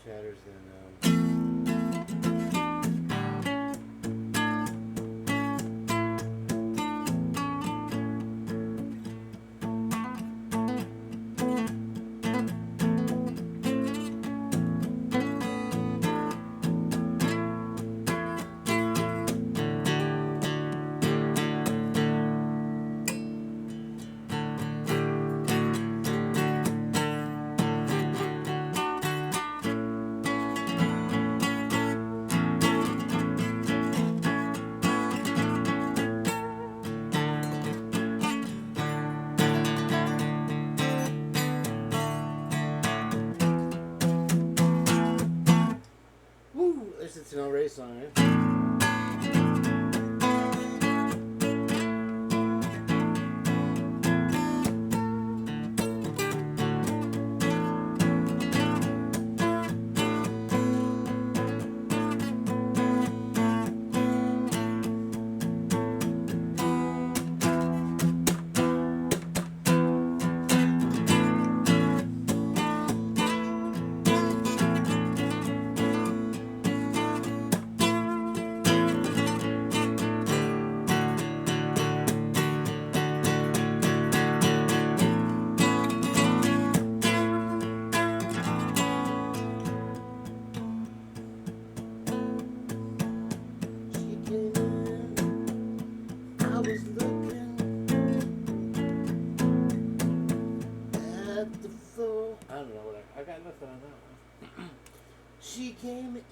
chatters than it's an LA song, right?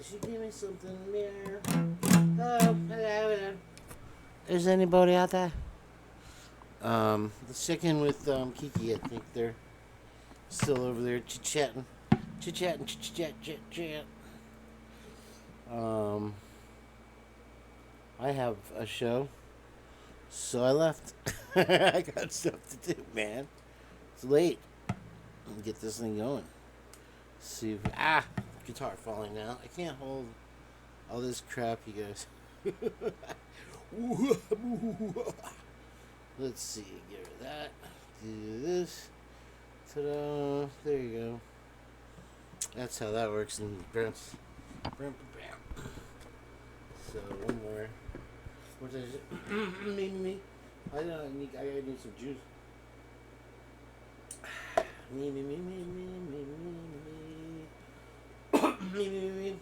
She gave me something there. Oh, hello. Is anybody out there? The chicken with Kiki, I think they're still over there chit-chatting. Chit-chat. I have a show, so I left. I got stuff to do, man. It's late. Get this thing going. See if guitar falling now. I can't hold all this crap, you guys. Let's see. Get rid of that. Do this. Ta-da. There you go. That's how that works in Brents. So one more. What is it? Me. I need some juice. Me.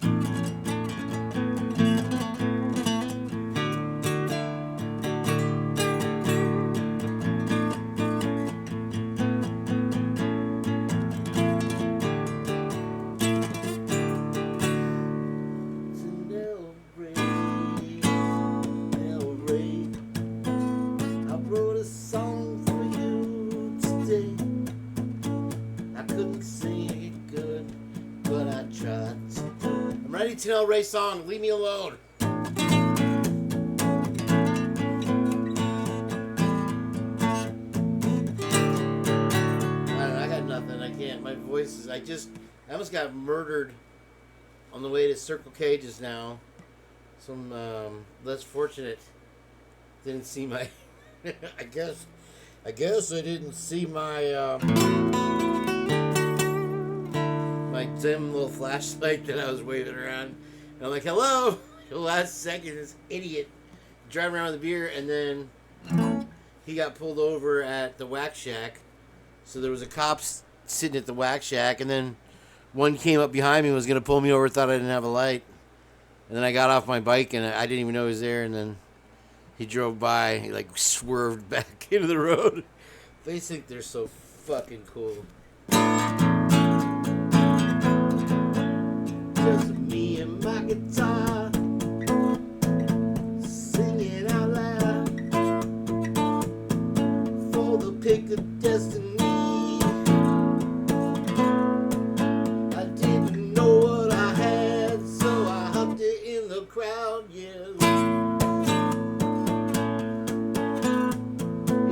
Tell Ray song, leave me alone. I got nothing. I can't. My voice is. I almost got murdered on the way to Circle K just now. Some less fortunate didn't see my. I guess I didn't see my. My dim little flashlight that I was waving around. And I'm like, hello! The last second, this idiot driving around with a beer, and then he got pulled over at the Wax Shack. So there was a cop sitting at the Wax Shack, and then one came up behind me and was going to pull me over, thought I didn't have a light. And then I got off my bike, and I didn't even know he was there, and then he drove by, he like swerved back into the road. They think they're so fucking cool. Just me and my guitar, singing out loud for the pick of destiny. I didn't know what I had, so I hopped it in the crowd, yeah.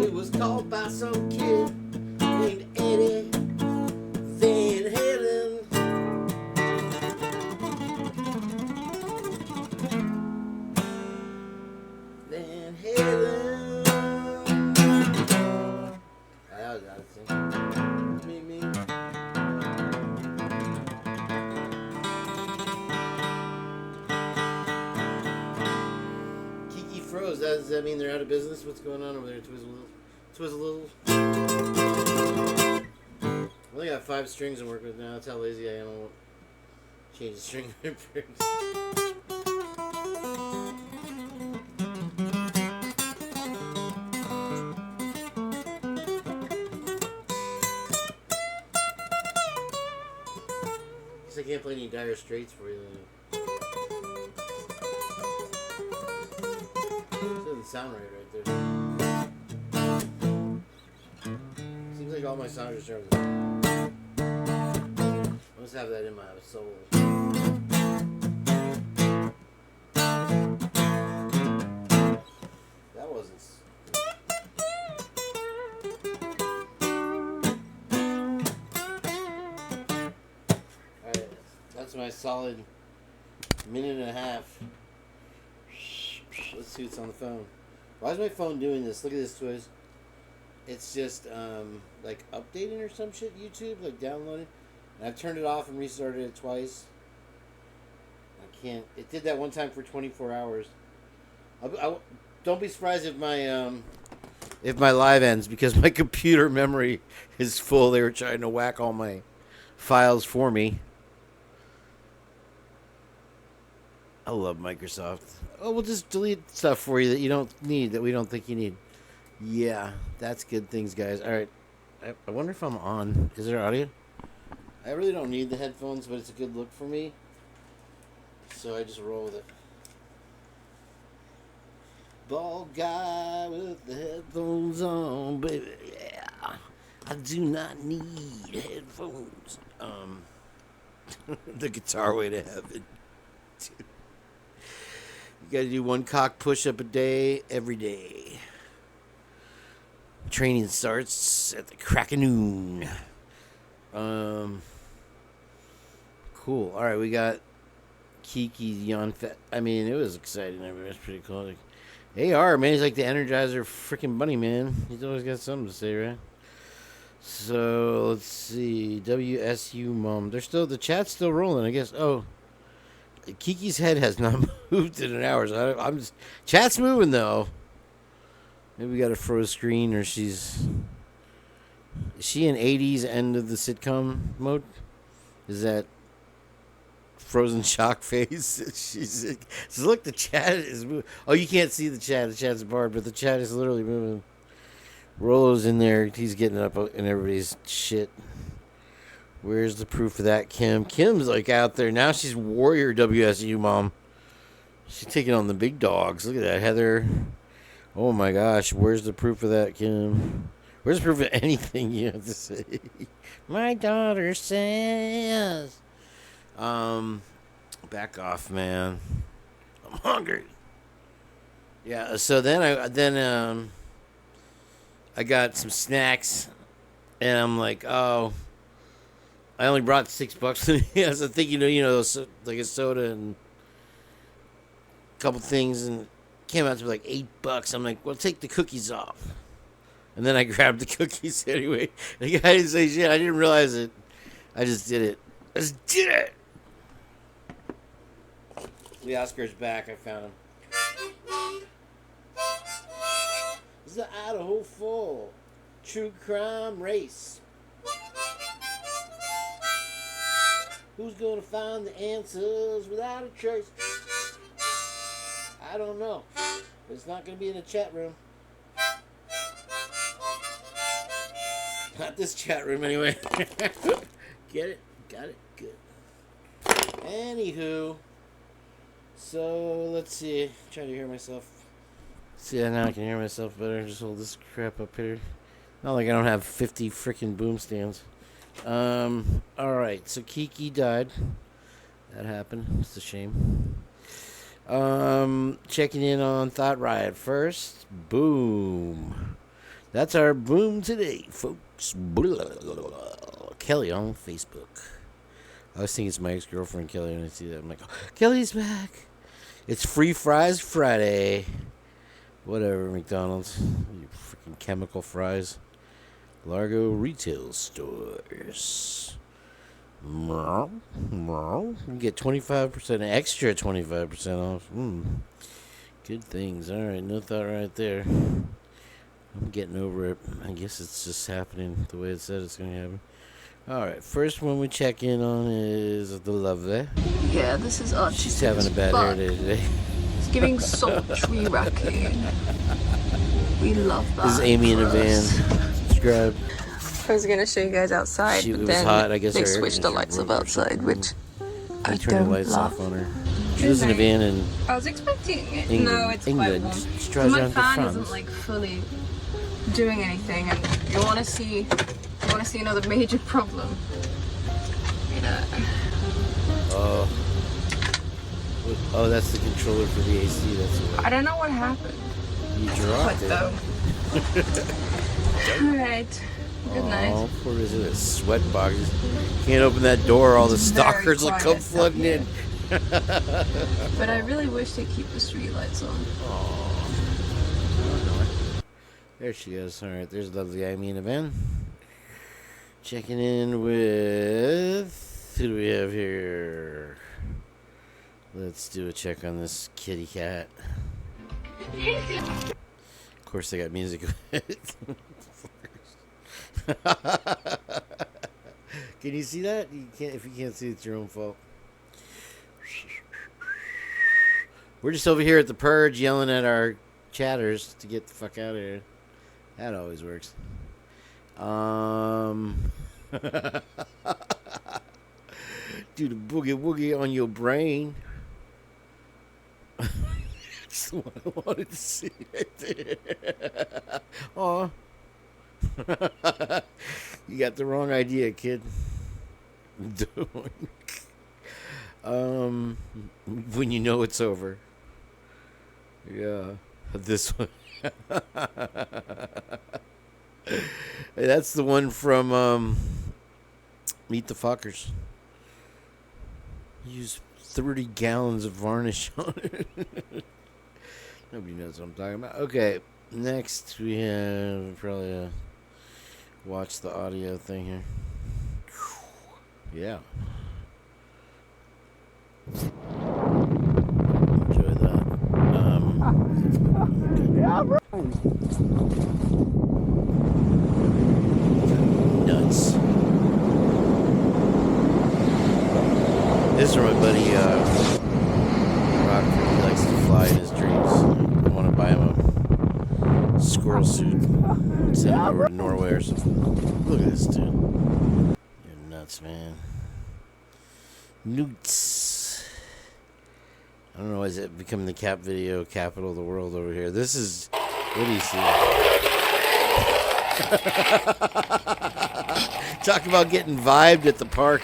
It was called by some kid named Eddie Van Halen. does that mean they're out of business? What's going on over there, Twizzle? I only got 5 strings to work with now. That's how lazy I am. I won't change the string picks. Guess I can't play any Dire Straits for you. It doesn't sound right there. Seems like all my songs are starting. I must have that in my soul. That wasn't. Alright, that's my solid minute and a half. Let's see what's on the phone. Why is my phone doing this? Look at this, Twiz. It's just like updating or some shit. YouTube, like downloading. And I've turned it off and restarted it twice. I can't. It did that one time for 24 hours. Don't be surprised if my live ends because my computer memory is full. They were trying to whack all my files for me. I love Microsoft. Oh, we'll just delete stuff for you that you don't need, that we don't think you need. Yeah, that's good things, guys. All right. I wonder if I'm on. Is there audio? I really don't need the headphones, but it's a good look for me. So I just roll with it. Bald guy with the headphones on, baby. Yeah. I do not need headphones. The guitar way to heaven. Dude. You gotta do 1 cock push-up a day, every day. Training starts at the crack of noon. Cool. All right, we got Kiki's Yon Fat. I mean, it was exciting. I mean, it was pretty cool. Like, AR, man, he's like the Energizer freaking bunny, man. He's always got something to say, right? So, let's see. WSU Mom. The chat's still rolling, I guess. Oh. Kiki's head has not moved in an hour. So I'm just, chat's moving though. Maybe we got a froze screen, or is she in 80s end of the sitcom mode? Is that frozen shock face? She's like, so look, the chat is moving. Oh, you can't see the chat. The chat's barred, but the chat is literally moving. Rollo's in there. He's getting up in everybody's shit. Where's the proof of that, Kim? Kim's like out there. Now she's warrior WSU mom. She's taking on the big dogs. Look at that, Heather. Oh my gosh. Where's the proof of that, Kim? Where's the proof of anything you have to say? My daughter says. Back off, man. I'm hungry. Yeah, so then I got some snacks and I'm like, oh, I only brought $6. I was thinking, like a soda and a couple things, and it came out to like $8. I'm like, well, take the cookies off. And then I grabbed the cookies anyway. The guy didn't say shit. I didn't realize it. I just did it. The Oscar's back. I found him. This is the Idaho Full True Crime Race. Who's gonna find the answers without a trace? I don't know. But it's not gonna be in the chat room. Not this chat room anyway. Get it? Got it? Good. Anywho. So, let's see. Trying to hear myself. See, now I can hear myself better. Just hold this crap up here. Not like I don't have 50 freaking boom stands. Alright, so Kiki died. That happened. It's a shame. Checking in on Thought Riot first. Boom. That's our boom today, folks. Kelly on Facebook. I was thinking it's my ex-girlfriend Kelly when I see that. I'm like, oh, Kelly's back. It's Free Fries Friday. Whatever, McDonald's. You freaking chemical fries. Largo retail stores. You get 25%, extra 25% off. Good things. All right, no thought right there. I'm getting over it. I guess it's just happening the way it said it's going to happen. All right, first one we check in on is the Lovely. Yeah, this is artistic. She's having a bad hair day today. It's giving sultry raccoon. We love that. This is Amy in a van. Subscribe. I was gonna show you guys outside, but was then hot. I guess they switched the lights up outside, which I turned the don't lights love. off on her. She lives in a van in I was expecting it. England. No, it's England. quite warm. She drives My around to fan France. isn't like fully doing anything, and you want to see another major problem. You know. Oh, that's the controller for the AC. That's what. I don't know what happened. You dropped it. Though. All right. Good night. Oh, poor is it a sweat box? Can't open that door. All the stalkers will come flooding in. But I really wish they keep the street lights on. Oh, there she goes. All right, there's lovely Amy in a van. Checking in with who do we have here? Let's do a check on this kitty cat. Of course, they got music. Can you see that? You can't. If you can't see, it's your own fault. We're just over here at the Purge yelling at our chatters to get the fuck out of here. That always works. Do the boogie woogie on your brain. That's the one I wanted to see right there. Aw. You got the wrong idea, kid. When you know it's over. Yeah. This one. That's the one from Meet the Fockers. Use 30 gallons of varnish on it. Nobody knows what I'm talking about. Okay, next we have probably watch the audio thing here. Yeah. Enjoy that. Yeah, bro. Nuts. This is from my buddy Rock. He likes to fly in his dreams. I want to buy him a squirrel suit. Send him over to Norway or something. Look at this dude. You're nuts, man. Newts. I don't know, is it becoming the cap video capital of the world over here? This is, what do you see? Talk about getting vibed at the park.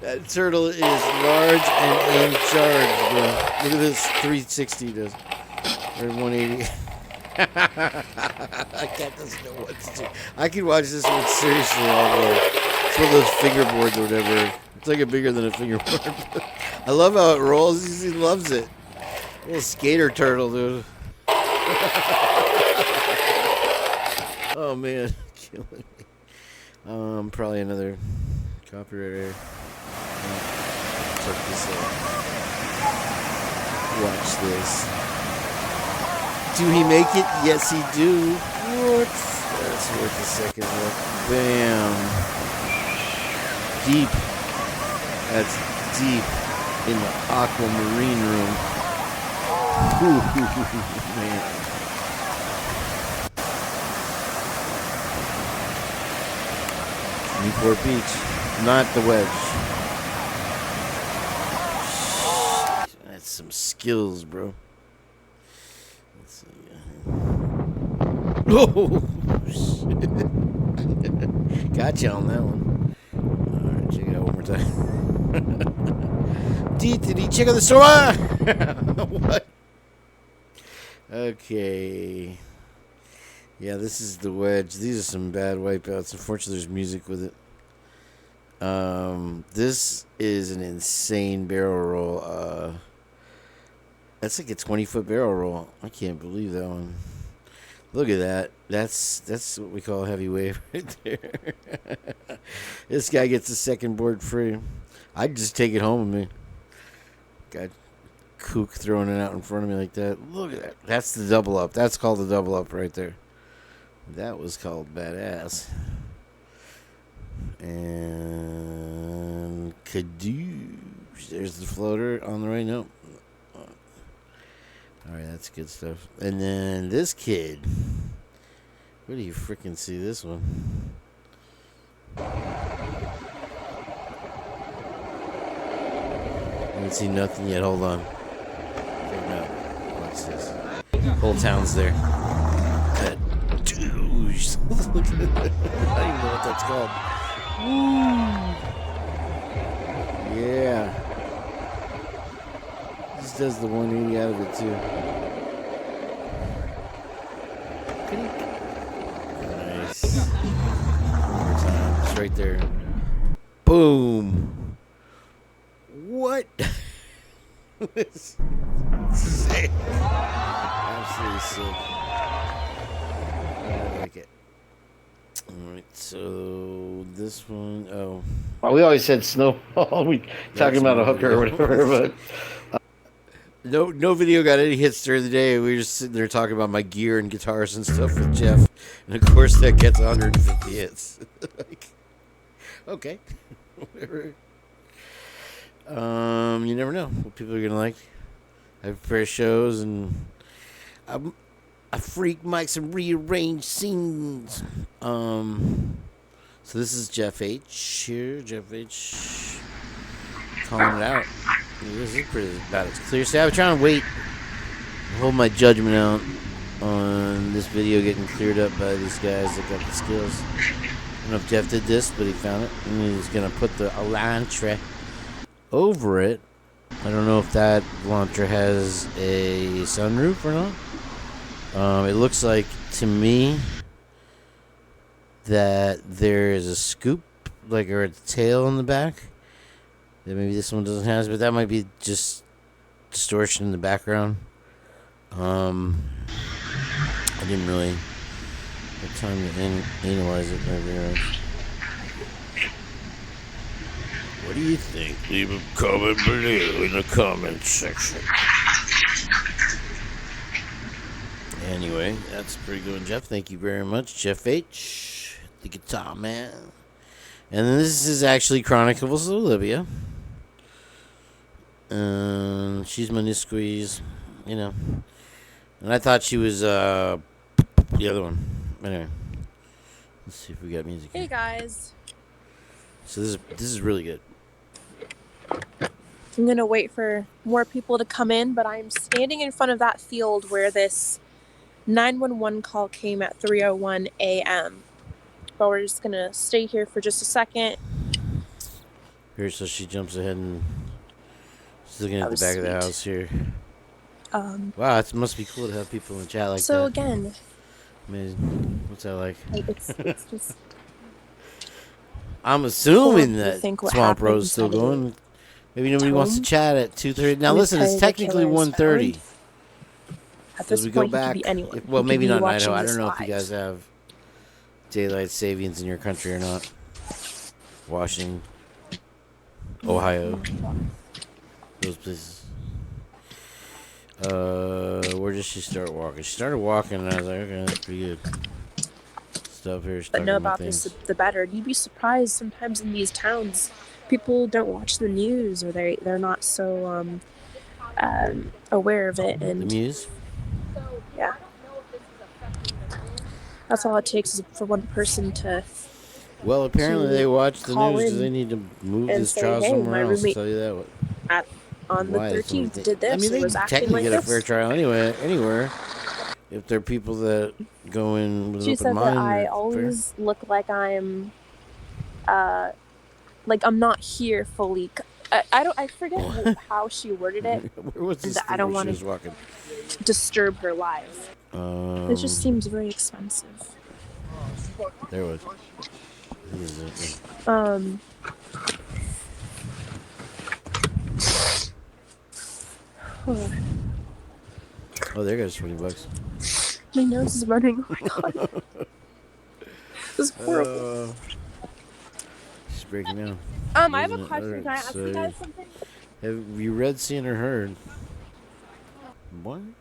That turtle is large and in charge, bro. Look at this 360 does. Or 180. I can't just know what to do. I could watch this one seriously all the way. It's one of those fingerboards or whatever. It's like bigger than a fingerboard. I love how it rolls. He loves it. Little skater turtle, dude. Oh man, killing me. Probably another copyright error. Check this out. Watch this. Do he make it? Yes, he do. What? That's worth a second look. Bam. Deep. That's deep in the aquamarine room. Ooh, man. Newport Beach. Not the wedge. That's some skills, bro. Let's see. Oh, shit. Gotcha on that one. Alright, check it out one more time. Check out the store! What? Okay. Yeah, this is the wedge. These are some bad wipeouts. Unfortunately, there's music with it. This is an insane barrel roll. That's like a 20-foot barrel roll. I can't believe that one. Look at that. That's what we call heavy wave right there. This guy gets a second board free. I'd just take it home with me. Got kook throwing it out in front of me like that. Look at that. That's the double up. That's called the double up right there. That was called badass. And kadoosh. There's the floater on the right. Nope. Alright, that's good stuff. And then this kid. Where do you freaking see this one? I haven't seen nothing yet. Hold on. No. What's this? Whole town's there. That douche. Look at that. I don't even know what that's called. Woo. Yeah. This does the 180 out of it too. Nice. One more time. It's right there. Boom. What? It's sick. Absolutely sick. I like it. Alright, so this one, oh. Well, we always said snowball. We talking about a hooker or whatever, but no video got any hits during the day. We were just sitting there talking about my gear and guitars and stuff with Jeff, and of course that gets 150 hits. Like, okay, whatever. You never know what people are gonna like. I prepare shows and I freak mics and rearrange scenes. So this is Jeff H here. Jeff H calling it out. This is pretty about as clear. See, I was trying to wait, hold my judgment out on this video getting cleared up by these guys that got the skills. I don't know if Jeff did this, but he found it, and he's gonna put the Elantra over it. I don't know if that Elantra has a sunroof or not. It looks like to me that there is a scoop, like, or a tail in the back that maybe this one doesn't have, but that might be just distortion in the background. I didn't really have time to analyze it very much. What do you think? Leave a comment below in the comment section. Anyway, that's pretty good one, Jeff. Thank you very much, Jeff H, the guitar man. And then this is actually Chronicles of Olivia. She's my new squeeze, you know. And I thought she was the other one. Anyway, let's see if we got music. Hey here. guys. So this is really good. I'm gonna wait for more people to come in, but I'm standing in front of that field where this 911 call came at 3:01 a.m. But we're just gonna stay here for just a second. Here, so she jumps ahead and she's looking at the back of the house here. Wow, it must be cool to have people in the chat like that. So again, amazing. What's that like? it's just. I'm assuming that what Swamp Road's still going. Maybe nobody wants to chat at 2:30. Now listen, it's technically 1:30. At this we point, go back. He could be anyone. Well, He maybe could be not in Idaho. watching I this don't know if you live. guys have daylight savings in your country or not. Washington, Ohio, those places. Where did she start walking? She started walking, and I was like, okay, that's pretty good stuff here. But know about this, the better. You'd be surprised sometimes in these towns, people don't watch the news or they're not so aware of it. And the news. Yeah, that's all it takes is for one person to. Well, apparently they watch the news because they need to move this say, trial hey, somewhere my else. I'll roommate tell you that. On the 13th, did this. I mean, they was can acting technically like get a this. fair trial anywhere. If they're people that go in with an She open said mind. that I always look like I'm, like I'm not here fully. I forget how she worded it. Where was this? I don't want to disturb her live. It just seems very expensive. There was. Oh, there goes $20. My nose is running. Oh my god. This is horrible. She's breaking down. I have a question. Can I ask you guys something? Have you read, seen, or heard Boink.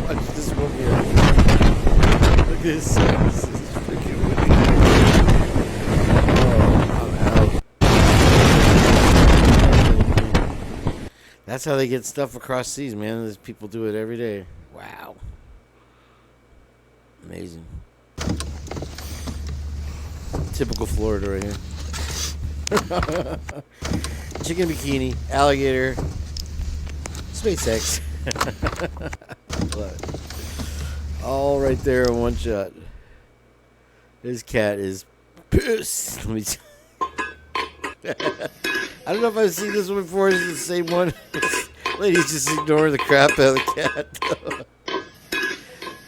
Watch this one here. Look at this. This is freaking windy. Oh, I'm out. That's how they get stuff across seas, man. These people do it every day. Wow. Amazing. Typical Florida right here. Chicken bikini, alligator, SpaceX. Love it. All right there in one shot. This cat is pissed. Let me I don't know if I've seen this one before. Is it the same one? Lady's just ignoring the crap out of the cat.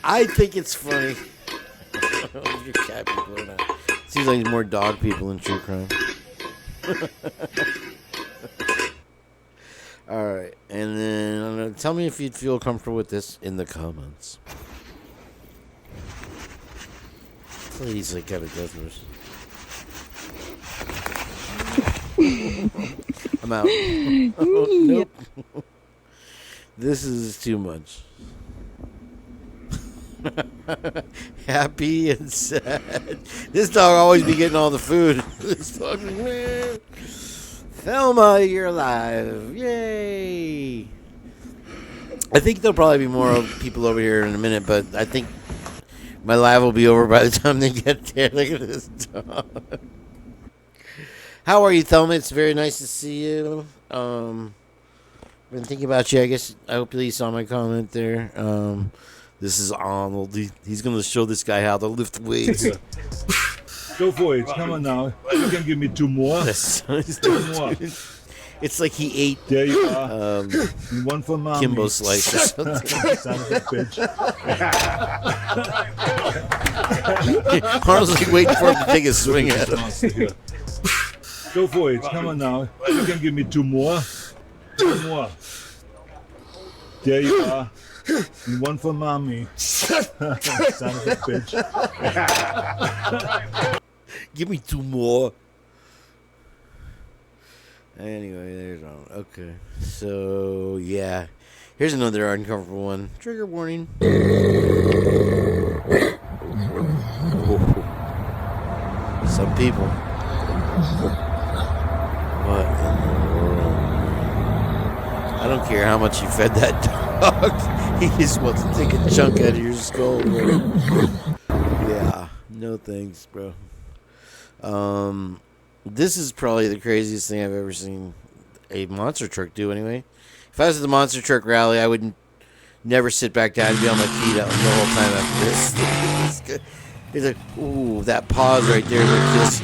I think it's funny. I don't know if you're cat people or not. Seems like there's more dog people in true crime. Alright, and then tell me if you'd feel comfortable with this in the comments. Please, I gotta go through this. I'm out. Oh, nope. This is too much. Happy and sad. This dog always be getting all the food. This dog, man. Thelma, you're alive. Yay. I think there'll probably be more people over here in a minute, but I think my live will be over by the time they get there. Look at this dog. How are you, Thelma? It's very nice to see you. Been thinking about you. I guess I hope you saw my comment there. This is Arnold. He's going to show this guy how to lift weights. Go for it. Come on now. You can give me two more. Two more. It's like he ate There you are. One for mommy. Kimbo slice or something. Son of a bitch. Arnold's like waiting for him to take a swing at him. Go for it. Come on now. You can give me two more. Two more. There you are. One for mommy. Son of a bitch. Give me two more. Anyway, there's Arnold. Okay. So, yeah. Here's another uncomfortable one. Trigger warning. Some people. What in the world? I don't care how much you fed that dog. He just wants to take a chunk out of your skull, bro. Yeah. No thanks, bro. This is probably the craziest thing I've ever seen a monster truck do, anyway. If I was at the monster truck rally, I would never sit back down and be on my feet the whole time after this. He's like, ooh, that pause right there is like this.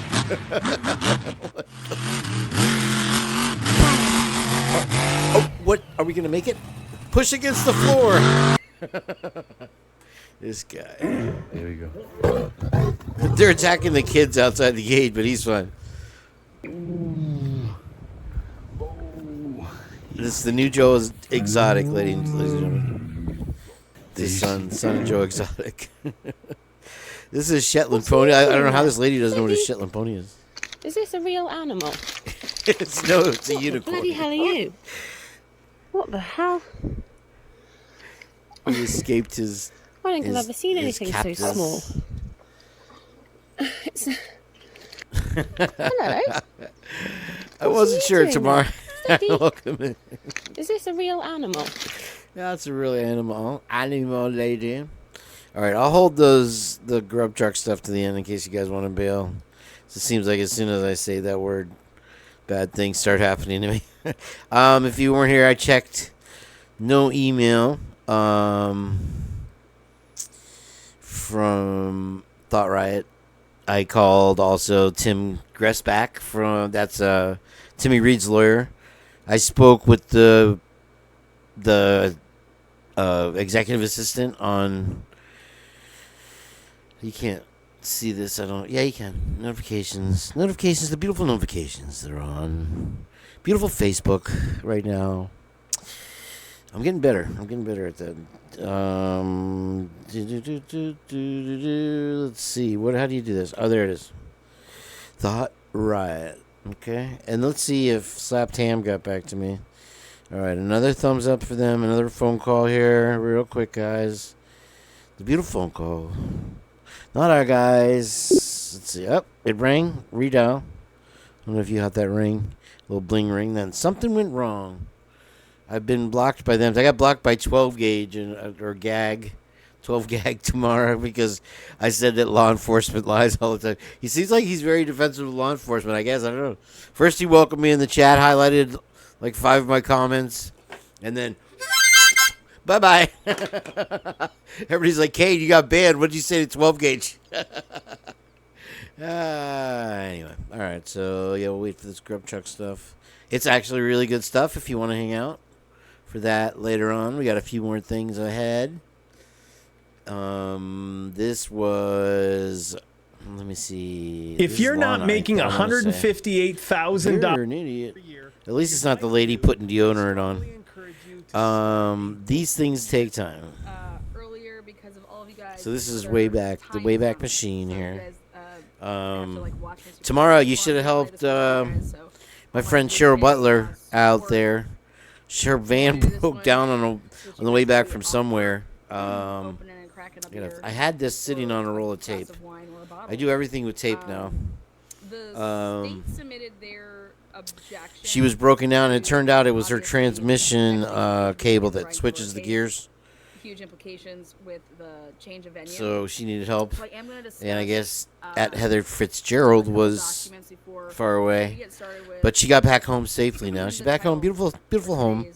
Oh, what? Are we going to make it? Push against the floor. This guy. There we go. They're attacking the kids outside the gate, but he's fine. This is the new Joe Exotic, ladies and gentlemen. The son of Joe Exotic. This is a Shetland pony. I don't know how this lady doesn't know what a Shetland pony is. Is this a real animal? It's a unicorn. Bloody hell are you? What the hell? He escaped his. I don't think I've ever seen anything so captors. small. It's... Hello. I wasn't sure doing tomorrow. Steady. Welcome in. Is this a real animal? Yeah, it's a real animal. Animal lady. All right, I'll hold the grub truck stuff to the end in case you guys want to bail. So it seems like as soon as I say that word, bad things start happening to me. If you weren't here, I checked. No email from Thought Riot. I called also Tim Gressback that's Timmy Reed's lawyer. I spoke with the executive assistant on. You can't see this. Yeah, you can. Notifications. The beautiful notifications that are on beautiful Facebook right now. I'm getting better. I'm getting better at that. Let's see. How do you do this? Oh, there it is. Thought Riot. Okay. And let's see if Slap Tam got back to me. All right. Another thumbs up for them. Another phone call here. Real quick, guys. The beautiful phone call. Not our guys. Let's see. Oh, it rang. Redial. I don't know if you had that ring. Little bling ring. Then something went wrong. I've been blocked by them. I got blocked by 12 gauge or gag. 12 gag tomorrow because I said that law enforcement lies all the time. He seems like he's very defensive of law enforcement, I guess. I don't know. First he welcomed me in the chat, highlighted like 5 of my comments, and then bye-bye. Everybody's like, Kane, you got banned. What did you say to 12 gauge? Anyway. All right, so yeah, we'll wait for this grub chuck stuff. It's actually really good stuff if you want to hang out for that later on. We got a few more things ahead. This was, let me see. If you're not making $158,000, you're an idiot. At least it's not the lady putting deodorant on. These things take time. Earlier, because of all of you guys. So this is way back, the Wayback Machine here. Tomorrow you should have helped my friend Cheryl Butler out there. Her van broke down on the way back from somewhere. I had this sitting on a roll of tape. I do everything with tape now. She was broken down, and it turned out it was her transmission cable that switches the gears. Huge implications with the change of venue. So she needed help, and I guess at Heather Fitzgerald was far away, but she got back home safely now. She's back home, beautiful home,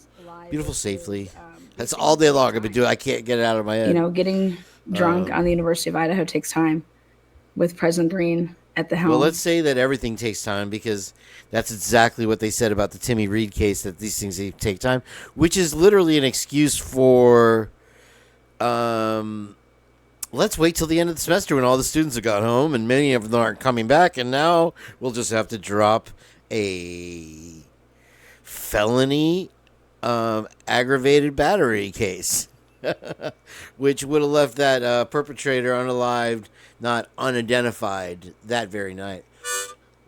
beautiful safely. That's all day long I've been doing. I can't get it out of my head. You know, getting drunk on the University of Idaho takes time with President Green at the helm. Well, let's say that everything takes time because that's exactly what they said about the Timmy Reed case, that these things take time, which is literally an excuse for let's wait till the end of the semester when all the students have gone home and many of them aren't coming back, and now we'll just have to drop a felony aggravated battery case, which would have left that perpetrator unalived, not unidentified, that very night.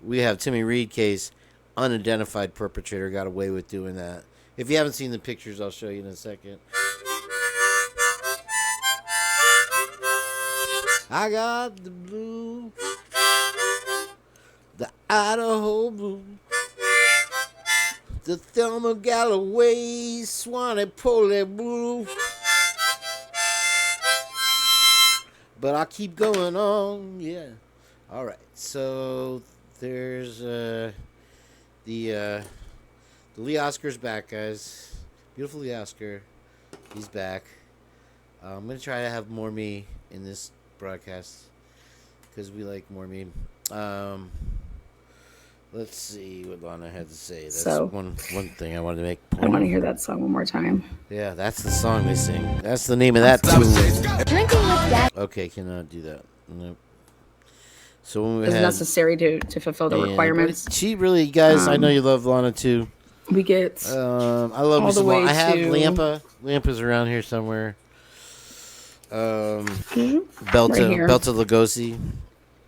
We have Timmy Reed case, unidentified perpetrator got away with doing that. If you haven't seen the pictures, I'll show you in a second. I got the blue, the Idaho blue, the Thelma Galloway, Swanee Pole blue. But I keep going on, yeah. All right, so there's the Lee Oscar's back, guys. Beautiful Lee Oscar, he's back. I'm gonna try to have more me in this broadcast because we like more me. Let's see what Lana had to say. That's one thing I wanted to make. I want to hear that song one more time. Yeah, that's the song they sing. That's the name of that tune. Okay, cannot do that. Nope. So when we it's necessary to fulfill the requirements. She really, guys, I know you love Lana too. We get. I love all the way. I have Lampa. Lampa's around here somewhere. Belta Lugosi.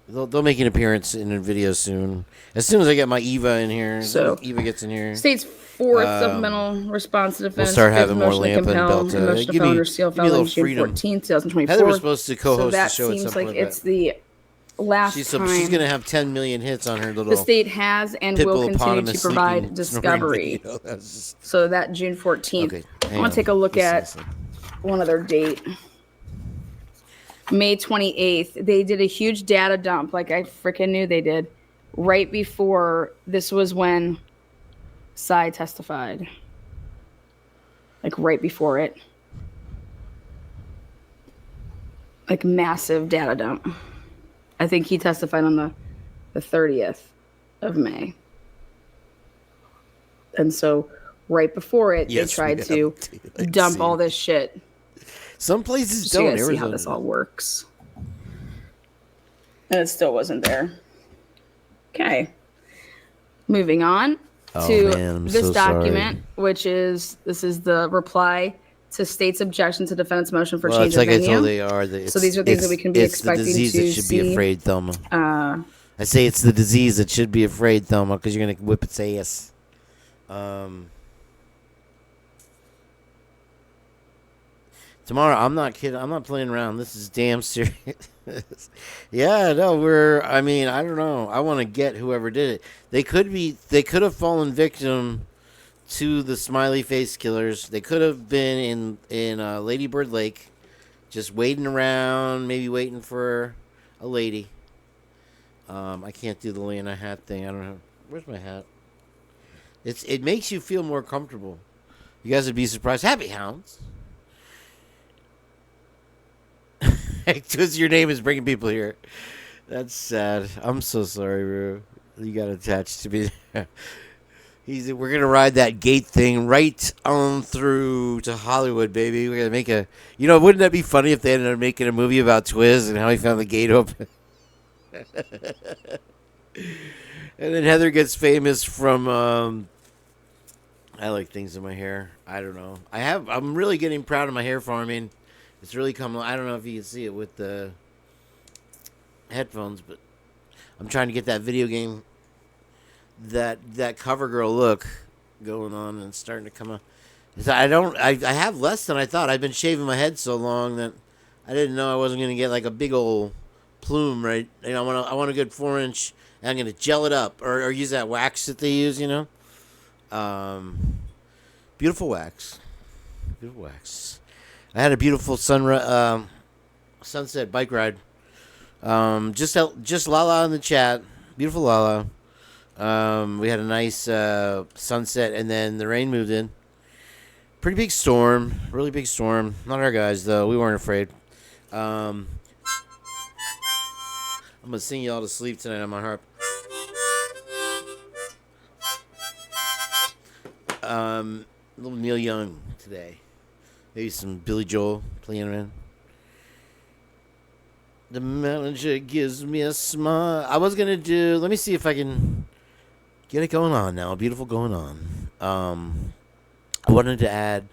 They'll make an appearance in a video soon. As soon as I get my Eva in here, Eva gets in here. State's fourth supplemental response to defense. We'll start having more Lampa and Belta. Give me a little freedom. June 14th, 2024. Heather was supposed to co-host the show. So that seems like it's the last time. She's going to have 10 million hits on her little. The state has and will continue to provide discovery. So that June 14th. Okay, I want to take a look at one other date. May 28th, they did a huge data dump, like I freaking knew they did, right before this was when Cy testified. Like right before it. Like massive data dump. I think he testified on the 30th of May. And so right before it, they tried to dump all this shit. Some places don't. You guys see how this all works. And it still wasn't there. Okay. Moving on. to man, I'm this so document, sorry. which is the reply to state's objection to defendant's motion for Well, change it's of like I venue. told they are. So these are things that we can be It's the expecting disease to that should see. be afraid, Thelma. Uh, I say it's the disease that should be afraid, Thelma, because you're gonna whip its ass. Tomorrow, I'm not kidding. I'm not playing around. This is damn serious. Yeah, no, I mean, I don't know. I want to get whoever did it. They could have fallen victim to the smiley face killers. They could have been in Lady Bird Lake, just waiting around, maybe waiting for a lady. I can't do the Lena hat thing. I don't know. Where's my hat? It makes you feel more comfortable. You guys would be surprised. Happy Hounds. Because your name is bringing people here. That's sad. I'm so sorry, Rue. You got attached to me. We're gonna ride that gate thing right on through to Hollywood, baby. We're gonna make wouldn't that be funny if they ended up making a movie about Twiz and how he found the gate open? And then Heather gets famous from I like things in my hair. I don't know. I'm really getting proud of my hair farming. It's really coming. I don't know if you can see it with the headphones, but I'm trying to get that video game, that cover girl look going on, and it's starting to come out. I have less than I thought. I've been shaving my head so long that I didn't know I wasn't gonna get like a big old plume, right? I want a good 4-inch, and I'm gonna gel it up or use that wax that they use, beautiful wax. Beautiful wax. I had a beautiful sunset bike ride. Just Lala in the chat. Beautiful Lala. We had a nice sunset, and then the rain moved in. Pretty big storm. Really big storm. Not our guys, though. We weren't afraid. I'm going to sing you all to sleep tonight on my harp. Little Neil Young today. Maybe some Billy Joel playing around. The manager gives me a smile. I was going to do... Let me see if I can get it going on now. Beautiful going on. I wanted to add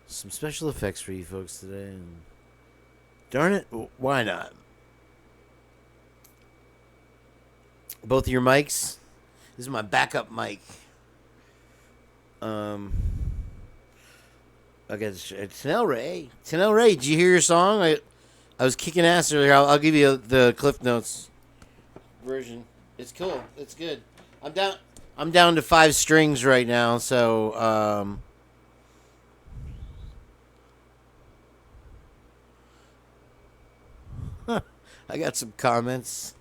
some special effects for you folks today. And darn it, why not? Both of your mics. This is my backup mic. Okay, Tanel Ray. Tanel Ray, did you hear your song? I was kicking ass earlier. I'll give you the Cliff Notes version. It's cool. It's good. I'm down to 5 strings right now, so I got some comments.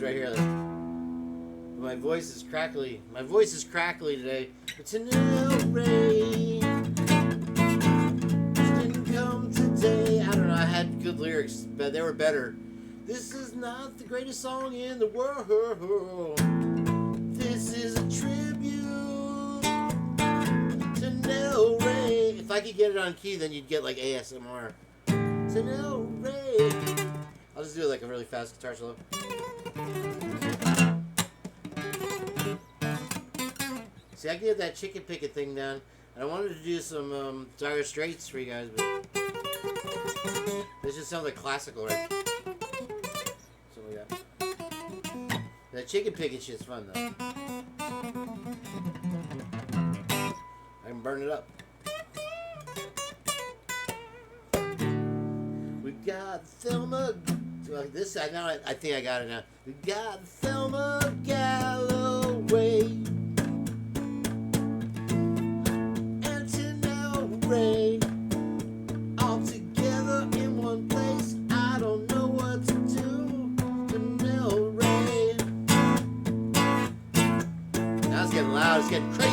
Right here. My voice is crackly. My voice is crackly today. It's a new rain. Didn't come today. I don't know. I had good lyrics, but they were better. This is not the greatest song in the world. This is a tribute to Nell Ray. If I could get it on key, then you'd get like ASMR. To Nell Ray. I'll just do it like a really fast guitar solo. See, I can get that chicken picket thing down, and I wanted to do some Dire Straits for you guys, but this just sounds like classical, right? Something like that. That chicken picket shit's fun, though. I can burn it up. We got Thelma. Like this, I think I got it now. We got Thelma Galloway and Tanel Ray all together in one place. I don't know what to do. Tanel Ray. Now it's getting loud. It's getting crazy.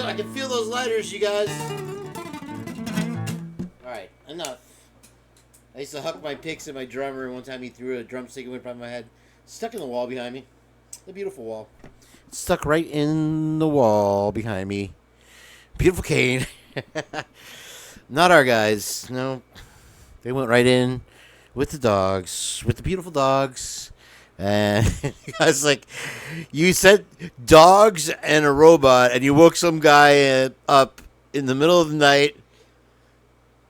I can feel those lighters, you guys. All right, enough. I used to huck my picks at my drummer, and one time he threw a drumstick and went by my head. Stuck in the wall behind me. The beautiful wall. Stuck right in the wall behind me. Beautiful Kane. Not our guys. No. They went right in with the dogs. With the beautiful dogs. And I was like, you said dogs and a robot, and you woke some guy up in the middle of the night,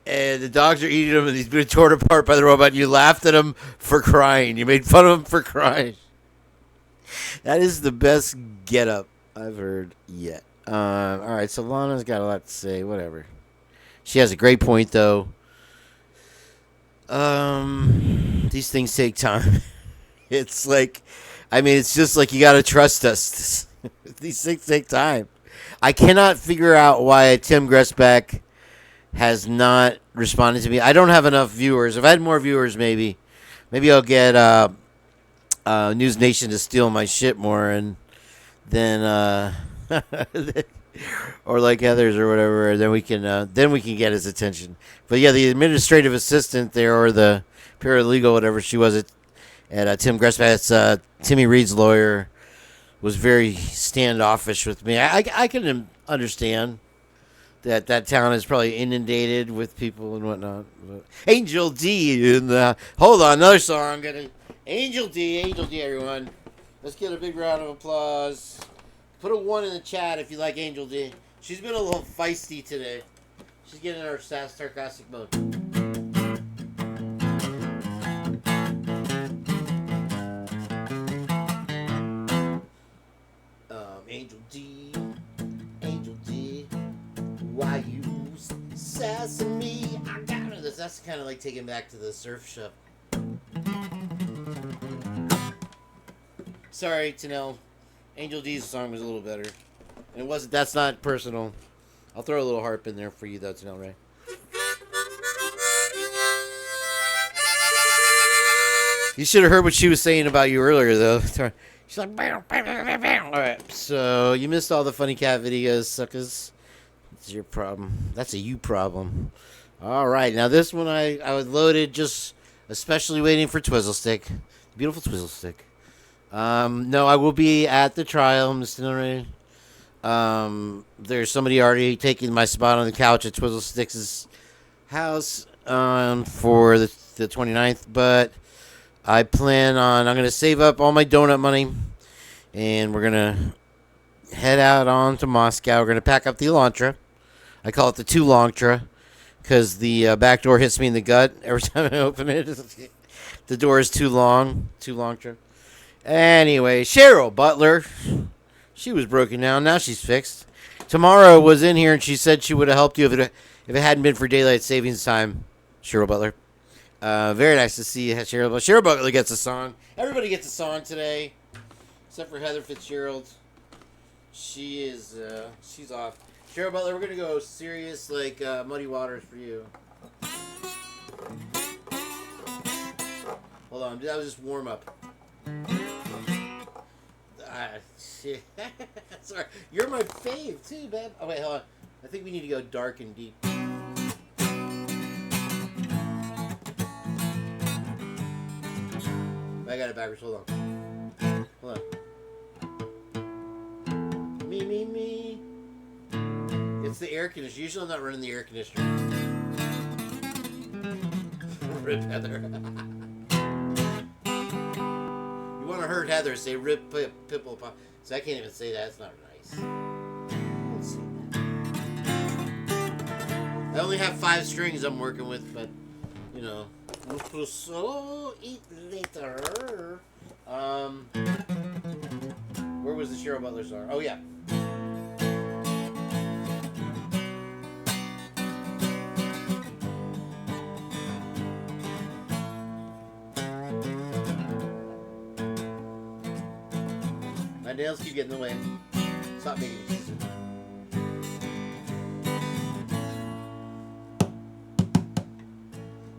and the dogs are eating him, and he's being torn apart by the robot, and you laughed at him for crying. You made fun of him for crying. That is the best get-up I've heard yet. All right, so Lana's got a lot to say. Whatever. She has a great point, though. These things take time. It's like, I mean, it's just like you got to trust us. These things take time. I cannot figure out why Tim Gressback has not responded to me. I don't have enough viewers. If I had more viewers, maybe I'll get News Nation to steal my shit more, and then or like Heather's or whatever. Then we can get his attention. But yeah, the administrative assistant there, or the paralegal, whatever she was at Tim Gressback's, Timmy Reed's lawyer, was very standoffish with me. I can understand that town is probably inundated with people and whatnot. But Angel D in the hold on, another song. Angel D, everyone. Let's get a big round of applause. Put a 1 in the chat if you like Angel D. She's been a little feisty today. She's getting in her sarcastic mode. Angel D, why you sassing me? I got it. That's kind of like taking back to the surf shop. Sorry, Tanel. Angel D's song was a little better. And it wasn't. That's not personal. I'll throw a little harp in there for you, though, Tanel, Ray. You should have heard what she was saying about you earlier, though. She's like, bam, bam, bam, bam. All right, so you missed all the funny cat videos, suckers. That's your problem. That's a you problem. All right, now this one I was loaded, just especially waiting for Twizzlestick. Beautiful Twizzlestick. No, I will be at the trial, Mr. Norrie. There's somebody already taking my spot on the couch at Twizzlestick's house for the 29th, but I'm going to save up all my donut money, and we're going to head out on to Moscow. We're going to pack up the Elantra. I call it the Two-Longtra, because the back door hits me in the gut every time I open it. The door is too long. Two-Longtra. Anyway, Cheryl Butler. She was broken down. Now she's fixed. Tamara was in here, and she said she would have helped you if it hadn't been for daylight savings time. Cheryl Butler. Very nice to see you, Cheryl. Cheryl Butler gets a song. Everybody gets a song today, except for Heather Fitzgerald. She's off. Cheryl Butler, we're gonna go serious, like Muddy Waters for you. Hold on, that was just warm up. Shit. Sorry, you're my fave too, babe. Oh wait, hold on. I think we need to go dark and deep. I got it backwards. Hold on. Me. It's the air conditioner. Usually I'm not running the air conditioner. Rip Heather. You want to hurt Heather, say rip pipple pop. So I can't even say that. It's not nice. Let's see. I only have 5 strings I'm working with, but you know. So eat later. Where was the Cheryl Butler song? Oh yeah. My nails keep getting in the way. Stop making excuses.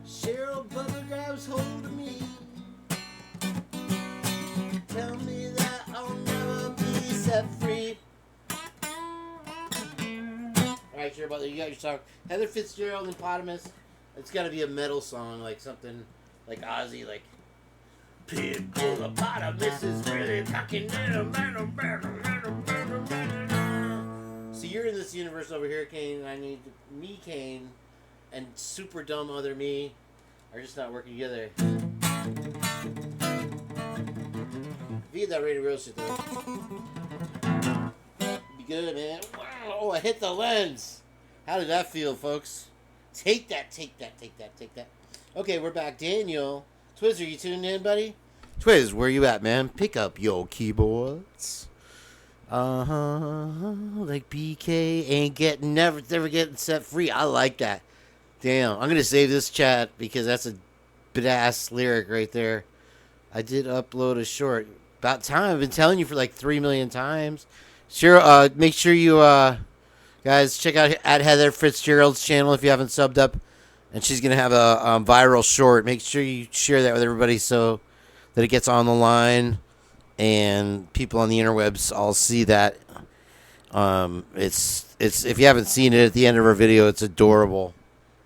Cheryl Butler grabs hold of me. Tell me that I'll never be set free. Alright, Cheryl Butler, you got your song. Heather Fitzgerald and Potamus. It's got to be a metal song, like something like Ozzy, like Hippopotamus is really fucking. So you're in this universe over here, Kane, and I need me, Kane, and super dumb other me are just not working together. Be that ready to roast it though. Be good, man. Wow, oh, I hit the lens. How did that feel, folks? Take that. Okay, we're back. Daniel. Twiz, are you tuned in, buddy? Twiz, where you at, man? Pick up your keyboards. Like BK ain't never getting set free. I like that. Damn, I'm gonna save this chat because that's a badass lyric right there. I did upload a short. About time. I've been telling you for like 3 million times. Sure. Make sure you guys check out at Heather Fitzgerald's channel if you haven't subbed up, and she's gonna have a viral short. Make sure you share that with everybody so that it gets on the line and people on the interwebs all see that. It's if you haven't seen it at the end of our video, it's adorable,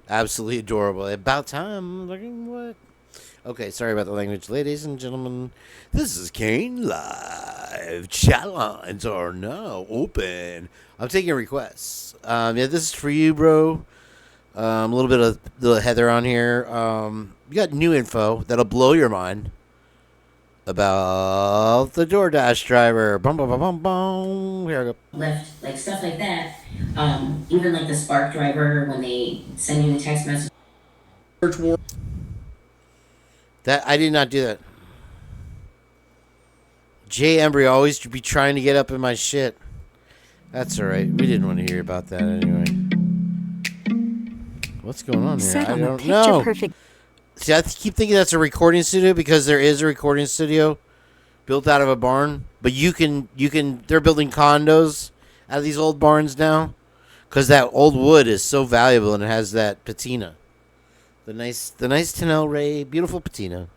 absolutely adorable. About time. What? Okay, sorry about the language, ladies and gentlemen. This is Kane live. Chat lines are now open. I'm taking requests. Yeah, this is for you, bro. A little bit of the Heather on here. You got new info that'll blow your mind about the DoorDash driver. Bum, bum, bum, bum, bum. Here I go. Left, like stuff like that. Even like the Spark driver when they send you the text message. Search warrant. That I did not do that. Jay Embry always be trying to get up in my shit. That's alright. We didn't want to hear about that anyway. What's going on here? I don't know. Perfect. See, I keep thinking that's a recording studio because there is a recording studio built out of a barn. But you can. They're building condos out of these old barns now because that old wood is so valuable and it has that patina. The nice Tenel Ray, beautiful patina.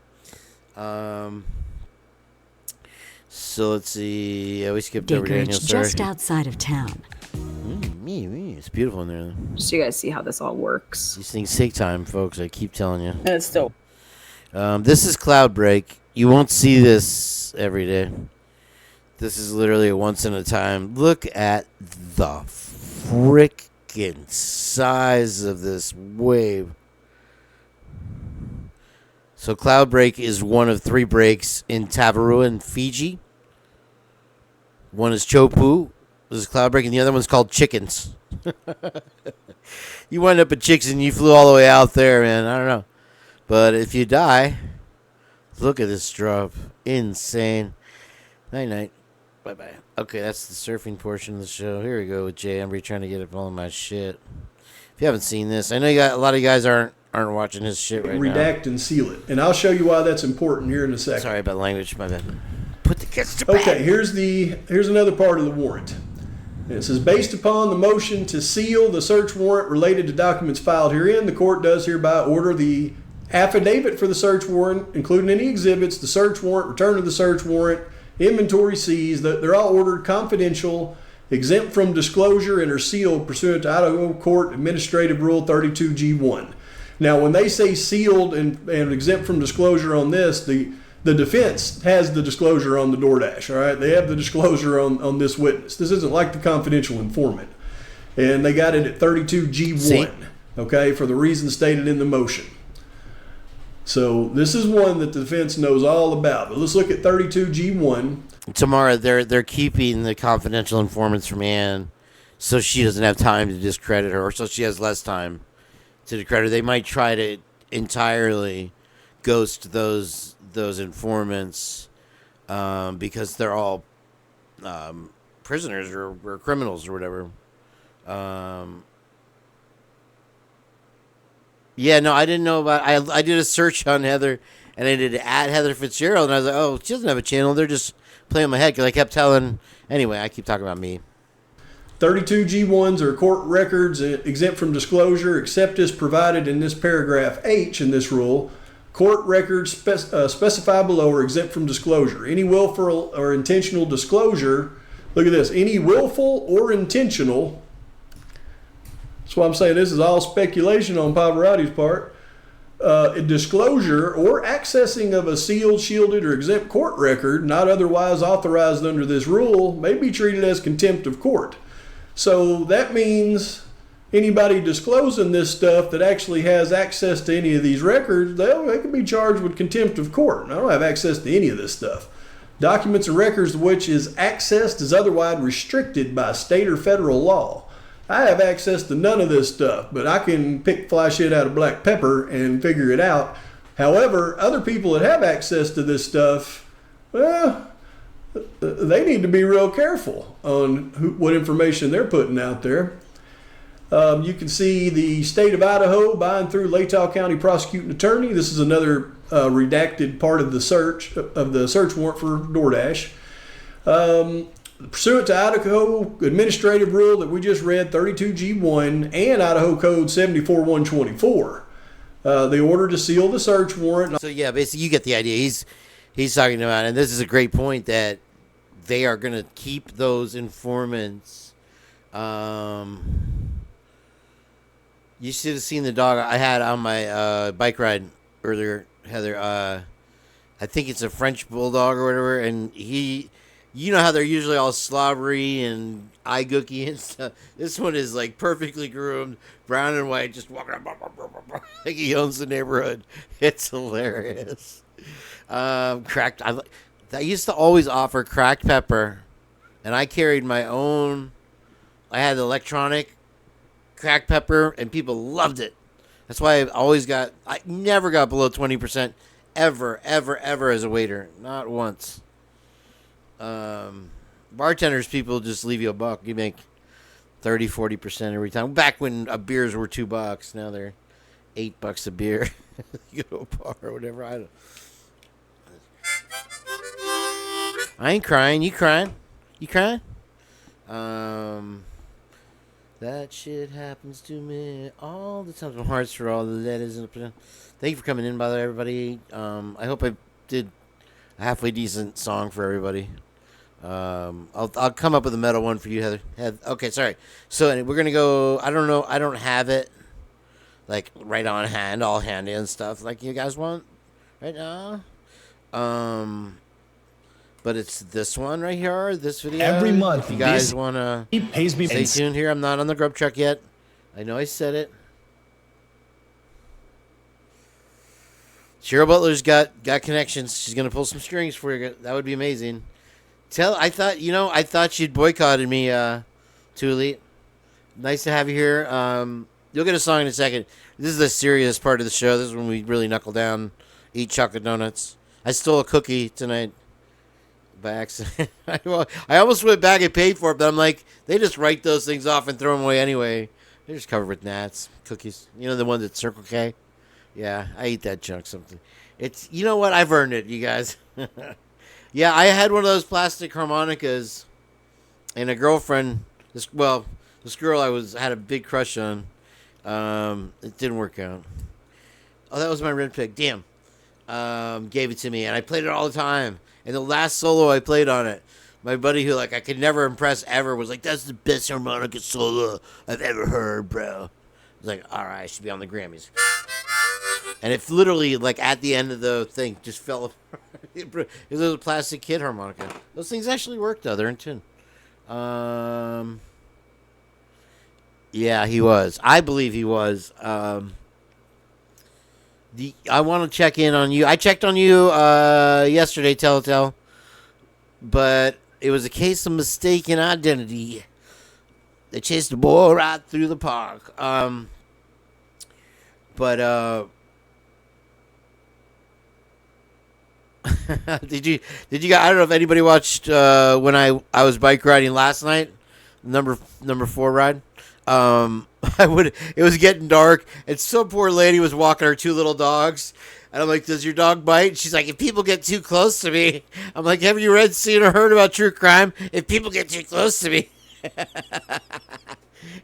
So let's see. Yeah, we skipped over Daniel. Sorry. Just outside of town. It's beautiful in there. So you guys see how this all works. These things take time, folks. I keep telling you. And it's still. This is Cloud Break. You won't see this every day. This is literally a once in a time. Look at the freaking size of this wave. So Cloud Break is one of 3 breaks in Tavarua in Fiji. One is Chopu. This is Cloud Break, and the other one's called Chickens. You wind up at Chicks and you flew all the way out there, man. I don't know. But if you die, look at this drop. Insane. Night-night. Bye-bye. Okay, that's the surfing portion of the show. Here we go with Jay Embry trying to get up all my shit. If you haven't seen this, I know a lot of you guys aren't watching his shit right now. Redact and seal it. And I'll show you why that's important here in a second. Sorry about language, my bad. Put the kids to bed. Okay, here's another part of the warrant. It says, based upon the motion to seal the search warrant related to documents filed herein, the court does hereby order the affidavit for the search warrant, including any exhibits, the search warrant, return of the search warrant, inventory seized, they're all ordered confidential, exempt from disclosure, and are sealed pursuant to Idaho Court Administrative Rule 32G1. Now, when they say sealed and exempt from disclosure on this, the defense has the disclosure on the DoorDash, all right? They have the disclosure on this witness. This isn't like the confidential informant. And they got it at 32G1, okay, for the reasons stated in the motion. So this is one that the defense knows all about. But let's look at 32G1. Tomorrow, they're keeping the confidential informants from Ann so she doesn't have time to discredit her, or so she has less time to discredit her. They might try to entirely ghost those informants because they're all prisoners or criminals or whatever. Yeah, no, I didn't know about. I did a search on Heather, and I did at Heather Fitzgerald, and I was like, oh, she doesn't have a channel. They're just playing my head because I kept telling. Anyway, I keep talking about me. 32G1s are court records exempt from disclosure, except as provided in this paragraph H in this rule. Court records specified below are exempt from disclosure. Any willful or intentional disclosure, look at this, any willful or intentional, that's why I'm saying this is all speculation on Pavarotti's part, disclosure or accessing of a sealed, shielded, or exempt court record not otherwise authorized under this rule may be treated as contempt of court. So that means anybody disclosing this stuff that actually has access to any of these records, they can be charged with contempt of court. I don't have access to any of this stuff. Documents and records to which is accessed is otherwise restricted by state or federal law. I have access to none of this stuff, but I can pick fly shit out of black pepper and figure it out. However, other people that have access to this stuff, well, they need to be real careful on what information they're putting out there. You can see the state of Idaho buying through Latah County prosecuting attorney. This is another redacted part of the search warrant for DoorDash. Pursuant to Idaho Administrative Rule that we just read, 32G1, and Idaho Code 74124, the order to seal the search warrant. So yeah, basically you get the idea. He's talking about, and this is a great point, that they are going to keep those informants. You should have seen the dog I had on my bike ride earlier, Heather. I think it's a French bulldog or whatever, and you know how they're usually all slobbery and eye gooky and stuff. This one is like perfectly groomed, brown and white, just walking around like he owns the neighborhood. It's hilarious. Cracked. I used to always offer cracked pepper, and I carried my own. I had electronic cracked pepper, and people loved it. That's why I never got below 20% ever as a waiter. Not once. Bartenders, people just leave you $1. You make 30-40% every time. Back when beers were $2, now they're $8 a beer. You go to a bar or whatever. I ain't crying. You crying? You crying? That shit happens to me all the time. Hearts for all the letters. Thank you for coming in, by the way, everybody. I hope I did a halfway decent song for everybody. I'll come up with a metal one for you, Heather. Okay, sorry. So we're gonna go. I don't know. I don't have it like right on hand, all handy and stuff like you guys want right now. But it's this one right here. This video. Every month, if you guys wanna he pays me. Stay tuned here. I'm not on the grub truck yet. I know I said it. Cheryl Butler's got connections. She's gonna pull some strings for you. That would be amazing. I thought you'd boycotted me, Too Elite. Nice to have you here. You'll get a song in a second. This is the serious part of the show. This is when we really knuckle down, eat chocolate donuts. I stole a cookie tonight by accident. I almost went back and paid for it, but I'm like, they just write those things off and throw them away anyway. They're just covered with gnats. Cookies. You know the one that's Circle K? Yeah, I eat that junk something. It's, you know what? I've earned it, you guys. Yeah, I had one of those plastic harmonicas, and a girlfriend, this girl I had a big crush on, it didn't work out. Oh, that was my red pig. Damn. Gave it to me, and I played it all the time. And the last solo I played on it, my buddy who I could never impress ever was like, "That's the best harmonica solo I've ever heard, bro." I was like, "All right, I should be on the Grammys." And it literally, at the end of the thing, just fell apart. It was a plastic kid harmonica. Those things actually worked, though. They're in tune. Yeah, he was. I believe he was. I want to check in on you. I checked on you yesterday, Telltale. But it was a case of mistaken identity. They chased the boy right through the park. Did you I don't know if anybody watched when I was bike riding last night, number 4 ride. It was getting dark, and some poor lady was walking her 2 little dogs, and I'm like, "Does your dog bite?" And she's like, "If people get too close to me." I'm like, "Have you seen or heard about true crime? If people get too close to me."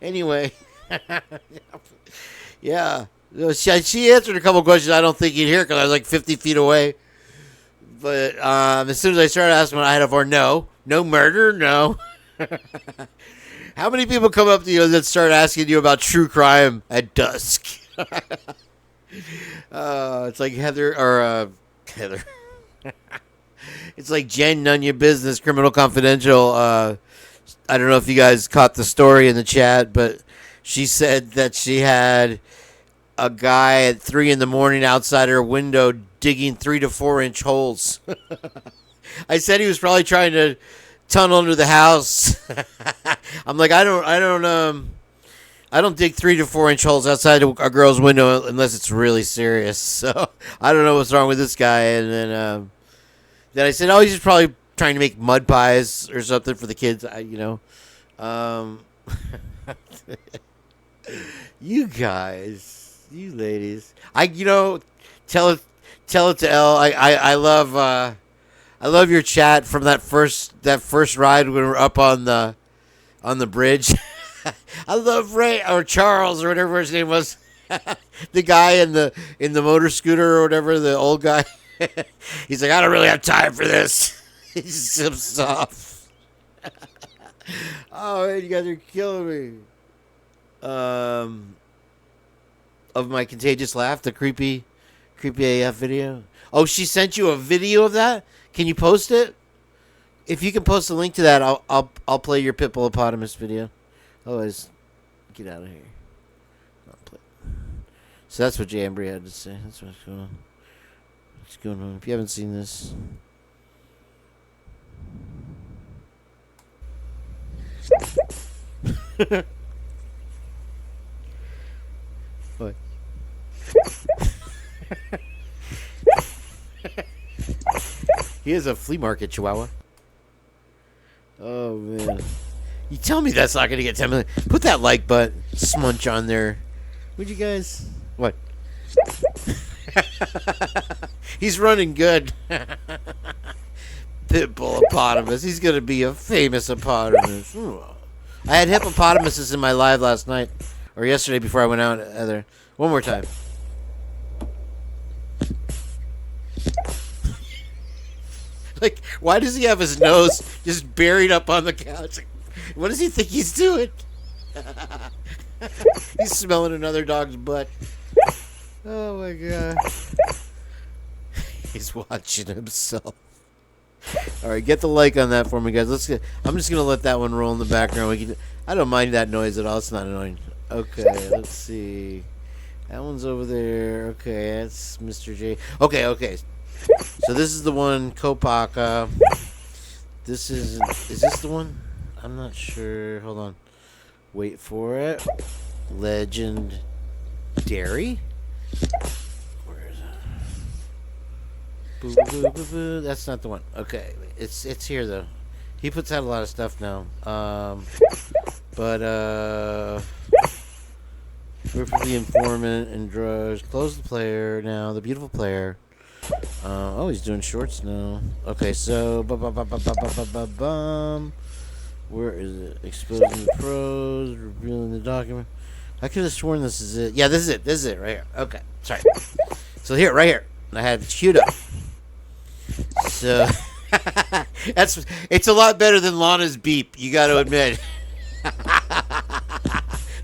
Anyway, yeah, she answered a couple questions I don't think you'd hear because I was like 50 feet away. But as soon as I started asking what I had for, no murder, no. How many people come up to you that start asking you about true crime at dusk? It's like Heather or Heather. It's like Jen, none your business. Criminal Confidential. I don't know if you guys caught the story in the chat, but she said that she had a guy at 3 a.m. outside her window digging 3 to 4 inch holes. I said he was probably trying to tunnel under the house. I'm like, I don't dig 3 to 4 inch holes outside a girl's window unless it's really serious. So I don't know what's wrong with this guy. And then I said, oh, he's just probably trying to make mud pies or something for the kids. You guys, you ladies, tell it to Elle. I love your chat from that first ride when we were up on the bridge. I love Ray or Charles or whatever his name was, the guy in the motor scooter or whatever, the old guy. He's like, I don't really have time for this. He zips off. Oh man, you guys are killing me. Of my contagious laugh, the creepy AF video. Oh, she sent you a video of that? Can you post it? If you can post a link to that, I'll play your Pippopotamus video. Otherwise, get out of here. I'll play. So that's what Jambry had to say. That's what's going on. What's going on? If you haven't seen this. What? He is a flea market chihuahua. Oh man. You tell me that's not going to get 10 million. Put that like button, smunch on there. Would you guys? What? He's running good. Pitbull-opotamus. He's going to be a famous hippopotamus. I had hippopotamuses in my live last night. Or yesterday before I went out, Heather. One more time. Like, why does he have his nose just buried up on the couch? What does he think he's doing? He's smelling another dog's butt. Oh my god. He's watching himself. Alright, get the like on that for me, guys. I'm just gonna let that one roll in the background. I don't mind that noise at all. It's not annoying. Okay, let's see. That one's over there. Okay, that's Mr. J. Okay. So this is the one, Kopaka. Is this the one? I'm not sure. Hold on. Wait for it. Legendary? Where is it? Boo, boo, boo, boo, boo. That's not the one. Okay. It's here, though. He puts out a lot of stuff now. We're for the informant and drugs. Close the player now. The beautiful player. Oh, he's doing shorts now. Okay, so where is it? Exposing the pros, revealing the document. I could have sworn this is it. Yeah, this is it right here. Okay, sorry. So here, right here, I had it queued up. So it's a lot better than Lana's beep. You got to admit.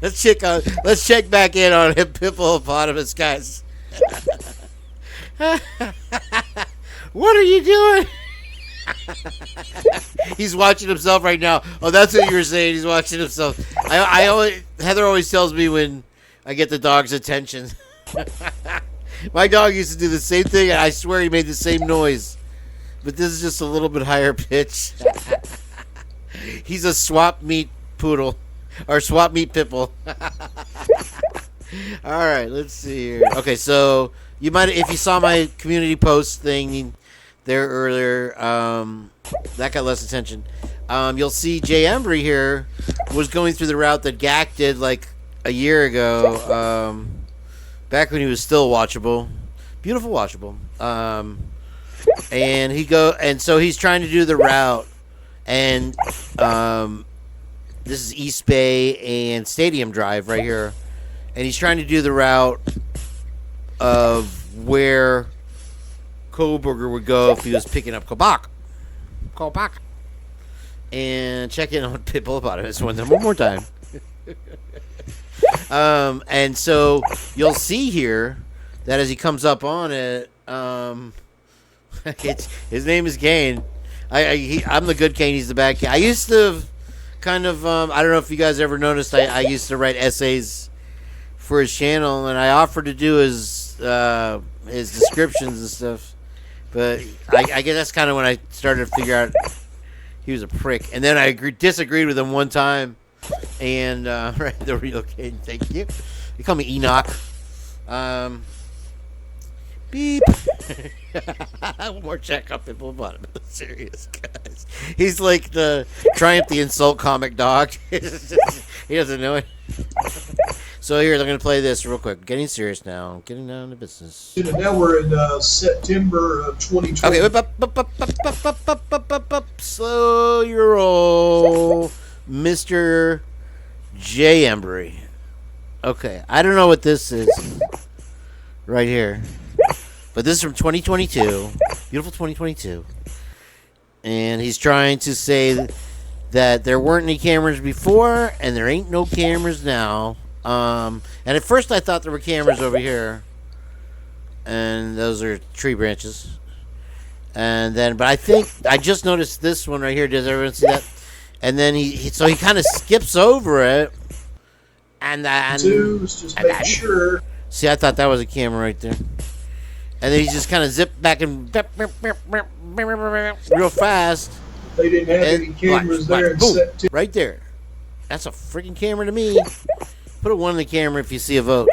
Let's check back in on Hippopotamus, guys. What are you doing? He's watching himself right now. Oh, that's what you were saying. He's watching himself. Heather always tells me when I get the dog's attention. My dog used to do the same thing, and I swear he made the same noise. But this is just a little bit higher pitch. He's a swap meat poodle. Or swap meat pitbull. Alright, let's see here. Okay, so you might, if you saw my community post thing there earlier, that got less attention. You'll see Jay Embry here was going through the route that Gak did like a year ago, back when he was still watchable. Beautiful watchable. And so he's trying to do the route, and this is East Bay and Stadium Drive right here. And he's trying to do the route of where Kohberger would go if he was picking up Kopaka. And check in on Pitbull-opotamus one more time. And so you'll see here that as he comes up on it, his name is Kane. I'm the good Kane. He's the bad Kane. I used to kind of I don't know if you guys ever noticed. I used to write essays for his channel, and I offered to do his descriptions and stuff. But I guess that's kind of when I started to figure out he was a prick. And then I disagreed with him one time, and right, the real Kane. Thank you. They call me Enoch. Beep. One more check up people bottom. Serious guys. He's like the Triumph the Insult comic dog. He doesn't know it. So here, they're gonna play this real quick. Getting serious now. Getting down to business. Now we're in September of 2020. Okay, slow your roll, Mr. J. Embry. Okay, I don't know what this is right here. But this is from 2022. Beautiful 2022. And he's trying to say that there weren't any cameras before, and there ain't no cameras now. And at first I thought there were cameras over here. And those are tree branches. And then, but I think, I just noticed this one right here. Does everyone see that? And then he kind of skips over it. And just make sure. See, I thought that was a camera right there. And then he just kind of zipped back and real fast. They didn't have any cameras there in September. Right there. That's a freaking camera to me. Put a 1 in the camera if you see a vote.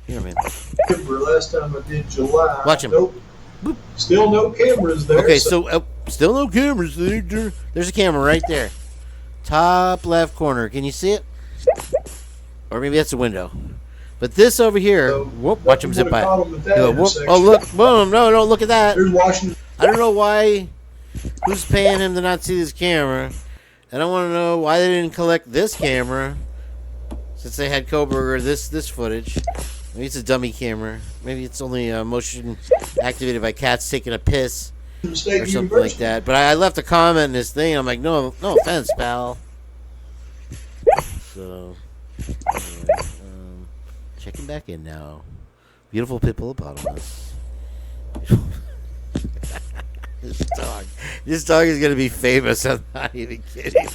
Here, man. Last time I did July. Watch him. Nope. Still no cameras there. Okay, so still no cameras. There's a camera right there. Top left corner. Can you see it? Or maybe that's a window. But this over here, whoop, watch him zip by. Oh, look. Boom. No, look at that. I don't know why. Who's paying him to not see this camera? And I want to know why they didn't collect this camera. Since they had Kohberger, this footage. Maybe it's a dummy camera. Maybe it's only motion activated by cats taking a piss. Or something like that. But I left a comment in this thing. I'm like, no offense, pal. So, anyway, checking back in now. Beautiful hippopotamus. This dog is gonna be famous. I'm not even kidding.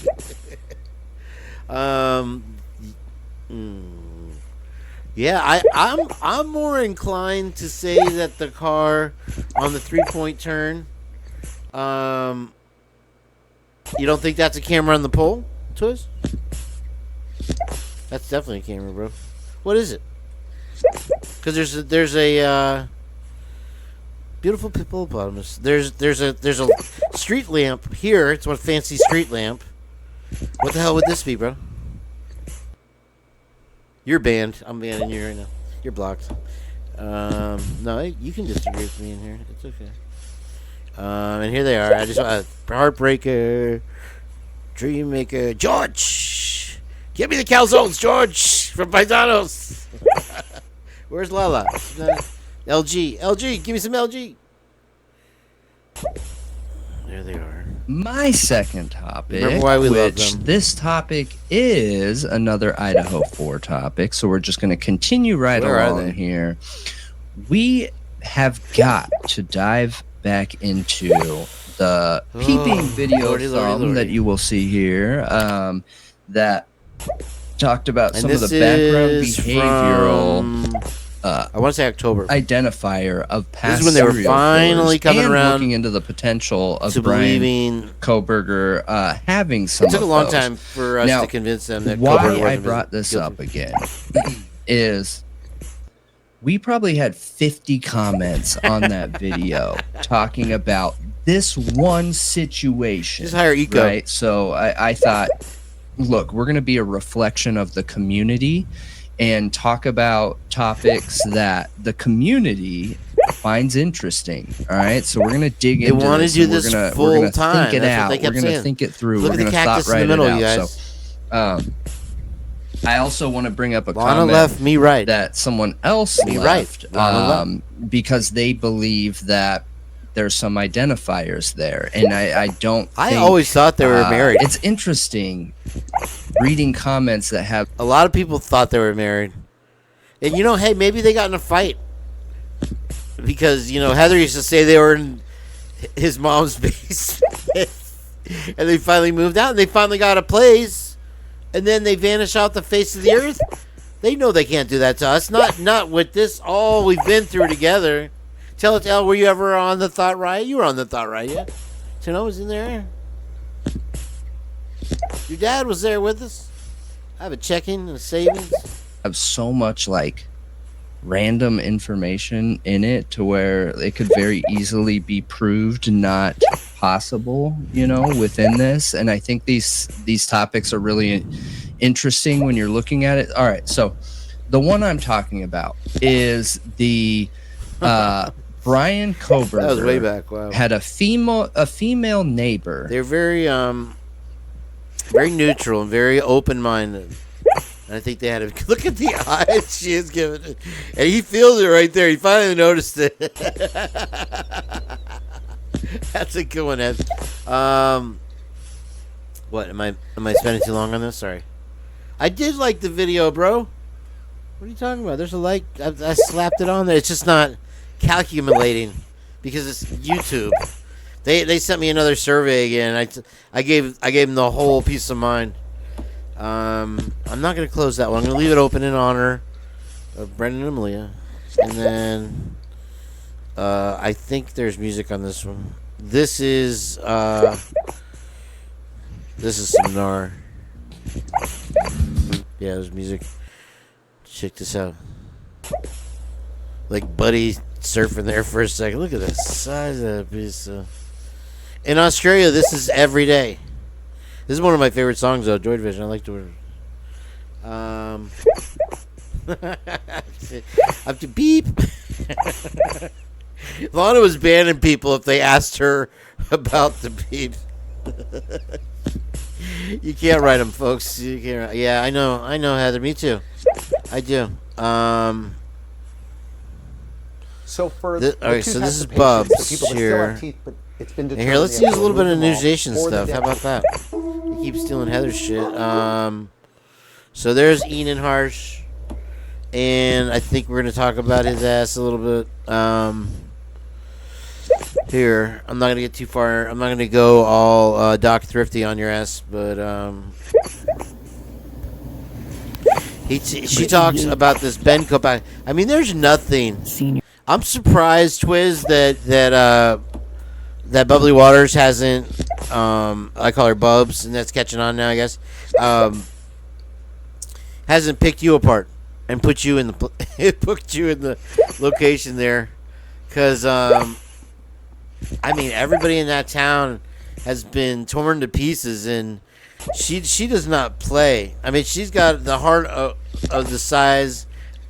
Yeah, I'm more inclined to say that the car on the 3-point turn. You don't think that's a camera on the pole, Twiz? That's definitely a camera, bro. What is it? Because there's a beautiful hippopotamus. There's a street lamp here. It's a fancy street lamp. What the hell would this be, bro? You're banned. I'm banning you right now. You're blocked. No, you can disagree with me in here. It's okay. And here they are. I just Heartbreaker, Dreammaker, George. Give me the calzones, George, from Paisanos. Where's Lala? LG, give me some LG. There they are. My second topic, Remember why we love which them. this topic is another Idaho 4 topic, so we're just going to continue right Where are along they? here. We have got to dive back into the peeping video Lordy, thumb that you will see here that talked about And some of the this background is behavioral I want to say October. identifier of past This is when they were serial finally killers coming and around looking into the potential of to Bryan believing. Kohberger having some It took a of long those. time for us Now, to convince them that why Kohberger I wasn't brought this guilty. up again is we probably had 50 comments on that video talking about this one situation. Just hire Eco. Right? So I thought, look, we're going to be a reflection of the community and talk about topics that the community finds interesting. All right, so we're gonna dig They into want to this. do and this we're full gonna time. think it That's what out. they We're kept gonna saying. think it through. Look we're at the gonna cactus thought in the write middle, it you out. guys. So, I also want to bring up a Lana comment left, me right. that someone else Me left, right. Lana left. because they believe that there's some identifiers there, and I don't. I think, always thought they were married. It's interesting reading comments that have A lot of people thought they were married. And hey, maybe they got in a fight because Heather used to say they were in his mom's basement, and they finally moved out, and they finally got a place, and then they vanish off the face of the earth. They know they can't do that to us. Not with this all we've been through together. Tell, were you ever on the Thought Riot? You were on the Thought Riot, yeah? Tino was in there. Your dad was there with us. I have a checking and a savings. Have so much like random information in it to where it could very easily be proved not possible, within this. And I think these topics are really interesting when you're looking at it. All right, so the one I'm talking about is the Bryan Kohberger. That was way back. Wow. Had a female neighbor. They're very very neutral and very open-minded. And I think they had a look at the eyes she is giving it, and he feels it right there. He finally noticed it. That's a good one, Ed. What am I spending too long on this? Sorry. I did like the video, bro. What are you talking about? There's a like. I slapped it on there. It's just not calculating because it's YouTube. They sent me another survey again. I gave them the whole peace of mind. I'm not gonna close that one. I'm gonna leave it open in honor of Brendan and Malia, and then I think there's music on this one. This is some Nar. Yeah, there's music. Check this out. Like Buddy surfing there for a second. Look at the size of that piece. In Australia, this is every day. This is one of my favorite songs, though. Joy Division. I like to. I have to beep. Lana was banning people if they asked her about the beep. You can't write them, folks. You can't. Yeah, I know, Heather. Me too. I do. So for alright, so this is Bubs here. And here, let's use a little bit of newsation stuff. How about that? You keep stealing Heather's shit. So there's Ian Harsh, and I think we're gonna talk about his ass a little bit. Here, I'm not gonna get too far. I'm not gonna go all Doc Thrifty on your ass, but she talks about this Ben Kopak. I mean, there's nothing. Senior. I'm surprised, Twiz, that Bubbly Waters hasn't. I call her Bubs, and that's catching on now, I guess. Hasn't picked you apart and put you in the location there, because I mean, everybody in that town has been torn to pieces, and she does not play. I mean, she's got the heart of the size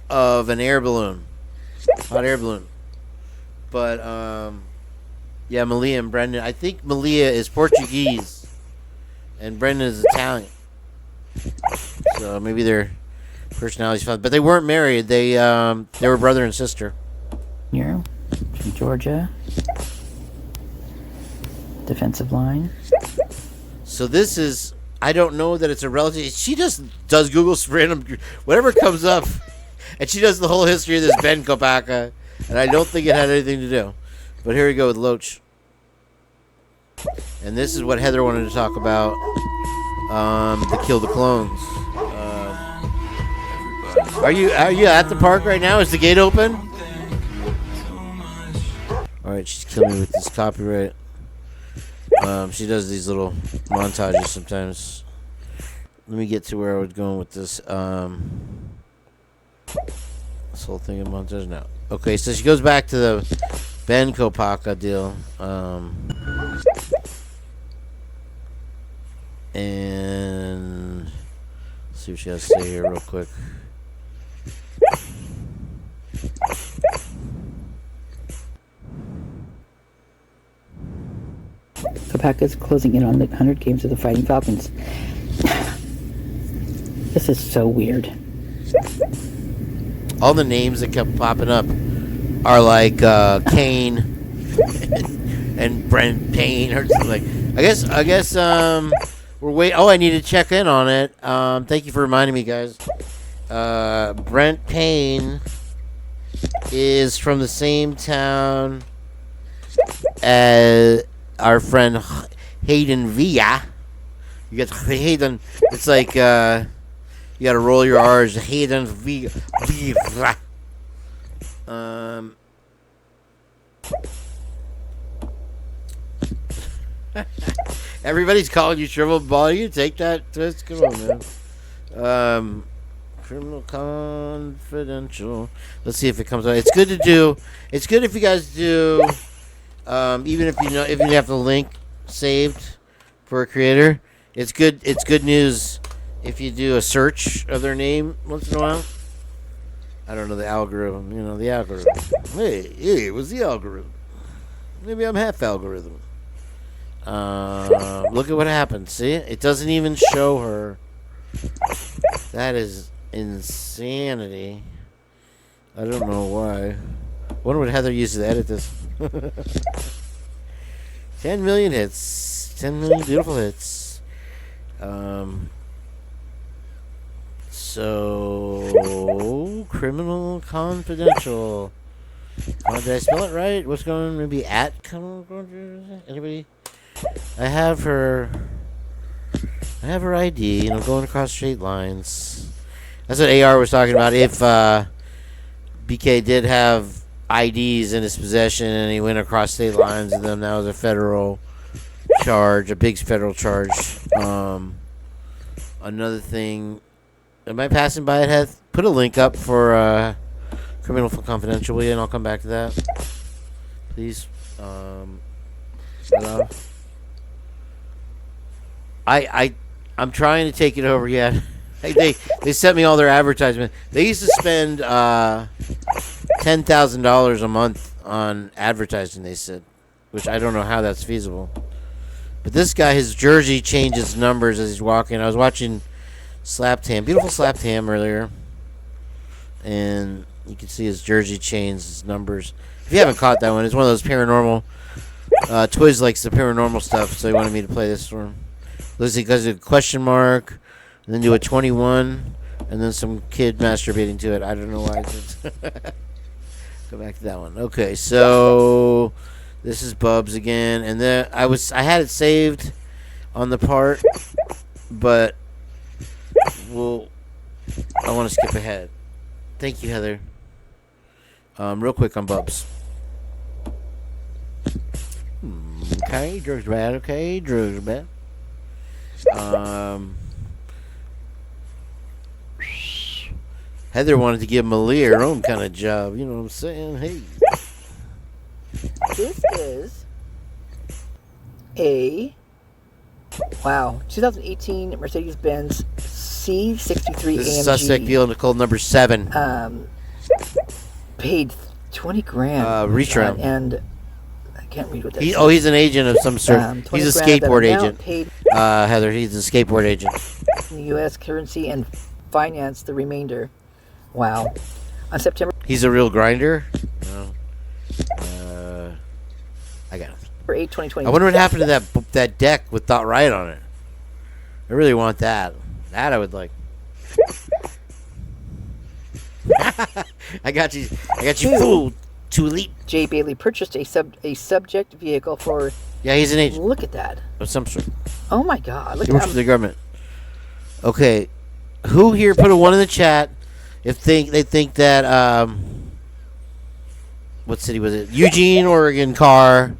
of an air balloon, hot air balloon. But yeah, Malia and Brendan. I think Malia is Portuguese, and Brendan is Italian. So maybe their personalities fun, but they weren't married. They were brother and sister. You're from Georgia. Defensive line. So this is. I don't know that it's a relative. She just does Google random whatever comes up, and she does the whole history of this Ben Kopaka, and I don't think it had anything to do. But here we go with Loach, and this is what Heather wanted to talk about. To kill the clones. Are you at the park right now? Is the gate open? All right, she's killing me with this copyright. She does these little montages sometimes. Let me get to where I was going with this. This whole thing of montage now. Okay, so she goes back to the Ben Kopaka deal. And let's see what she has to say here real quick. Kopaka's closing in on the 100 games of the Fighting Falcons. This is so weird. All the names that kept popping up are like Kane and Brent Payne or something like. I guess we're waiting. Oh, I need to check in on it. Thank you for reminding me, guys. Brent Payne is from the same town as our friend Hayden Villa. You got Hayden. It's like you got to roll your R's. Hayden Villa. Everybody's calling you shriveled ball. You take that twist. Come on, man. Criminal Confidential. Let's see if it comes out. It's good to do. It's good if you guys do. Even if you have the link saved for a creator. It's good. It's good news if you do a search of their name once in a while. I don't know the algorithm. You know the algorithm. Hey, it was the algorithm. Maybe I'm half algorithm. Look at what happened. See, it doesn't even show her. That is insanity. I don't know why. I wonder what Heather uses to edit this. 10 million hits. 10 million beautiful hits. So Criminal Confidential. Did I spell it right? What's going on? Maybe at anybody? I have her ID, going across straight lines. That's what AR was talking about. If BK did have IDs in his possession and he went across state lines, and then that was a federal charge, a big federal charge. Another thing, am I passing by it, Heath? Put a link up for Criminal Confidential, and I'll come back to that. Please. Hello? I'm trying to take it over yet. They sent me all their advertisement. They used to spend $10,000 a month on advertising, they said, which I don't know how that's feasible. But this guy, his jersey changes numbers as he's walking. I was watching Slapped Ham, beautiful Slapped Ham earlier, and you can see his jersey changes his numbers. If you haven't caught that one, it's one of those paranormal. Twiz likes the paranormal stuff, so he wanted me to play this for him. Looks like there's a question mark, and then do a 21, and then some kid masturbating to it. I don't know why. Go back to that one. Okay, so this is Bubs again, and then I had it saved on the part, but I want to skip ahead. Thank you, Heather. Real quick on Bubs. Okay, drugs bad. Okay, drugs bad. Heather wanted to give Malia her own kind of job. You know what I'm saying? Hey. This is a 2018 Mercedes-Benz C63 This is AMG. suspect vehicle Nicole number 7. Paid 20 grand. Reach around. And I can't read what that says. He's an agent of some sort. He's a 20 grand of skateboard that amount agent. paid Heather, he's a skateboard agent. in U.S. currency and financed the remainder. Wow. On September. He's a real grinder? No. I got it. 8, 2020. I wonder what happened to that deck with Thought Riot on it. I really want that. That I would like. I got you fooled. Too late. Jay Bailey purchased a subject vehicle for. Yeah, he's an agent. Look at that. Of some sort. Oh my God! Look He at works for the government. Okay, who here put a 1 in the chat? If they think that what city was it? Eugene, Oregon car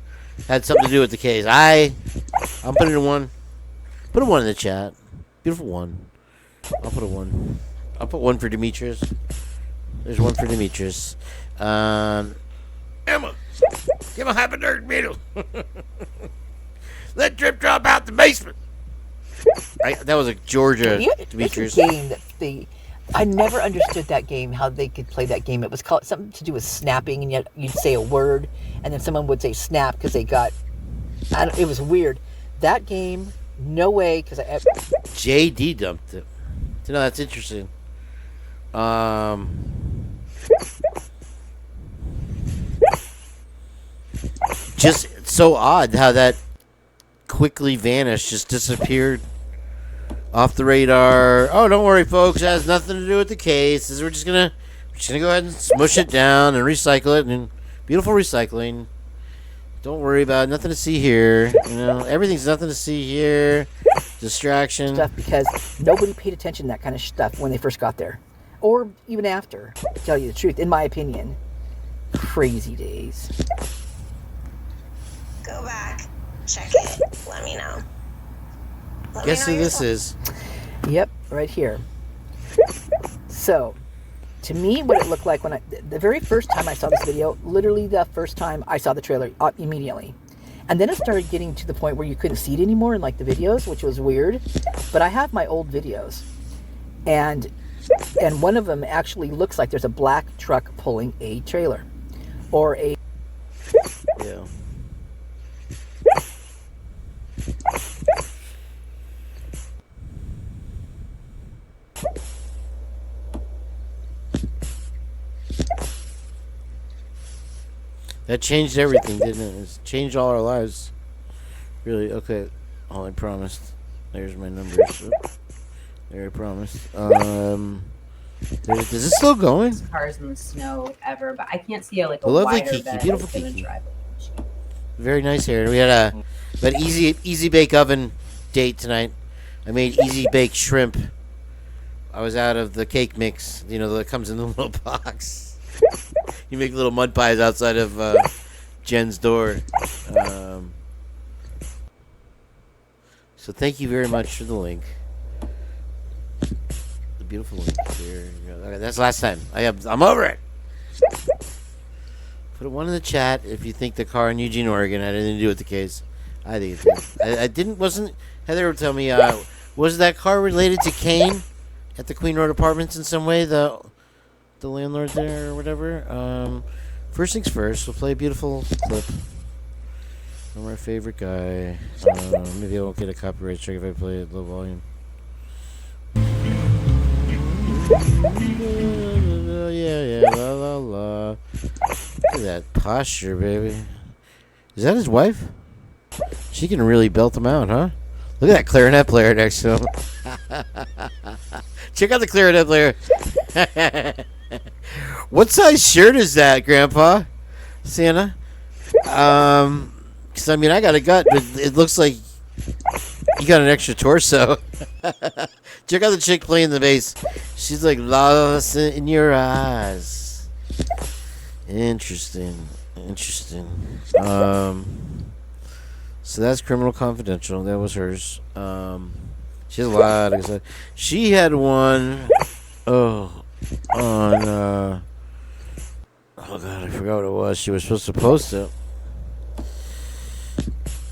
had something to do with the case. I'm putting a 1. Put a 1 in the chat. Beautiful 1. I'll put a 1. I'll put 1 for Demetrius. There's 1 for Demetrius. Emma, give a hypodermic needle. Let Drip drop out the basement. That was a Georgia Demetrius. It's a game that I never understood that game, how they could play that game. It was called something to do with snapping, and yet you'd say a word, and then someone would say snap because they got. It was weird. That game, no way, because JD dumped it. You know, that's interesting. Just so odd how that quickly vanished, just disappeared off the radar. Oh, don't worry, folks. It has nothing to do with the case. We're just gonna just gonna go ahead and smush it down and recycle it, and beautiful recycling. Don't worry about it. Nothing to see here. You know, everything's nothing to see here. Distraction. Stuff because nobody paid attention to that kind of stuff when they first got there. Or even after, to tell you the truth, in my opinion. Crazy days. Go back, check it, let me know. Guess who this is? Yep, right here. So, to me, what it looked like when the very first time I saw this video, literally the first time I saw the trailer immediately. And then it started getting to the point where you couldn't see it anymore in like the videos, which was weird. But I have my old videos. And one of them actually looks like there's a black truck pulling a trailer. Or a... Yeah. That changed everything, didn't it? It's changed all our lives. Really? Okay. Oh, I promised. There's my numbers. There, I promised. Is this still going? Cars in the snow ever, but I can't see a lovely wider Kiki, bed beautiful than a Kiki. driveway. Very nice here. We had an easy bake oven date tonight. I made easy baked shrimp. I was out of the cake mix, you know, that comes in the little box. You make little mud pies outside of Jen's door. So thank you very much for the link. The beautiful link here. Okay, that's last time. I'm over it. Put one in the chat if you think the car in Eugene, Oregon had anything to do with the case. I think it did. Wasn't Heather would tell me, was that car related to Kane at the Queen Road Apartments in some way, the landlord there or whatever? First things first, we'll play a beautiful clip from our favorite guy. Maybe I won't get a copyright strike if I play it at low volume. Yeah, la la la. Look at that posture, baby. Is that his wife? She can really belt him out, huh? Look at that clarinet player next to him. Check out the clarinet player. What size shirt is that, Grandpa? Santa? Because, I mean, I got a gut, but it looks like you got an extra torso. Check out the chick playing the bass. She's like lost in your eyes. Interesting. So that's Criminal Confidential. That was hers. She has a lot of stuff. She had one. Oh god, I forgot what it was. She was supposed to post it,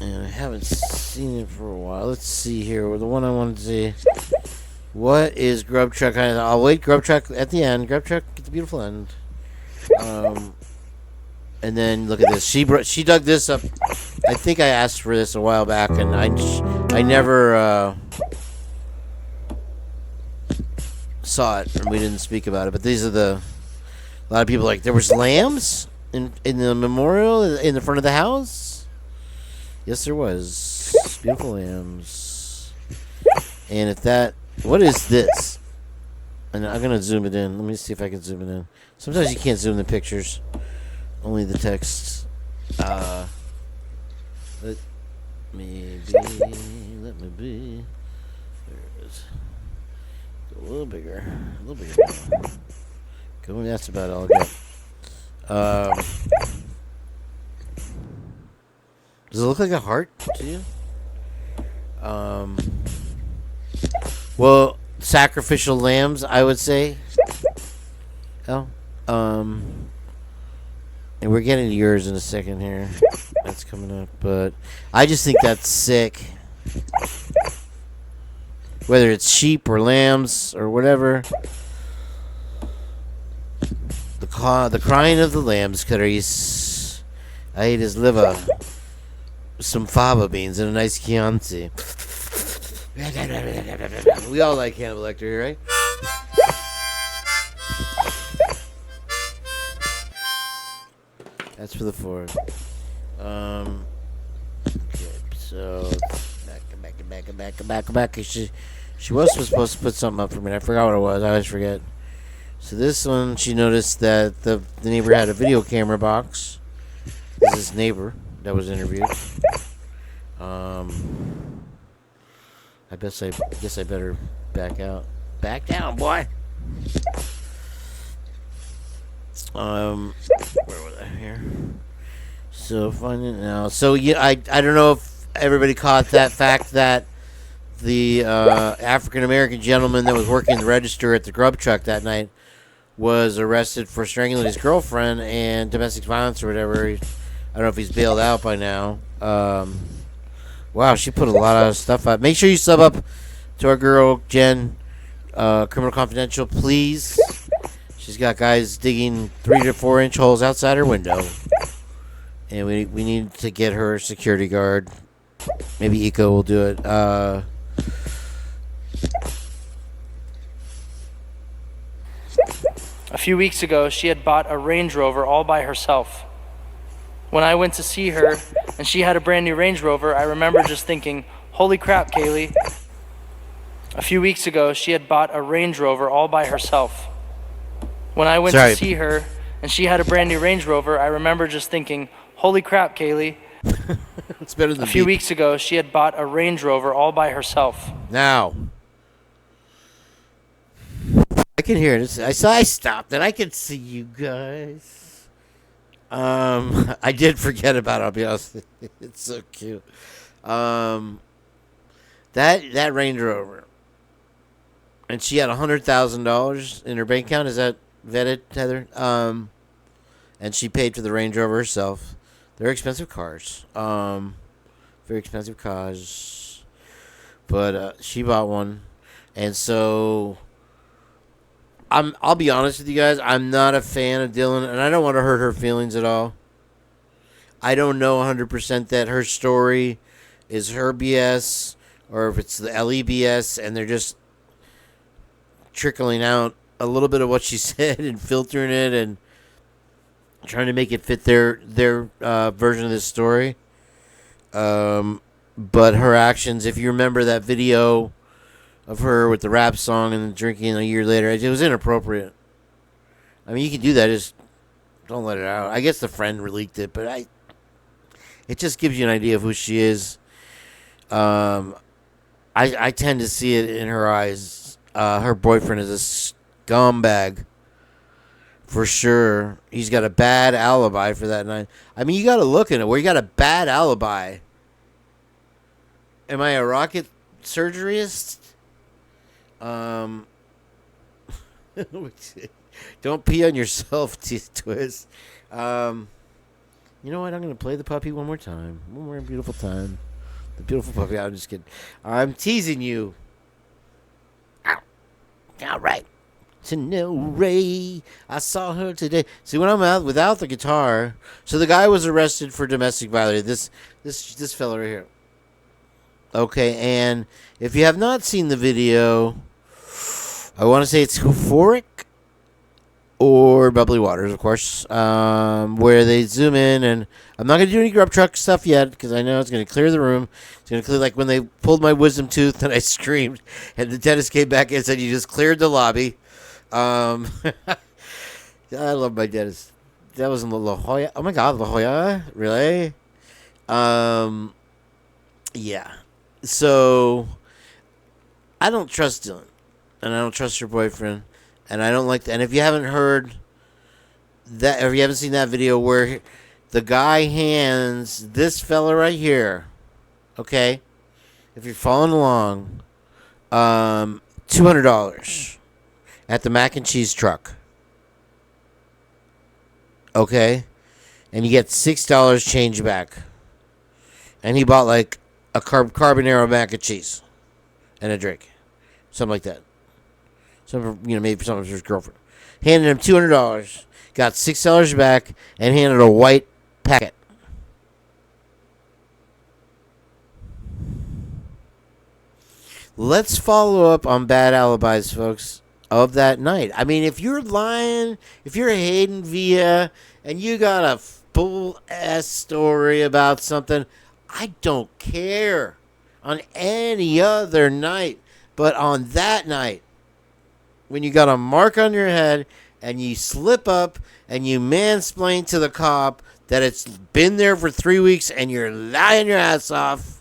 and I haven't seen it for a while. Let's see here. The one I wanted to see. What is Grub Truck? I'll wait. Grub Truck at the end. Grub Truck at the beautiful end. And then look at this. She dug this up. I think I asked for this a while back, and I never saw it, and we didn't speak about it. But these are a lot of people like there was lambs in the memorial in the front of the house. Yes, there was beautiful lambs. And what is this? And I'm gonna zoom it in. Let me see if I can zoom it in. Sometimes you can't zoom the pictures. Only the text. Let me be. There it is. Go a little bigger. Go. That's about all I got. Does it look like a heart to you? Well, sacrificial lambs, I would say. Oh. And we're getting to yours in a second here. That's coming up, but I just think that's sick. Whether it's sheep or lambs or whatever. The crying of the lambs, Clarice. I ate his liver. Some fava beans and a nice Chianti. We all like Hannibal Lecter here, right? That's for the Ford. Okay, so back. She was supposed to put something up for me. I forgot what it was. I always forget. So this one, she noticed that the neighbor had a video camera box. This is his neighbor that was interviewed. I guess I better back out. Back down, boy. Where was I here? So find it now. So yeah, I don't know if everybody caught that fact that the African American gentleman that was working the register at the grub truck that night was arrested for strangling his girlfriend and domestic violence or whatever. I don't know if he's bailed out by now. Wow, she put a lot of stuff out. Make sure you sub up to our girl Jen, Criminal Confidential, please. She's got guys digging 3 to 4 inch holes outside her window, and we need to get her a security guard. Maybe Eco will do it. A few weeks ago, she had bought a Range Rover all by herself. When I went to see her and she had a brand new Range Rover, I remember just thinking, holy crap, Kaylee. A few weeks ago, she had bought a Range Rover all by herself. When I went to see her and she had a brand new Range Rover, I remember just thinking, holy crap, Kaylee. It's better than a few weeks ago, she had bought a Range Rover all by herself. Now, I can hear it. I stopped and I can see you guys. I did forget about it, I'll be honest. It's so cute. That Range Rover. And she had $100,000 in her bank account. Is that vetted, Heather? And she paid for the Range Rover herself. They're expensive cars. Very expensive cars. But she bought one. And so I'll be honest with you guys. I'm not a fan of Dylan, and I don't want to hurt her feelings at all. I don't know 100% that her story is her BS or if it's the LE BS, and they're just trickling out a little bit of what she said and filtering it and trying to make it fit their version of this story. But her actions, if you remember that video of her with the rap song and drinking a year later, it was inappropriate. I mean, you can do that, just don't let it out. I guess the friend leaked it, but it just gives you an idea of who she is. I tend to see it in her eyes. Her boyfriend is a scumbag. For sure. He's got a bad alibi for that night. I mean, you got to look at it. Where you got a bad alibi. Am I a rocket surgeryist? Don't pee on yourself, Twist. You know what? I'm going to play the puppy one more time. One more beautiful time. The beautiful puppy. I'm just kidding. I'm teasing you. Ow. All right. To no Ray. I saw her today. See, when I'm out without the guitar. So the guy was arrested for domestic violence. This fella right here. Okay, and if you have not seen the video, I want to say it's Euphoric or Bubbly Waters, of course, where they zoom in, and I'm not going to do any grub truck stuff yet because I know it's going to clear the room. It's going to clear, like when they pulled my wisdom tooth and I screamed, and the dentist came back and said, you just cleared the lobby. I love my dentist. That was in La Jolla. Oh, my God, La Jolla? Really? Yeah. So, I don't trust Dylan, and I don't trust her boyfriend, and I don't like that. And if you haven't heard that, or if you haven't seen that video where the guy hands this fella right here, okay, if you're following along, $200 at the mac and cheese truck, okay, and you get $6 change back, and he bought like a carbonara mac and cheese and a drink. Something like that. Maybe for some of his girlfriend. Handed him $200, got $6 back, and handed a white packet. Let's follow up on bad alibis, folks, of that night. I mean, if you're lying, if you're Hayden Villa, and you got a full-ass story about something, I don't care on any other night, but on that night, when you got a mark on your head and you slip up and you mansplain to the cop that it's been there for 3 weeks and you're lying your ass off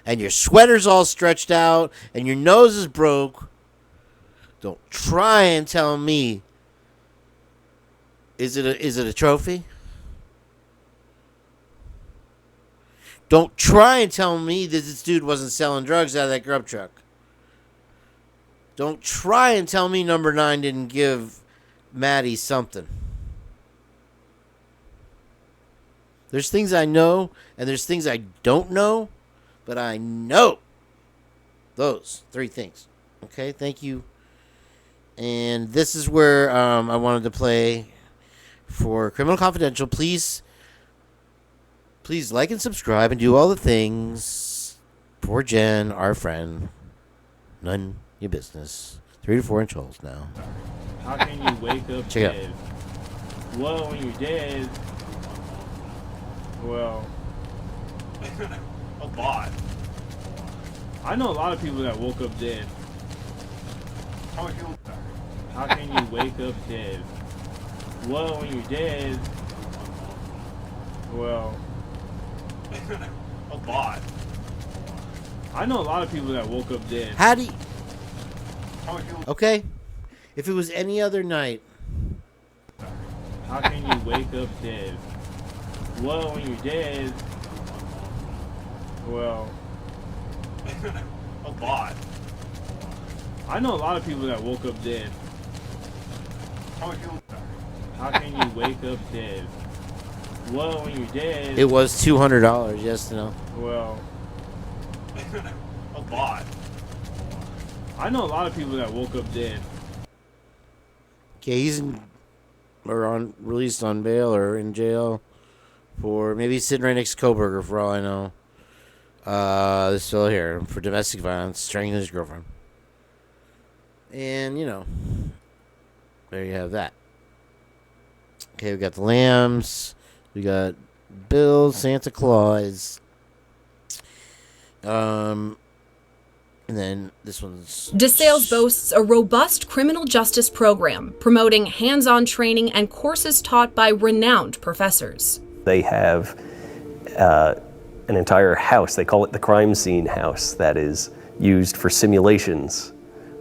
and your sweater's all stretched out and your nose is broke, don't try and tell me, is it a trophy? Don't try and tell me that this dude wasn't selling drugs out of that grub truck. Don't try and tell me number 9 didn't give Maddie something. There's things I know, and there's things I don't know, but I know those 3 things. Okay, thank you. And this is where I wanted to play for Criminal Confidential. Please like and subscribe and do all the things. Poor Jen, our friend. None your business. 3 to 4 inch holes now. How can you wake up Check dead? it out. Well, when you're dead, well, a lot. I know a lot of people that woke up dead. How can you wake up dead? Well, when you're dead, well, a lot. I know a lot of people that woke up dead. How do you... Okay. If it was any other night. How can you wake up dead? Well, when you're dead, well, a lot. I know a lot of people that woke up dead. How can you wake up dead? Well, when you're dead, It was $200, yes to know. well, a lot. I know a lot of people that woke up dead. Okay, he's released on bail or in jail for maybe he's sitting right next to Kohberger for all I know. This fellow here for domestic violence, strangling his girlfriend. And, there you have that. Okay, we got the Lambs. We got Bill, Santa Claus. And then this one's... DeSales boasts a robust criminal justice program, promoting hands-on training and courses taught by renowned professors. They have an entire house, they call it the crime scene house, that is used for simulations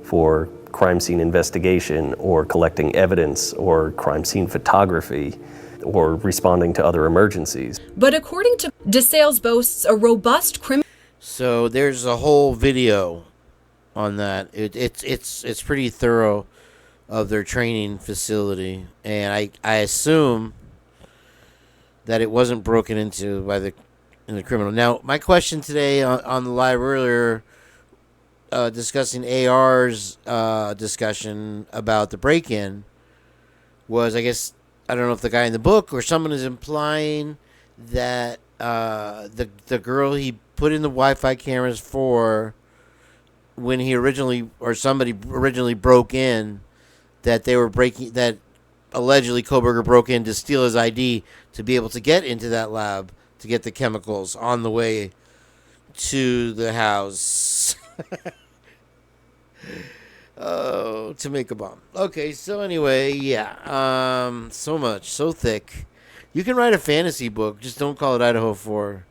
for crime scene investigation or collecting evidence or crime scene photography or responding to other emergencies. But according to DeSales boasts a robust criminal... So there's a whole video on that. It's pretty thorough of their training facility, and I assume that it wasn't broken into by the criminal. Now, my question today on the live earlier, discussing AR's discussion about the break-in, was, I guess, I don't know if the guy in the book or someone is implying that the girl he put in the Wi-Fi cameras for when he somebody originally broke in, that they were that allegedly Kohberger broke in to steal his ID to be able to get into that lab to get the chemicals on the way to the house. Oh, to make a bomb. Okay, so anyway, yeah. So thick. You can write a fantasy book, just don't call it Idaho 4.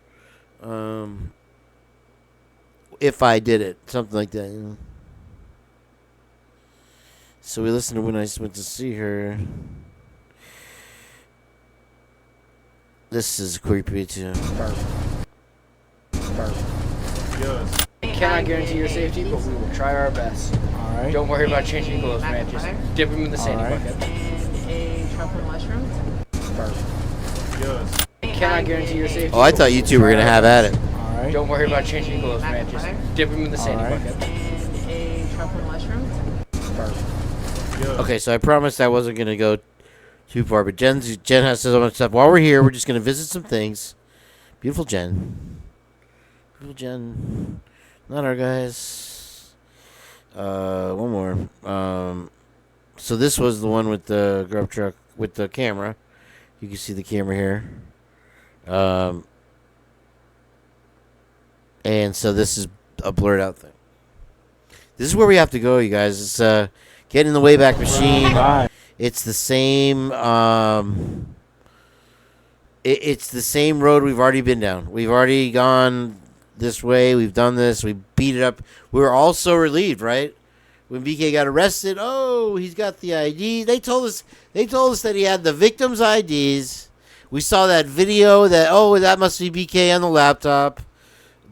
If I did it, something like that. So we listened to When I Went to See Her. This is creepy too. We cannot guarantee your safety, but we will try our best. Alright. Don't worry about changing clothes, man. Just dip them in the sandy bucket. And a truffle mushroom. We cannot guarantee your safety. Oh, I thought you two were going to have at it. Don't worry about changing clothes, man. Just dip them in the sandy bucket. And a truffle mushroom. Okay, so I promised I wasn't going to go too far, but Jen has so much stuff. While we're here, we're just going to visit some things. Beautiful Jen. Beautiful Jen. Not our guys. One more. So this was the one with the grub truck with the camera. You can see the camera here. And so this is a blurred out thing. This is where we have to go, you guys. It's Get in the Wayback Machine. Bye. It's the same. It's the same road we've already been down. We've already gone this way. We've done this. We beat it up. We were all so relieved, right? When BK got arrested, oh, he's got the ID. They told us that he had the victims' IDs. We saw that video that must be BK on the laptop.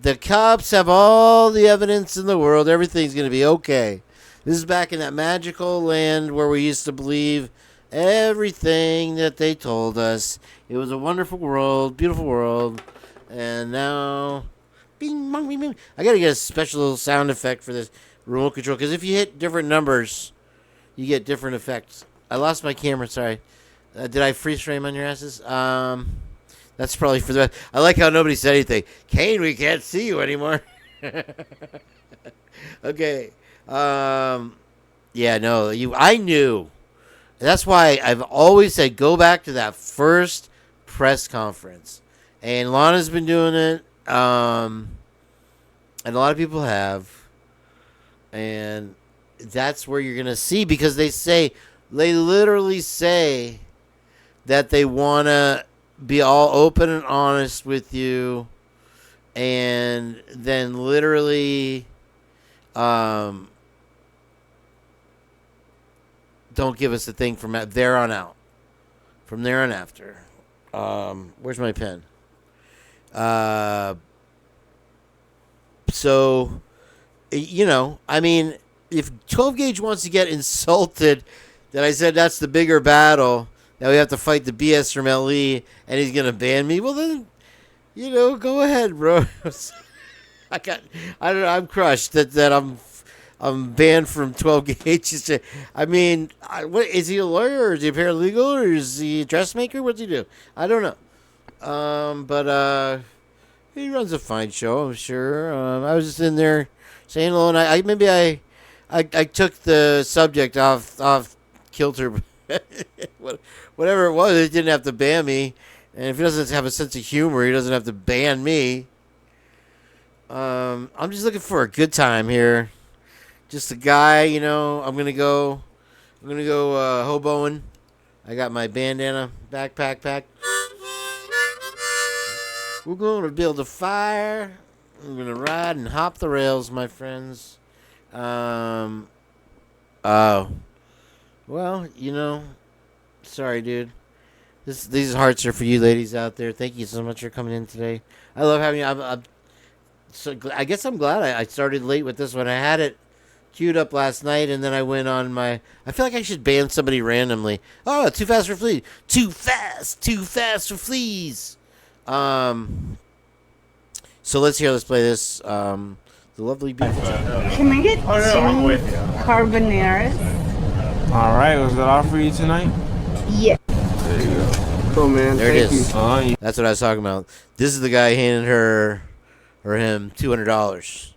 The cops have all the evidence in the world. Everything's going to be okay. This is back in that magical land where we used to believe everything that they told us. It was a wonderful world, beautiful world. And now, bing, bong, bing, bing. I got to get a special little sound effect for this remote control, because if you hit different numbers, you get different effects. I lost my camera, sorry. Did I freeze frame on your asses? That's probably for the best. I like how nobody said anything. Kane, we can't see you anymore. Okay. Yeah, no, I knew. That's why I've always said go back to that first press conference. And Lana's been doing it. And a lot of people have. And that's where you're going to see, because they literally say that they want to be all open and honest with you, and then literally don't give us a thing from there on out. From there on after. Where's my pen? So, I mean, if 12 Gauge wants to get insulted that I said that's the bigger battle, that we have to fight the BS from LE and he's going to ban me, well then, go ahead, bro. I don't know, I'm crushed that I'm banned from 12 Gauge. I mean, what is he, a lawyer, or is he a paralegal, or is he a dressmaker? What's he do? I don't know. But he runs a fine show, I'm sure. I was just in there saying hello, and I took the subject off kilter. Whatever it was, it didn't have to ban me. And if he doesn't have a sense of humor, he doesn't have to ban me. I'm just looking for a good time here. Just a guy, I'm gonna go hoboing. I got my bandana backpack packed. We're gonna build a fire. We're gonna ride and hop the rails, my friends. Well, sorry, dude. These hearts are for you ladies out there. Thank you so much for coming in today. I love having you. I guess I'm glad I started late with this one. I had it queued up last night, and then I went on my... I feel like I should ban somebody randomly. Oh, Too Fast for Fleas. Too fast for fleas. So let's play this. The lovely beautiful... Can I get two carbonaras? Alright, was that all for you tonight? Yeah. There you go. Cool, man. There it Thank is. you. That's what I was talking about. This is the guy handing her or him $200.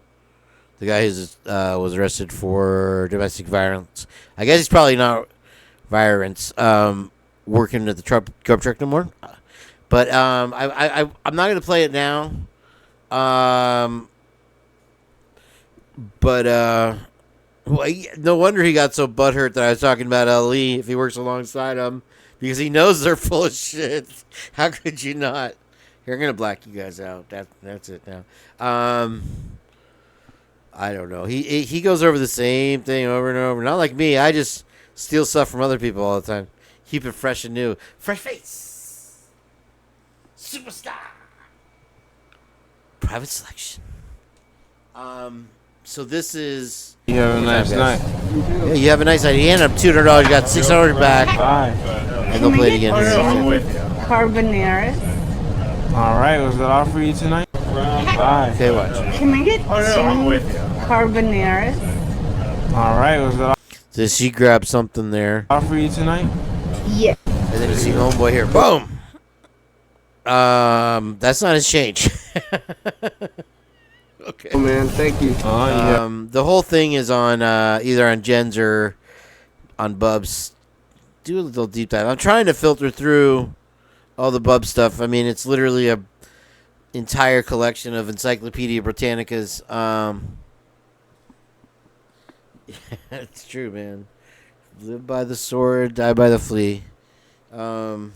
The guy who was arrested for domestic violence. I guess he's probably not violence. Working at the grub truck no more. But I'm not gonna play it now. No wonder he got so butthurt that I was talking about LE if he works alongside him, because he knows they're full of shit. How could you not? Here, I'm gonna black you guys out. That's it now. I don't know. He goes over the same thing over and over. Not like me. I just steal stuff from other people all the time. Keep it fresh and new. Fresh face. Superstar. Private selection. So this is... You have a nice night. Yeah, you have a nice night. He ended up $200. You got $600 back. Bye. And they'll play it again. Carbonaras. Alright, was that all for you tonight? Bye. Okay, watch. Can I get two carbonaras? Alright, was that all? So she grabbed something there. All for you tonight? Yeah. And then you see homeboy here. Boom! That's not his change. Okay. Oh, man, thank you. The whole thing is on either on Jen's or on Bub's. Do a little deep dive. I'm trying to filter through all the Bub stuff. I mean, it's literally a entire collection of Encyclopedia Britannicas. It's true, man. Live by the sword, die by the flea. And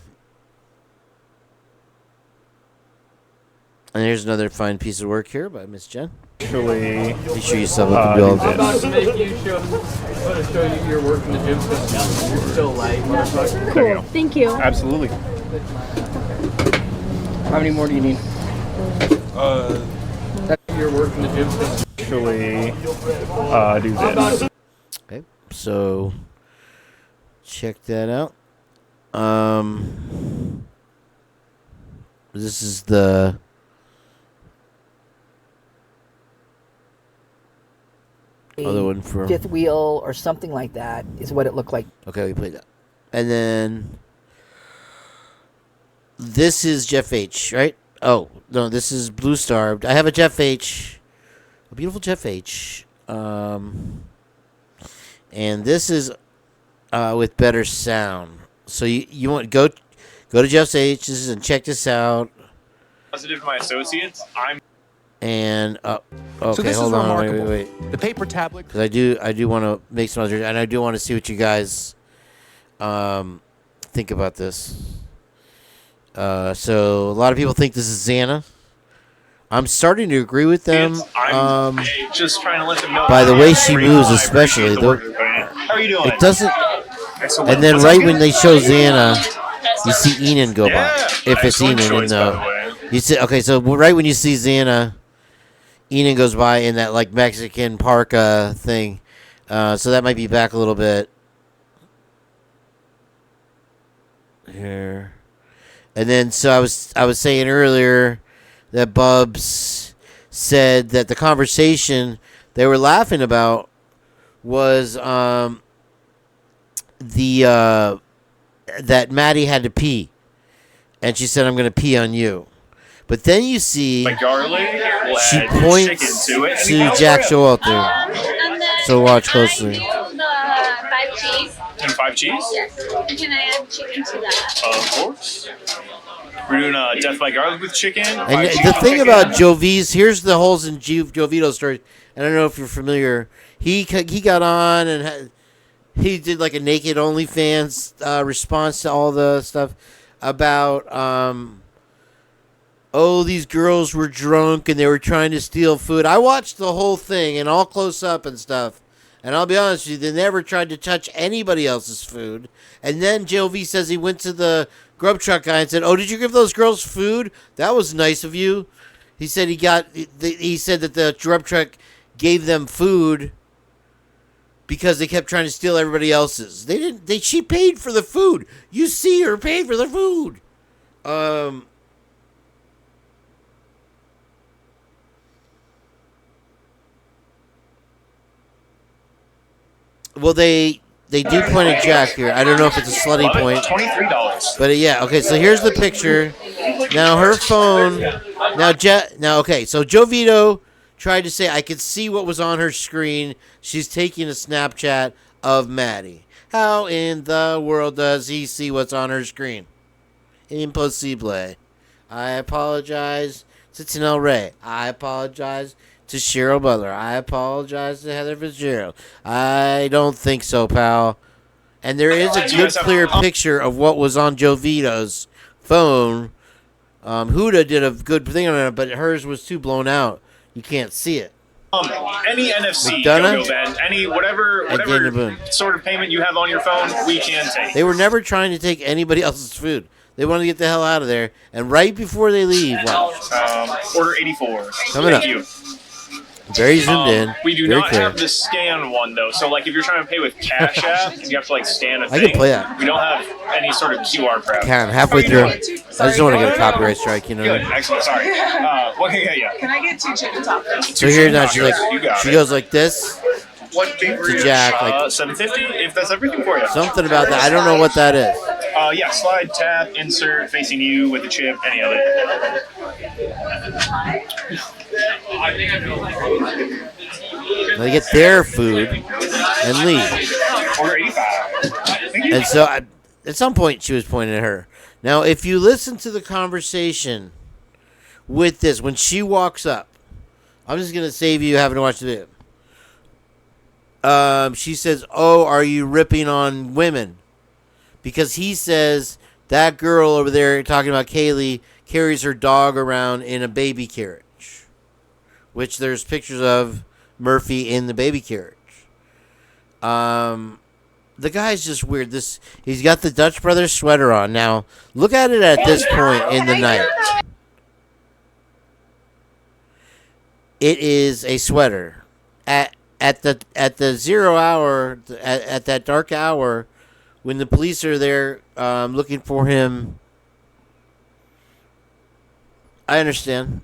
here's another fine piece of work here by Miss Jen. Actually, make sure you sub up and do all I'm this. about to make you show. I'm going to show you your work in the gym because you're still light, motherfucker. Cool. Thank you. Absolutely. How many more do you need? Your work in the gym because Actually, do this. Okay, so check that out. This is the other one for fifth wheel or something like that is what it looked like. Okay, we played that. And then this is Jeff H, right? Oh, no, this is Blue Starved. I have a Jeff H. A beautiful Jeff H. And this is with better sound. So you want go to Jeff H's and check this out. Positive to my associates. And okay, So this is hold on, remarkable. wait. The paper tablet. Because I do want to make some other, and I do want to see what you guys think about this. So a lot of people think this is Xana. I'm starting to agree with them. I'm just trying to let them know. By the way she moves, especially. How are you doing? It doesn't. Excellent. And then What's right up? when they show Xana, you see Enon go by. If it's excellent Enon, choice, by the and you see. Okay, so right when you see Xana, Enon goes by in that like Mexican parka thing. So that might be back a little bit. Here. And then so I was saying earlier that Bubs said that the conversation they were laughing about was that Maddie had to pee, and she said, "I'm going to pee on you." But then you see My garlic. We'll she add points chicken to it. to Jack Showalter. So watch closely. The 5 cheese. And 5 cheese? Yes. Can I add chicken to that? Of course. We're doing death by garlic with chicken. And the thing about Jovi's, here's the holes in Jovito's story. And I don't know if you're familiar. He got on and he did like a naked OnlyFans response to all the stuff about these girls were drunk and they were trying to steal food. I watched the whole thing and all close up and stuff. And I'll be honest with you, they never tried to touch anybody else's food. And then Jovi says he went to the grub truck guy and said, "Oh, did you give those girls food? That was nice of you." He said he said that the grub truck gave them food because they kept trying to steal everybody else's. She paid for the food. You see her pay for the food. Well, they do point at Jack here. I don't know if it's a slutty point. $23. But yeah, okay, so here's the picture. Now her phone. Okay, so Jovito tried to say I could see what was on her screen. She's taking a Snapchat of Maddie. How in the world does he see what's on her screen? Impossible. I apologize to Tanel Ray. I apologize to Cheryl Butler. I apologize to Heather Fitzgerald. I don't think so, pal. And there is a good, clear picture of what was on Jovito's phone. Huda did a good thing on it, but hers was too blown out. You can't see it. Any NFC, McDonough? Go-Go Ben, any whatever Gander Boone. sort of payment you have on your phone, we can take. They were never trying to take anybody else's food. They wanted to get the hell out of there. And right before they leave, Order 84. Coming Thank up. you. Very zoomed in. We do very not clear. have the scan one though. So like if you're trying to pay with Cash App, you have to like scan a I thing. can play that. We don't have any sort of QR crap. Can halfway through. I just don't want to get a copyright strike, you know. Good, excellent. Sorry. Yeah. Can I get 2 chicken tacos? So here now she's like, You got she it. goes like this What big to Jack, like $750 if that's everything for you. something about that. I don't know what that is. Yeah, slide, tap, insert, facing you with the chip, any of it. They get their food and leave. Order 85. Thank you. And so at some point she was pointing at her. Now, if you listen to the conversation with this, when she walks up, I'm just going to save you having to watch the video. she says, "Oh, are you ripping on women?" Because he says that girl over there talking about Kaylee carries her dog around in a baby carriage, which there's pictures of Murphy in the baby carriage. The guy's just weird. He's got the Dutch Brothers sweater on. Now, look at it at this point in the night. It is a sweater. At the 0 hour, at that dark hour, when the police are there looking for him. I understand.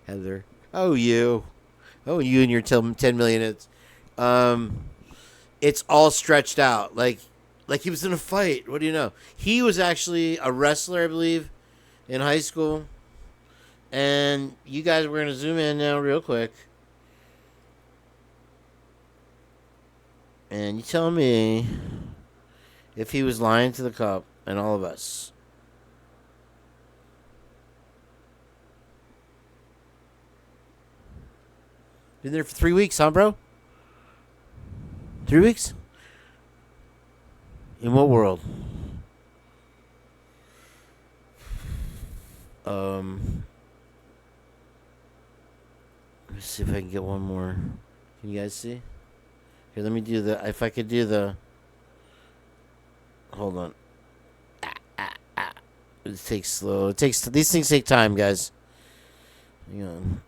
Heather. Oh, you and your 10 million hits. It's all stretched out. Like he was in a fight. What do you know? He was actually a wrestler, I believe, in high school. And you guys, we're going to zoom in now real quick. And you tell me if he was lying to the cop and all of us. Been there for 3 weeks, huh, bro? 3 weeks? In what world? Let me see if I can get one more. Can you guys see? Here, let me do if I could do the. Hold on. It takes slow. These things take time, guys. Hang on.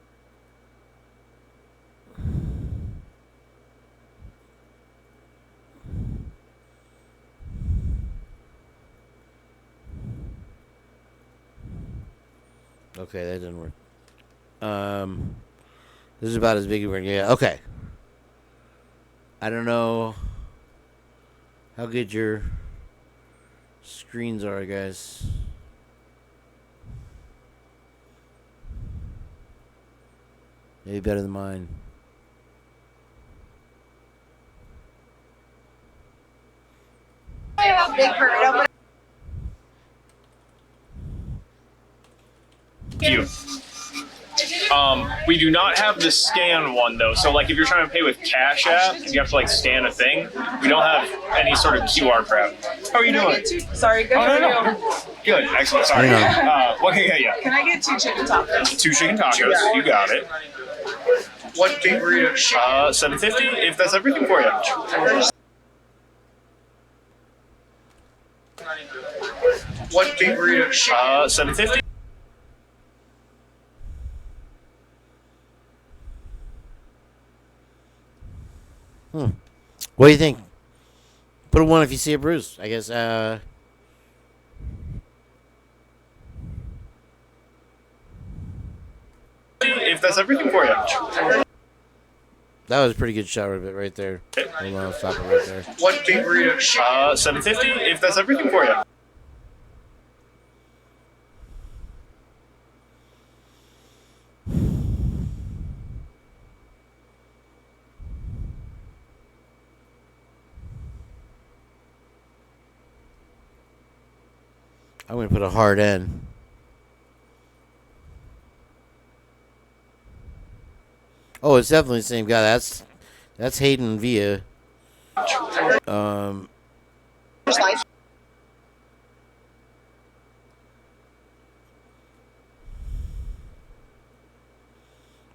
Okay, that didn't work. This is about as big as we're gonna get. Okay. I don't know how good your screens are, guys. Maybe better than mine. I have a big burrito. You. We do not have the scan one though. So like if you're trying to pay with Cash App, you have to like scan a thing. We don't have any sort of QR crap. How are you doing? Sorry, good Oh, for no, you. no. Good, excellent. Sorry. What can I get you? Can I get 2 chicken tacos? 2 chicken tacos. You got it. What big burrito? $7.50 if that's everything for you. What big burrito? $7.50. What do you think? Put a 1 if you see a bruise, I guess. If that's everything for you. That was a pretty good shot of it right there. Hold on, I'll stop it right there. What big burrito? $7.50 if that's everything for you. I'm going to put a hard N. Oh, it's definitely the same guy. That's Hayden Villa.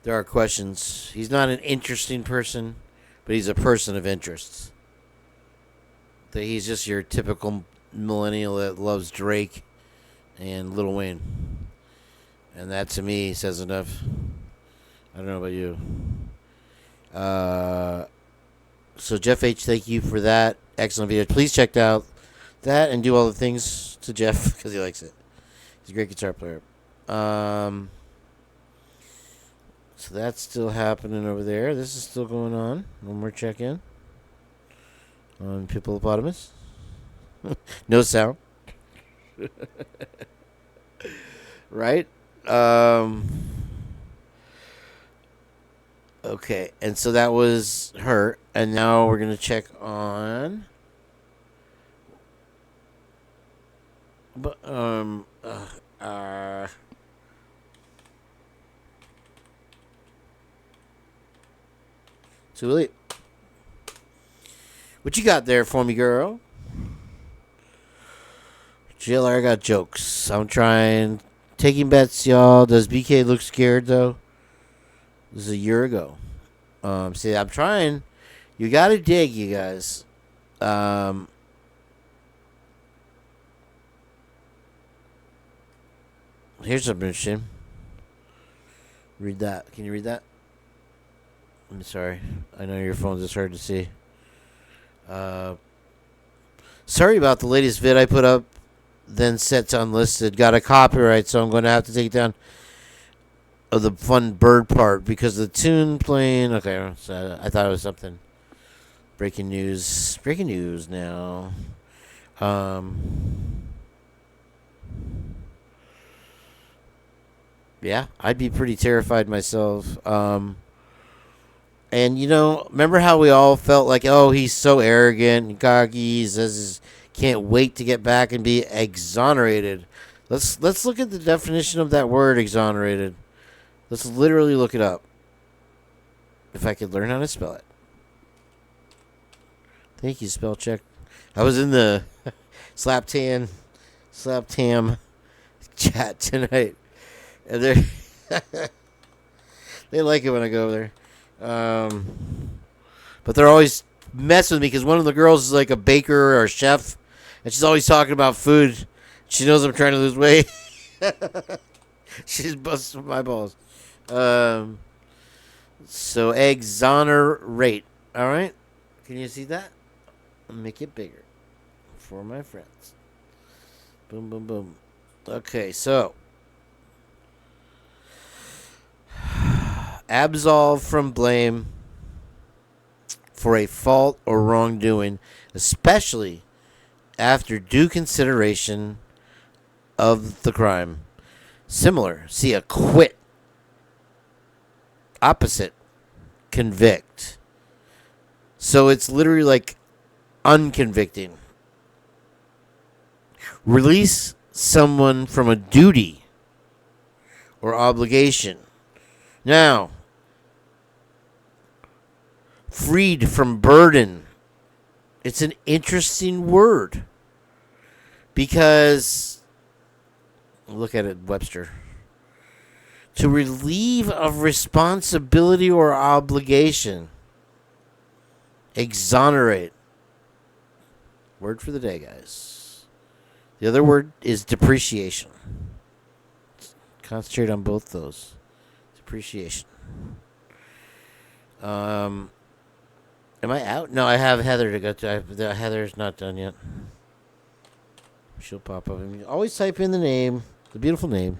There are questions. He's not an interesting person, but he's a person of interest. That he's just your typical millennial that loves Drake and Lil Wayne. And that to me says enough. I don't know about you. So Jeff H, thank you for that excellent video. Please check out that and do all the things to Jeff because he likes it. He's a great guitar player. So that's still happening over there. This is still going on. One more check-in on Pippolopotamus. No sound. Right? Okay, and so that was her, and now we're gonna check on. But Too late. What you got there for me, girl? JLR, I got jokes. I'm trying. Taking bets, y'all. Does BK look scared, though? This is a year ago. See, I'm trying. You got to dig, you guys. Here's something interesting. Read that. Can you read that? I'm sorry. I know your phone's just hard to see. Sorry about the latest vid I put up, then set to unlisted. Got a copyright, so I'm going to have to take it down of the fun bird part because the tune playing. Okay, so I thought it was something. Breaking news. Breaking news now. Yeah, I'd be pretty terrified myself. And, you know, remember how we all felt like, oh, he's so arrogant and cocky. He says he can't wait to get back and be exonerated. Let's look at the definition of that word, exonerated. Let's literally look it up. If I could learn how to spell it. Thank you, spell check. I was in the slap tam chat tonight. And they like it when I go over there. But they're always messing with me because one of the girls is like a baker or a chef, and she's always talking about food. She knows I'm trying to lose weight. She's busting my balls. So exonerate. All right, can you see that? I'll make it bigger for my friends. Boom, boom, boom. Okay, so absolve from blame for a fault or wrongdoing, especially after due consideration of the crime. Similar, see, acquit. Opposite, convict. So it's literally like unconvicting. Release someone from a duty or obligation. Now, freed from burden. It's an interesting word because, look at it, Webster. To relieve of responsibility or obligation. Exonerate. Word for the day, guys. The other word is depreciation. Concentrate on both those. Depreciation. Am I out? No, I have Heather to go to. Heather's not done yet. She'll pop up. Always type in the name, the beautiful name.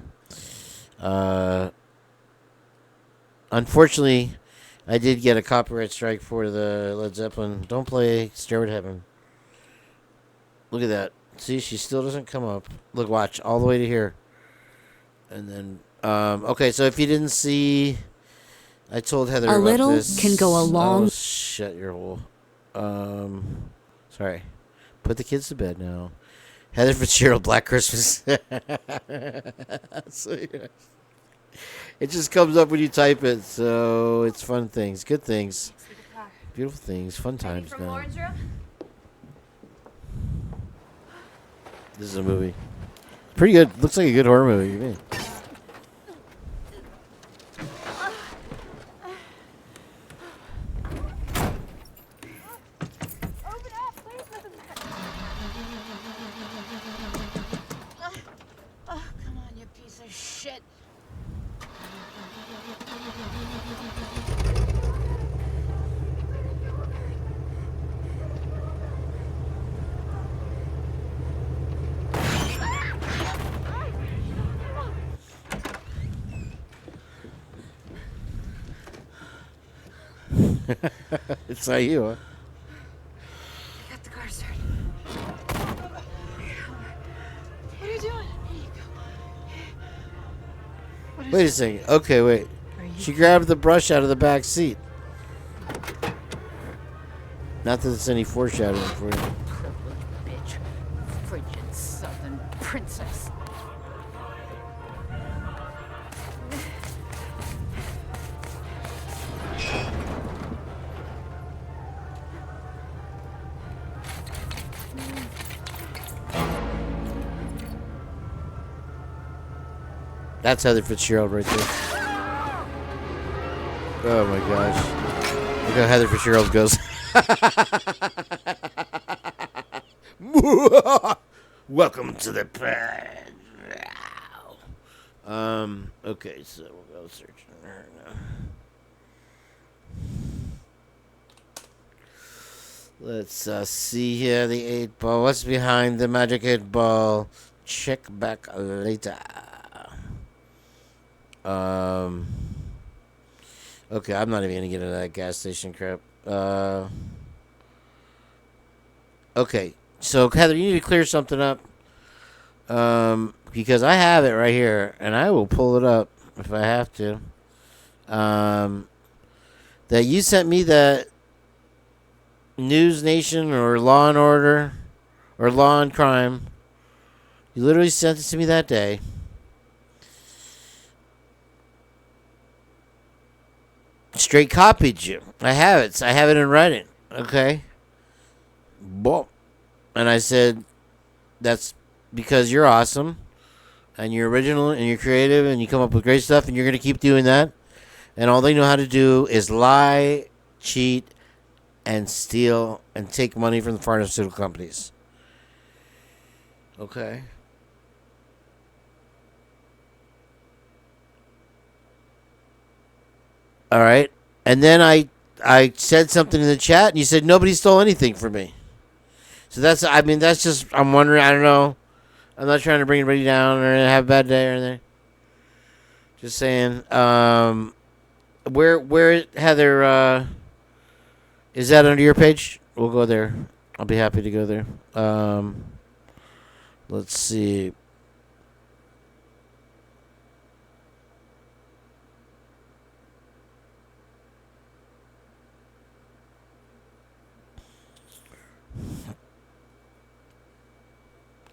Unfortunately, I did get a copyright strike for the Led Zeppelin. Don't play Stairway to Heaven. Look at that. See, she still doesn't come up. Look, watch all the way to here. And then, okay, so if you didn't see, I told Heather a about little this. can go a long. Oh, shut your hole. Sorry. Put the kids to bed now. Heather Fitzgerald, Black Christmas. So, yeah. It just comes up when you type it, so it's fun things, good things, beautiful things, fun times now. This is a movie. Pretty good. Looks like a good horror movie to me. Oh, come on, you piece of shit. It's not you, huh? I got the car started. What are you doing? Wait a second. Okay, wait. She grabbed the brush out of the back seat. Not that it's any foreshadowing for you. Bitch. Frigid southern princess. That's Heather Fitzgerald right there. Oh my gosh. Look how Heather Fitzgerald goes. Welcome to the Purge. Okay, so we'll go searching her now. Let's see here the 8 ball. What's behind the magic 8 ball? Check back later. Okay, I'm not even gonna get into that gas station crap. Okay, so Heather, you need to clear something up. Because I have it right here, and I will pull it up if I have to. That you sent me that News Nation or Law and Order or Law and Crime. You literally sent it to me that day. Straight copied you. I have it. I have it in writing. Okay. Boom. And I said, that's because you're awesome. And you're original and you're creative and you come up with great stuff and you're going to keep doing that. And all they know how to do is lie, cheat, and steal and take money from the pharmaceutical companies. Okay. All right. And then I said something in the chat and you said nobody stole anything from me. So that's just, I'm wondering, I don't know. I'm not trying to bring anybody down or have a bad day or anything. Just saying. Where Heather, is that under your page? We'll go there. I'll be happy to go there. Let's see.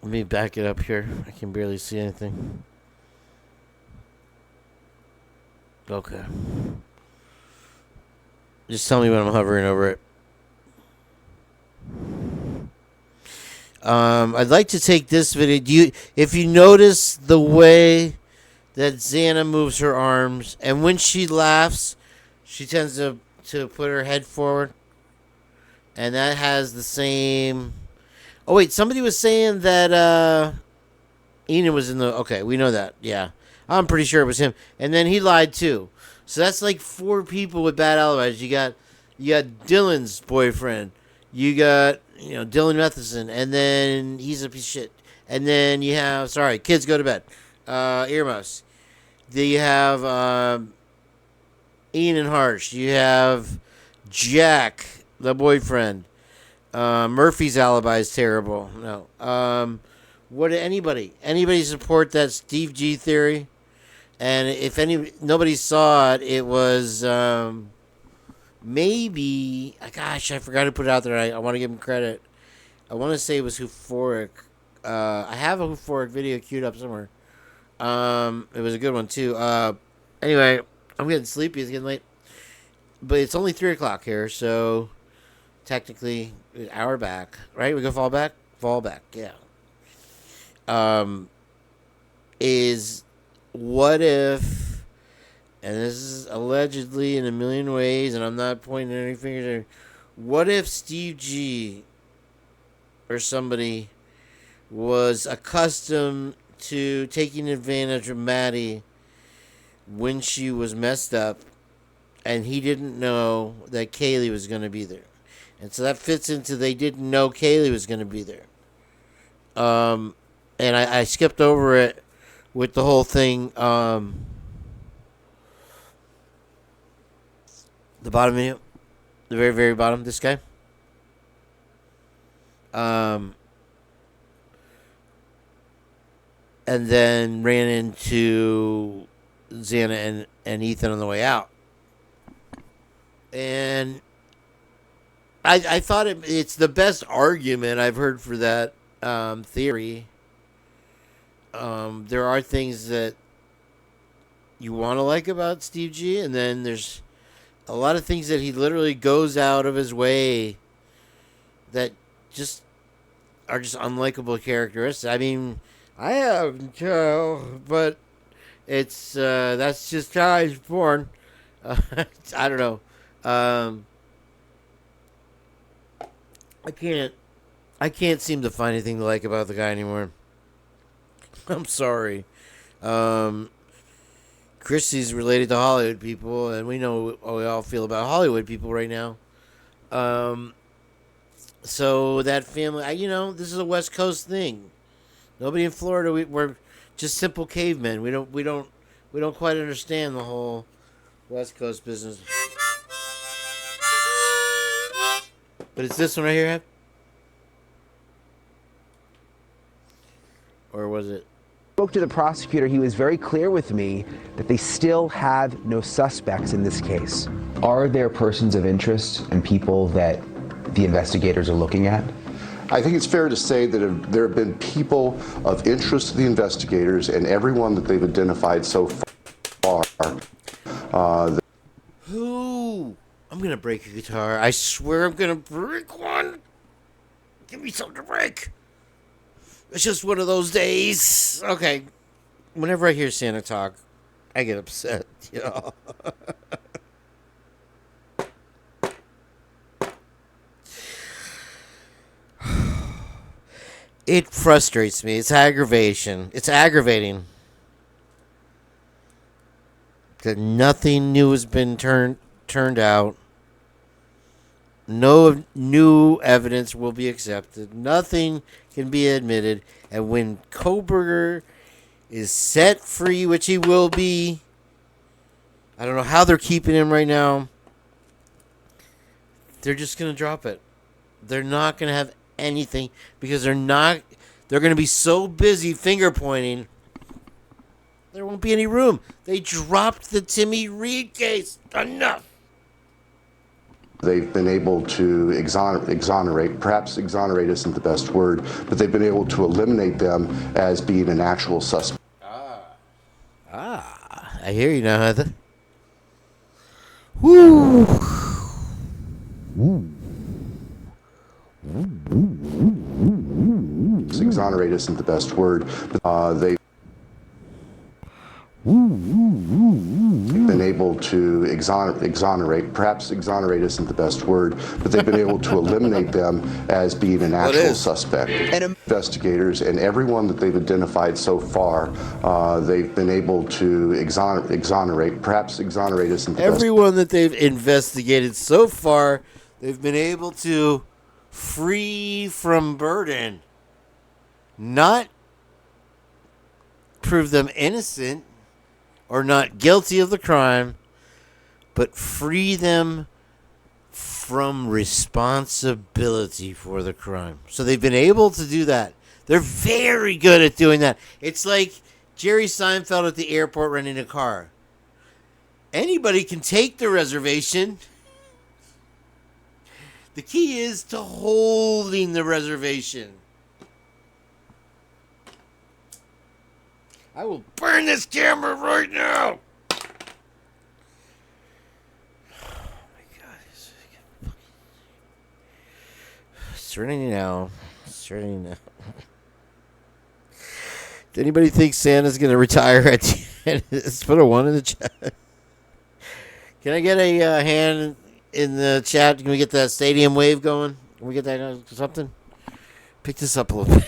Let me back it up here. I can barely see anything. Okay. Just tell me when I'm hovering over it. I'd like to take this video. If you notice the way that Xana moves her arms, and when she laughs, she tends to put her head forward, and that has the same. Oh wait, somebody was saying that Enid was in the. Okay, we know that. Yeah, I'm pretty sure it was him, and then he lied too. So that's like 4 people with bad alibis. You got Dylan's boyfriend. You got Dylan Matheson, and then he's a piece of shit. And then you have kids go to bed. Earmuffs. Then you have Ian and Harsh. You have Jack, the boyfriend. Murphy's alibi is terrible. No. What anybody support that Steve G theory? And if nobody saw it, it was maybe. Gosh, I forgot to put it out there. I want to give him credit. I want to say it was Euphoric. I have a Euphoric video queued up somewhere. It was a good one too. Anyway, I'm getting sleepy. It's getting late, but it's only 3:00 here, so technically an hour back. Right? We go fall back. Yeah. Is what if? And this is allegedly in a million ways, and I'm not pointing any fingers. What if Steve G or somebody was accustomed to taking advantage of Maddie when she was messed up, and he didn't know that Kaylee was going to be there? And so that fits into they didn't know Kaylee was going to be there. And I skipped over it with the whole thing. The bottom menu, the very, very bottom, this guy. And then ran into Xana and Ethan on the way out. And I thought it's the best argument I've heard for that theory. There are things that you want to like about Steve G, and then there's a lot of things that he literally goes out of his way that just are just unlikable characteristics. I mean, I have but It's that's just how I was born. I don't know. I can't seem to find anything to like about the guy anymore. I'm sorry. Chrissy's related to Hollywood people, and we know how we all feel about Hollywood people right now. So that family, this is a West Coast thing. Nobody in Florida. We're just simple cavemen. We don't quite understand the whole West Coast business. But it's this one right here, Ab? Or was it? Spoke to the prosecutor. He was very clear with me that they still have no suspects in this case. Are there persons of interest and people that the investigators are looking at? I think it's fair to say that there have been people of interest to the investigators, and everyone that they've identified so far. Who? I'm gonna break a guitar. I swear I'm gonna break one. Give me something to break. It's just one of those days. Okay. Whenever I hear Santa talk, I get upset. It frustrates me. It's aggravation. It's aggravating that nothing new has been turned out. No new evidence will be accepted. Nothing can be admitted. And when Kohberger is set free, which he will be, I don't know how they're keeping him right now. They're just going to drop it. They're not going to have anything because they're going to be so busy finger pointing. There won't be any room. They dropped the Timmy Reed case. Enough. They've been able to exonerate, perhaps exonerate isn't the best word, but they've been able to eliminate them as being an actual suspect. I hear you now, Heather. Woo! Exonerate isn't the best word, but they've been able to exonerate, perhaps exonerate isn't the best word, but they've been able to eliminate them as being an actual suspect. And investigators and everyone that they've identified so far, they've been able to exonerate, perhaps exonerate isn't the best. Everyone that they've investigated so far, they've been able to free from burden. Not prove them innocent or not guilty of the crime, but free them from responsibility for the crime. So they've been able to do that. They're very good at doing that. It's like Jerry Seinfeld at the airport renting a car. Anybody can take the reservation. The key is to holding the reservation. I will burn this camera right now. Oh my God. It's running now. It's running now. Does anybody think Santa's going to retire at the end? Let's put a 1 in the chat. Can I get a hand in the chat? Can we get that stadium wave going? Can we get that something? Pick this up a little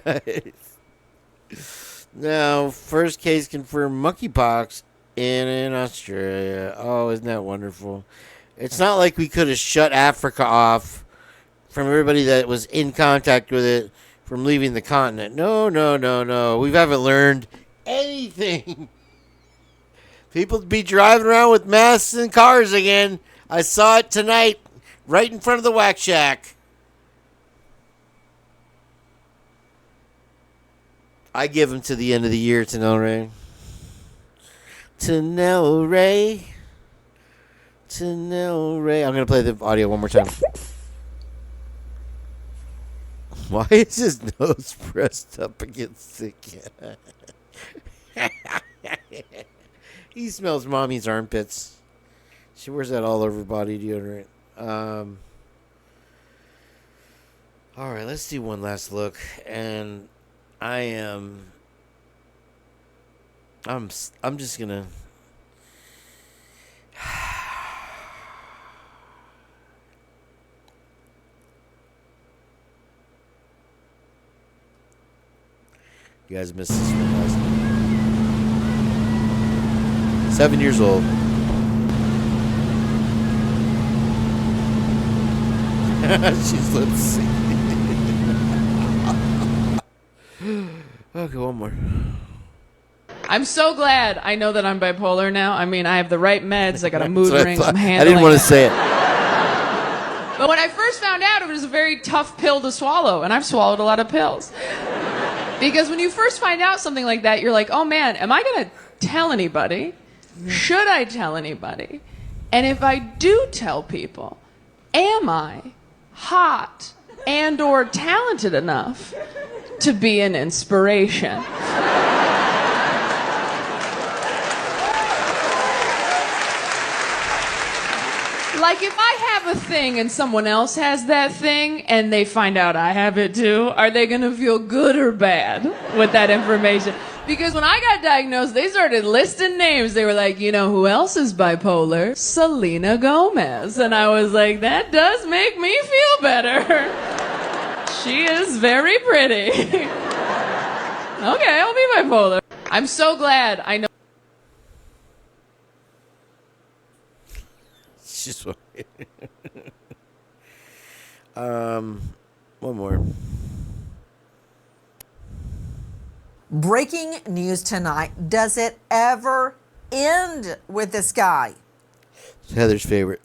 bit. Now, first case confirmed monkeypox in Australia. Oh, isn't that wonderful? It's not like we could have shut Africa off from everybody that was in contact with it from leaving the continent. No. We haven't learned anything. People be driving around with masks and cars again. I saw it tonight right in front of the Whack Shack. I give him to the end of the year, Tenel Ray. I'm going to play the audio one more time. Why is his nose pressed up against the cat? He smells mommy's armpits. She wears that all over body deodorant. All right, let's do one last look. And I am I'm just gonna. You guys missed this one last night. 7 years old. She's lip syncing. Okay, one more. I'm so glad I know that I'm bipolar now. I mean, I have the right meds. I got a mood That's what I ring. thought. I'm I handling didn't want to it. say it. But when I first found out, it was a very tough pill to swallow, and I've swallowed a lot of pills. Because when you first find out something like that, you're like, oh man, am I going to tell anybody? Should I tell anybody? And if I do tell people, am I hot and or talented enough to be an inspiration? Like, if I have a thing and someone else has that thing and they find out I have it too, are they going to feel good or bad with that information? Because when I got diagnosed, they started listing names. They were like, you know who else is bipolar? Selena Gomez. And I was like, that does make me feel better. She is very pretty. Okay, I'll be bipolar. I'm so glad I know. Just one more. Breaking news tonight. Does it ever end with this guy? It's Heather's favorite.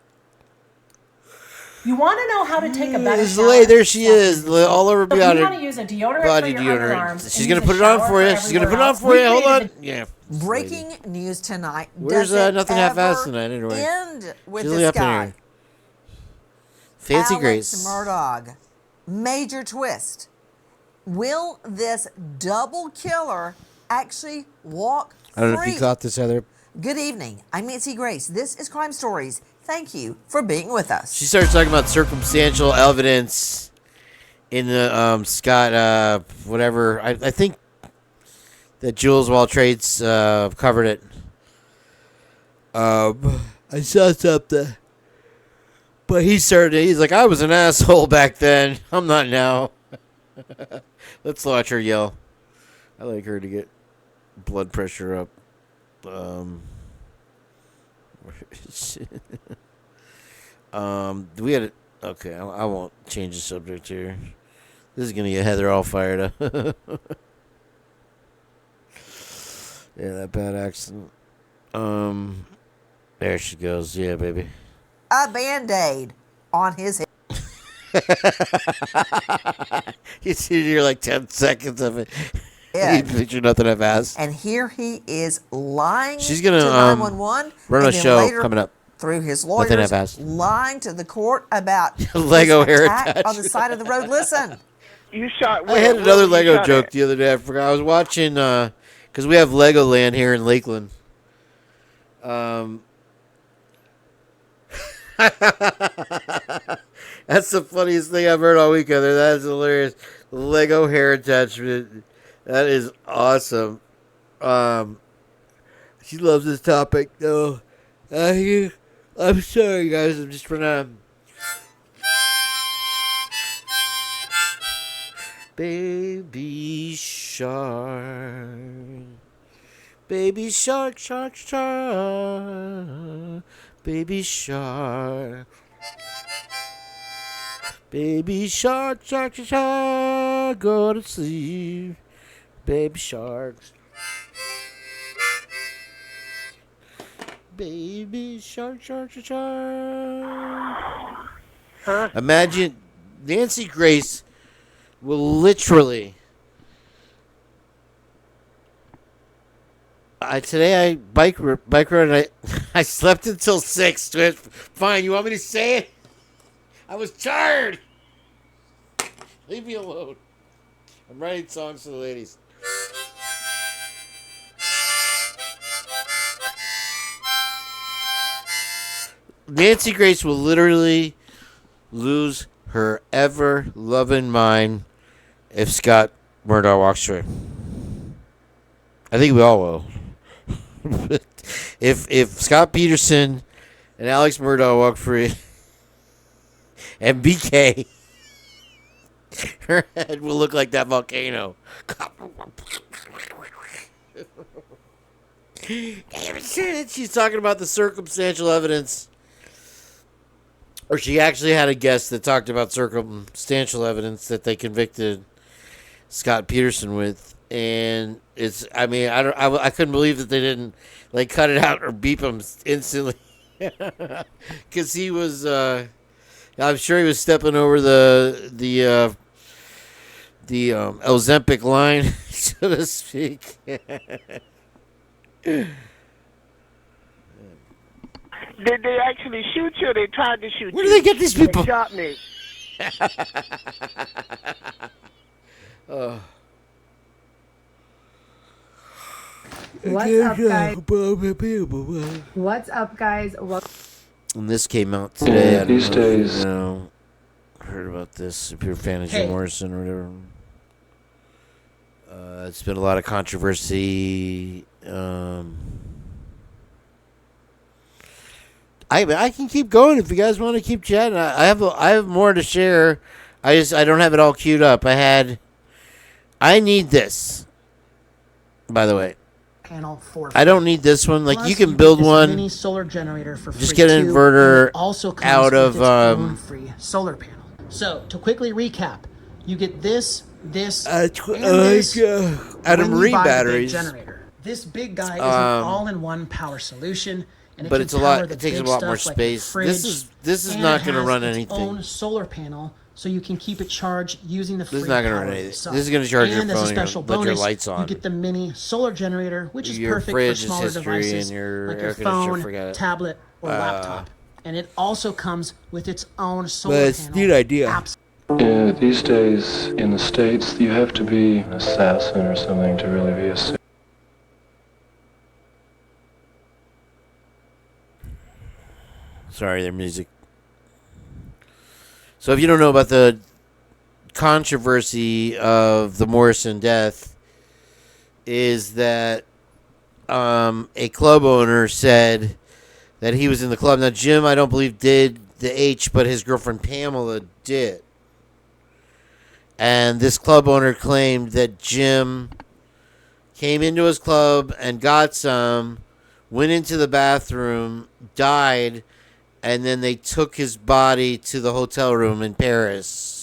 You want to know how to take a better This shower? lady, there she is, all over So if body. you want to use a deodorant body for your deodorant. underarms She's and gonna use put a it on shower for you. for She's gonna put it everywhere on else, for we you. Hold created on. Yeah. Breaking news tonight. Where's Does it nothing half-assed ever tonight anyway? end with She's this up in guy? here. Fancy Alex Grace. Murdaugh. Major twist. Will this double killer actually walk I don't know free? if you caught this, Heather. Good evening. I'm Nancy Grace. This is Crime Stories. Thank you for being with us. She started talking about circumstantial evidence in the Scott whatever. I think that Jules Wall Trades covered it. I saw something, but he's like, I was an asshole back then. I'm not now. Let's watch her yell. I like her to get blood pressure up. We had it. Okay, I won't change the subject here. This is gonna get Heather all fired up. Yeah, that bad accident. There she goes. Yeah, baby. A Band-Aid on his head. You see, you're like 10 seconds of it. Yeah. You picture nothing I've asked. And here he is lying She's gonna to 911. run and a then show later, coming up. through his Nothing lawyers, I've asked. lying to the court about Lego his hair attack on the attachment. side of the road. Listen. You shot. I had another Lego joke the other day. I forgot. I was watching because we have Legoland here in Lakeland. That's the funniest thing I've heard all week, Heather. That is hilarious. Lego hair attachment. That is awesome. She loves this topic, though. I'm sorry, guys. I'm just trying to. Baby shark. Baby shark, shark, shark. Baby shark. Baby shark, shark, shark, shark. Go to sleep. Baby sharks. Baby shark, shark, shark, shark. Huh? Imagine Nancy Grace will literally. Today I bike rode and I slept until 6. Fine, you want me to say it? I was tired. Leave me alone. I'm writing songs for the ladies. Nancy Grace will literally lose her ever-loving mind if Scott Murdaugh walks away. I think we all will. if Scott Peterson and Alex Murdaugh walk free and BK, her head will look like that volcano. She's talking about the circumstantial evidence, or she actually had a guest that talked about circumstantial evidence that they convicted Scott Peterson with, and it's, I mean, I couldn't believe that they didn't like cut it out or beep him instantly, because he was, I'm sure he was stepping over the Ozempic line, so to speak. Did they actually shoot you or they tried to shoot you? Where do they get these people? They shot me. What's up, guys? What's up, guys? And this came out today. I don't these know if days. you know, heard about this. If you're a fan of Jim Morrison or whatever. It's been a lot of controversy. I can keep going if you guys want to keep chatting. I have more to share. I don't have it all queued up. I need this. By the way, panel for I don't need this one. Like, Plus, you can build get this one. mini solar generator for Just free get an too, inverter and it also comes out with of its own free solar panel. So to quickly recap, you get this, and this out of when you marine buy the big batteries. generator. This big guy is an all-in-one power solution, and it But can it's a lot. power the It takes a big lot more stuff like your space. fridge, This is and not it going to has run its anything. own solar panel, so you can keep it charged using the This free is not gonna power run of the anything. sun. This is gonna charge your And as a phone and special let your bonus, lights on. You get the mini solar generator, which is Your perfect for fridge is smaller history devices and your like air your conditioner, phone, forget it. tablet, or laptop. And it also comes with its own solar But it's a panel. neat idea. Yeah, these days in the States, you have to be an assassin or something to really be a saint. Sorry, their music. So if you don't know about the controversy of the Morrison death, is that a club owner said that he was in the club. Now, Jim, I don't believe, did the H, but his girlfriend Pamela did. And this club owner claimed that Jim came into his club and got some, went into the bathroom, died, and then they took his body to the hotel room in Paris.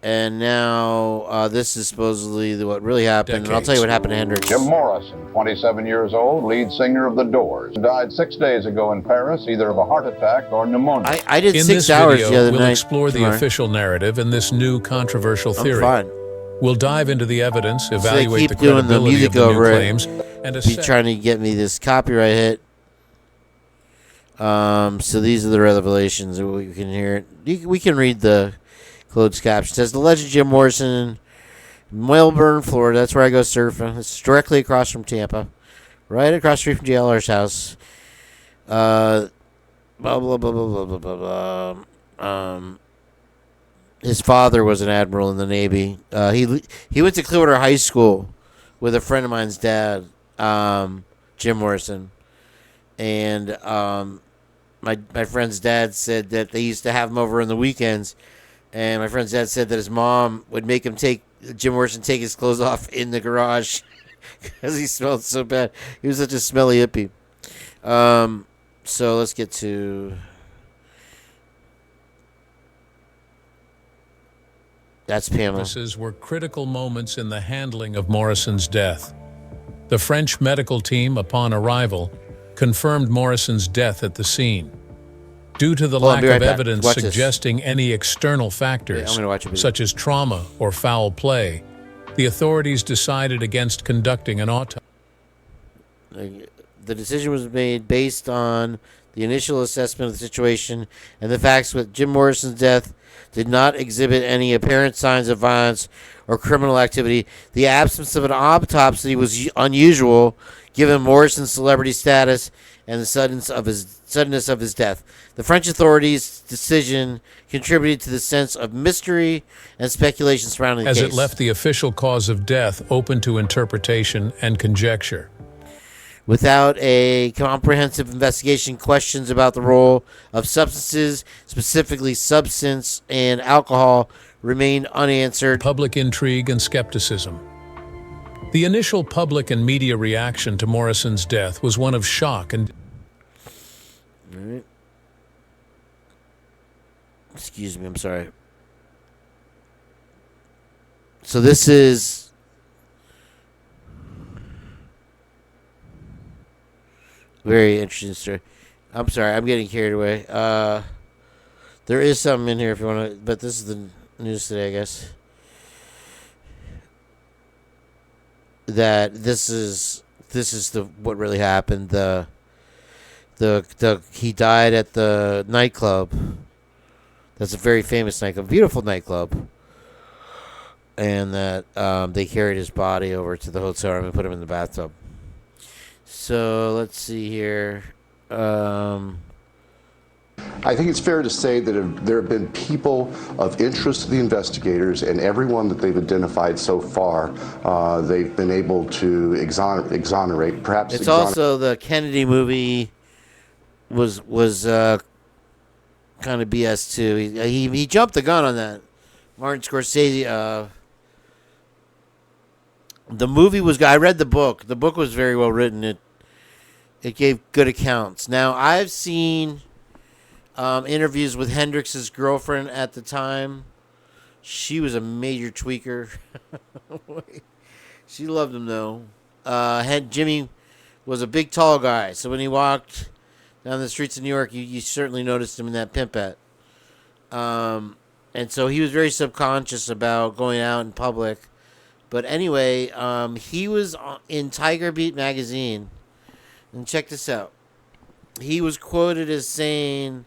And now this is supposedly what really happened. And I'll tell you what happened to Hendrix. Jim Morrison, 27 years old, lead singer of The Doors, died 6 days ago in Paris, either of a heart attack or pneumonia. I did in 6 this hours video, the other we'll night. explore the Tomorrow. official narrative and this new controversial theory. fine. We'll dive into the evidence, So they evaluate keep the doing the credibility music of the new over claims, it. and Be assess. trying to get me this copyright hit. So these are the revelations. We can hear it. We can read the closed caption. It says the legend Jim Morrison, Melbourne, Florida. That's where I go surfing. It's directly across from Tampa, right across the street from JLR's house. Blah blah blah blah blah blah blah blah. His father was an admiral in the Navy. He went to Clearwater High School with a friend of mine's dad, Jim Morrison, and my friend's dad said that they used to have him over on the weekends, and my friend's dad said that his mom would make him Jim Morrison take his clothes off in the garage because he smelled so bad. He was such a smelly hippie. So let's get to. That's Pamela. Were critical moments in the handling of Morrison's death. The French medical team, upon arrival, confirmed Morrison's death at the scene. Due to the Hold on, lack be right of back. evidence Watch this. suggesting any external factors, I'm gonna watch a video. such as trauma or foul play, the authorities decided against conducting an autopsy. The decision was made based on the initial assessment of the situation and the facts that Jim Morrison's death did not exhibit any apparent signs of violence or criminal activity. The absence of an autopsy was unusual given Morrison's celebrity status and the suddenness of his death. The French authorities' decision contributed to the sense of mystery and speculation surrounding the as case. it left the official cause of death open to interpretation and conjecture. Without a comprehensive investigation, questions about the role of substances, specifically substance and alcohol, remained unanswered. Public intrigue and skepticism. The initial public and media reaction to Morrison's death was one of shock and... All right. Excuse me, I'm sorry. So this is... very interesting story. I'm sorry, I'm getting carried away. There is something in here if you want to... but this is the news today, I guess. That this is the what really happened. He died at the nightclub. That's a very famous nightclub, beautiful nightclub. And that they carried his body over to the hotel room and put him in the bathtub. So let's see here. I think it's fair to say that there have been people of interest to the investigators, and everyone that they've identified so far, they've been able to exonerate. Perhaps it's also the Kennedy movie was kind of BS too. He jumped the gun on that. Martin Scorsese. The movie was. I read the book. The book was very well written. It gave good accounts. Now I've seen interviews with Hendrix's girlfriend at the time. She was a major tweaker. She loved him though. Jimmy was a big tall guy, so when he walked down the streets of New York, you certainly noticed him in that pimpette. And so he was very subconscious about going out in public. But anyway, he was in Tiger Beat magazine. And check this out. He was quoted as saying,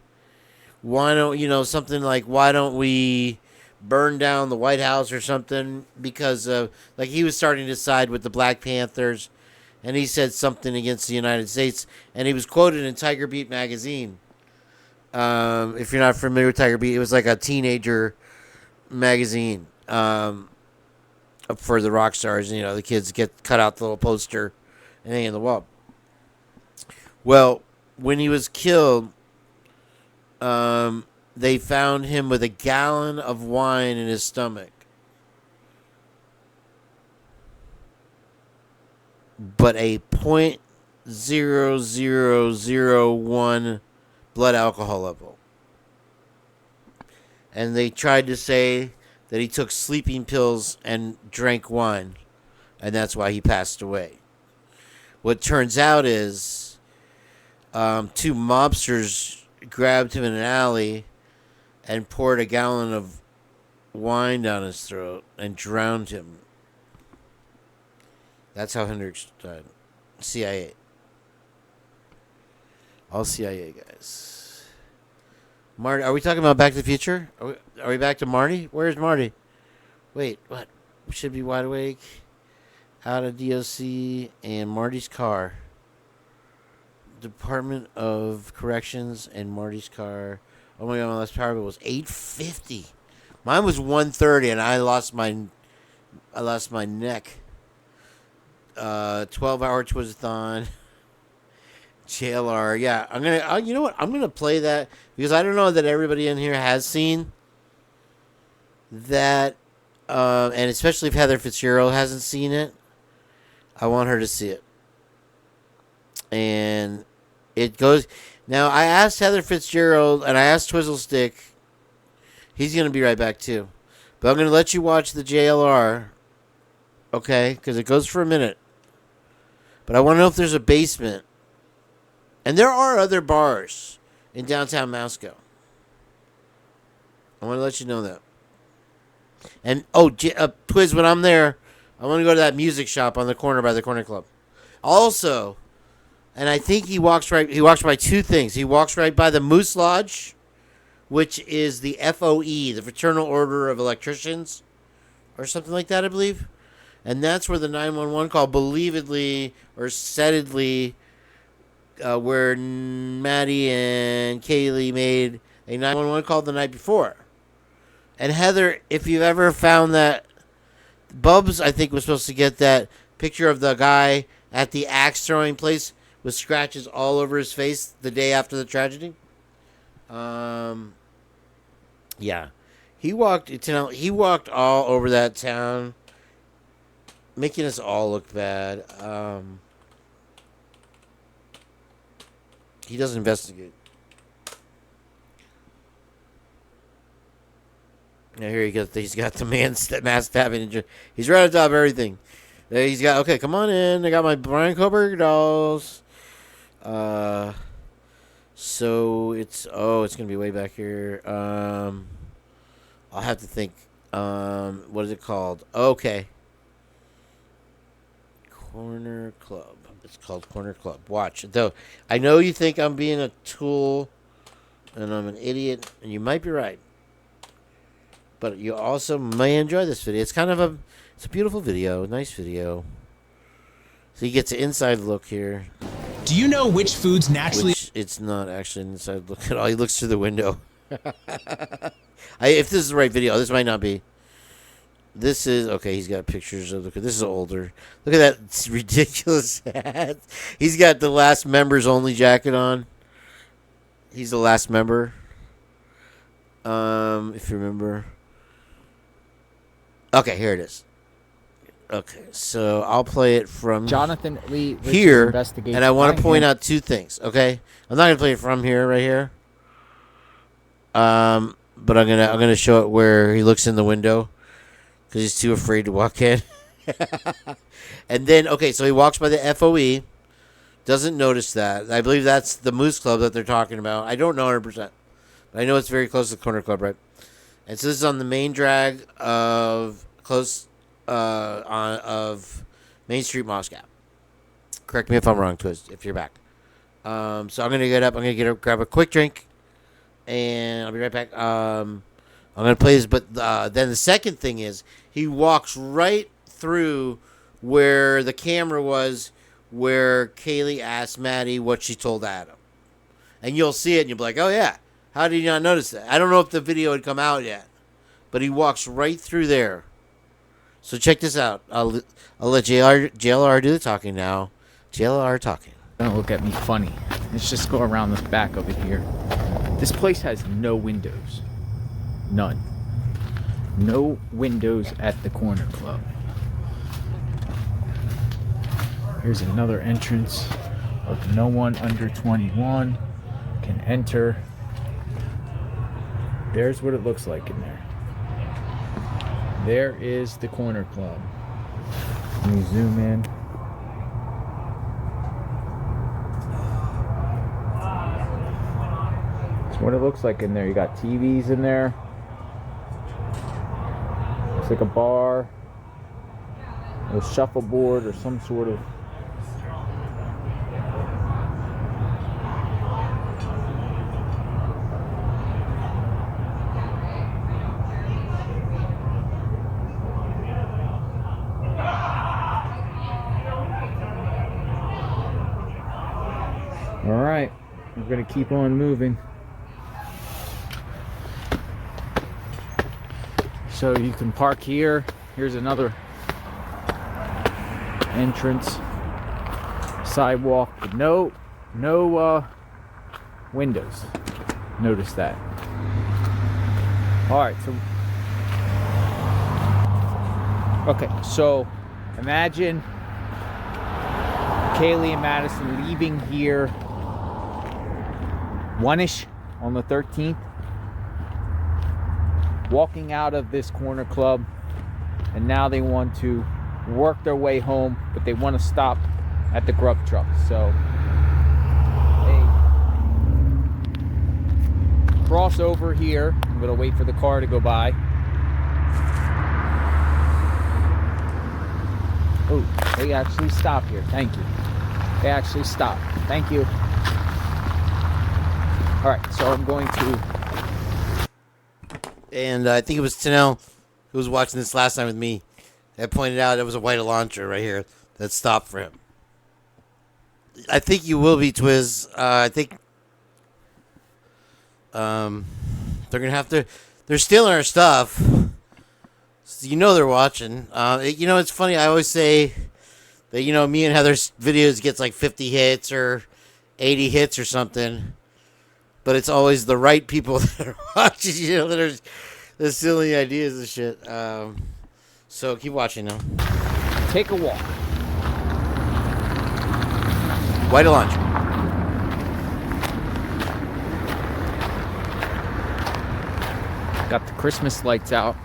why don't we burn down the White House or something? Because he was starting to side with the Black Panthers. And he said something against the United States. And he was quoted in Tiger Beat magazine. If you're not familiar with Tiger Beat, it was like a teenager magazine for the rock stars. The kids get cut out the little poster and hang in the wall. Well, when he was killed, they found him with a gallon of wine in his stomach. But a .0001 blood alcohol level. And they tried to say that he took sleeping pills and drank wine, and that's why he passed away. What turns out is two mobsters grabbed him in an alley and poured a gallon of wine down his throat and drowned him. That's how Hendrix died. CIA. All CIA guys. Marty, are we talking about Back to the Future? Are we back to Marty? Where's Marty? Wait, what? Should be Wide Awake, Out of DOC, and Marty's car. Department of Corrections and Marty's car. Oh my god, my last power bill was $850. Mine was $130, and I lost my neck. 12-hour twistathon. JLR. Yeah, I'm gonna. You know what? I'm gonna play that because I don't know that everybody in here has seen that, and especially if Heather Fitzgerald hasn't seen it, I want her to see it. And it goes. Now I asked Heather Fitzgerald and I asked Twizzlestick. He's gonna be right back too, but I'm gonna let you watch the JLR. Okay, because it goes for a minute. But I want to know if there's a basement. And there are other bars in downtown Moscow. I want to let you know that. And, Twiz, when I'm there, I want to go to that music shop on the corner by the Corner Club. Also, and I think he walks by two things. He walks right by the Moose Lodge, which is the FOE, the Fraternal Order of Electricians, or something like that, I believe. And that's where the 911 call, believedly or saidly, where Maddie and Kaylee made a 911 call the night before. And Heather, if you've ever found that, Bubs, I think, was supposed to get that picture of the guy at the axe throwing place with scratches all over his face the day after the tragedy. Yeah, he walked all over that town, making us all look bad. He doesn't investigate. Now here he's got the mass stabbing injury. He's right on top of everything. He's got, okay, come on in. I got my Bryan Kohberger dolls. So it's gonna be way back here. I'll have to think. What is it called? Okay. Corner Club. It's called Corner Club. Watch. Though I know you think I'm being a tool and I'm an idiot, and you might be right. But you also may enjoy this video. It's kind of it's a beautiful video, nice video. So you get an inside look here. Do you know which foods naturally... It's not actually an inside look at all. He looks through the window. If this is the right video, this might not be. This is, okay, he's got pictures of, this is older. Look at that ridiculous hat. He's got the last members only jacket on. He's the last member. If you remember. Okay, here it is. Okay, so I'll play it from Jonathan Lee here, investigates and I want to point Cunningham. out two things. Okay, I'm not gonna play it from here, right here. But I'm gonna show it where he looks in the window because he's too afraid to walk in. And then, okay, so he walks by the FOE, doesn't notice that. I believe that's the Moose Club that they're talking about. I don't know 100%, but I know it's very close to the Corner Club, right? And so this is on the main drag of of Main Street Moscow. Correct me if I'm wrong, Twist, if you're back. So I'm gonna get up. I'm gonna grab a quick drink, and I'll be right back. I'm gonna play this, but then the second thing is he walks right through where the camera was, where Kaylee asked Maddie what she told Adam, and you'll see it, and you'll be like, "Oh yeah, how did you not notice that?" I don't know if the video had come out yet, but he walks right through there. So check this out. I'll let JLR do the talking now. JLR talking. Don't look at me funny. Let's just go around the back over here. This place has no windows. None. No windows at the Corner Club. Here's another entrance of no one under 21 can enter. There's what it looks like in there. There is the Corner Club. Let me zoom in. That's what it looks like in there. You got TVs in there. Looks like a bar. A shuffleboard or some sort of... Alright, we're going to keep on moving. So you can park here. Here's another entrance. Sidewalk, but no windows. Notice that. Alright, so imagine Kaylee and Madison leaving here 1-ish on the 13th, walking out of this Corner Club, and now they want to work their way home, but they want to stop at the grub truck. So they cross over here. I'm going to wait for the car to go by. Oh, they actually stop here. Thank you. They actually stop. Thank you. All right, so I'm going to... And I think it was Tanel who was watching this last time with me that pointed out there was a white Elantra right here that stopped for him. I think you will be, Twiz. I think they're going to have to... They're stealing our stuff. So you know they're watching. It's funny. I always say That, you know, me and Heather's videos gets like 50 hits or 80 hits or something. But it's always the right people that are watching, you know, that are the silly ideas and shit. So keep watching now. Take a walk. White lunch. Got the Christmas lights out.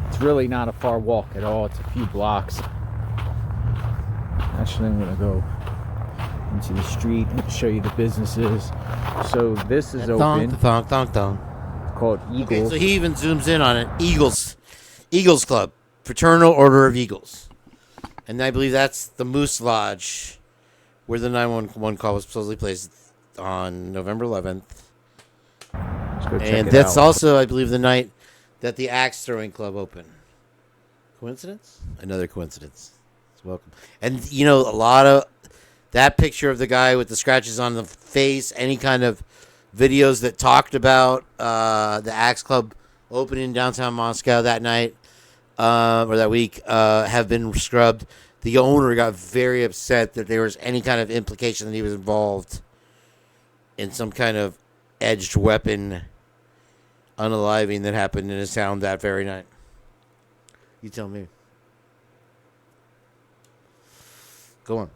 It's really not a far walk at all. It's a few blocks. Actually, I'm gonna go into the street and show you the businesses. So this is open. Thonk. It's called Eagles. Okay, so he even zooms in on it. Eagles Club. Fraternal Order of Eagles. And I believe that's the Moose Lodge, where the 911 call was supposedly placed on November 11th. Let's go check And it that's out. also, I believe, the night that the Axe Throwing Club opened. Coincidence? Another coincidence. It's welcome. And, you know, a lot of that picture of the guy with the scratches on the face, any kind of videos that talked about the Axe Club opening in downtown Moscow that night or that week have been scrubbed. The owner got very upset that there was any kind of implication that he was involved in some kind of edged weapon unaliving that happened in his town that very night. You tell me. Go on.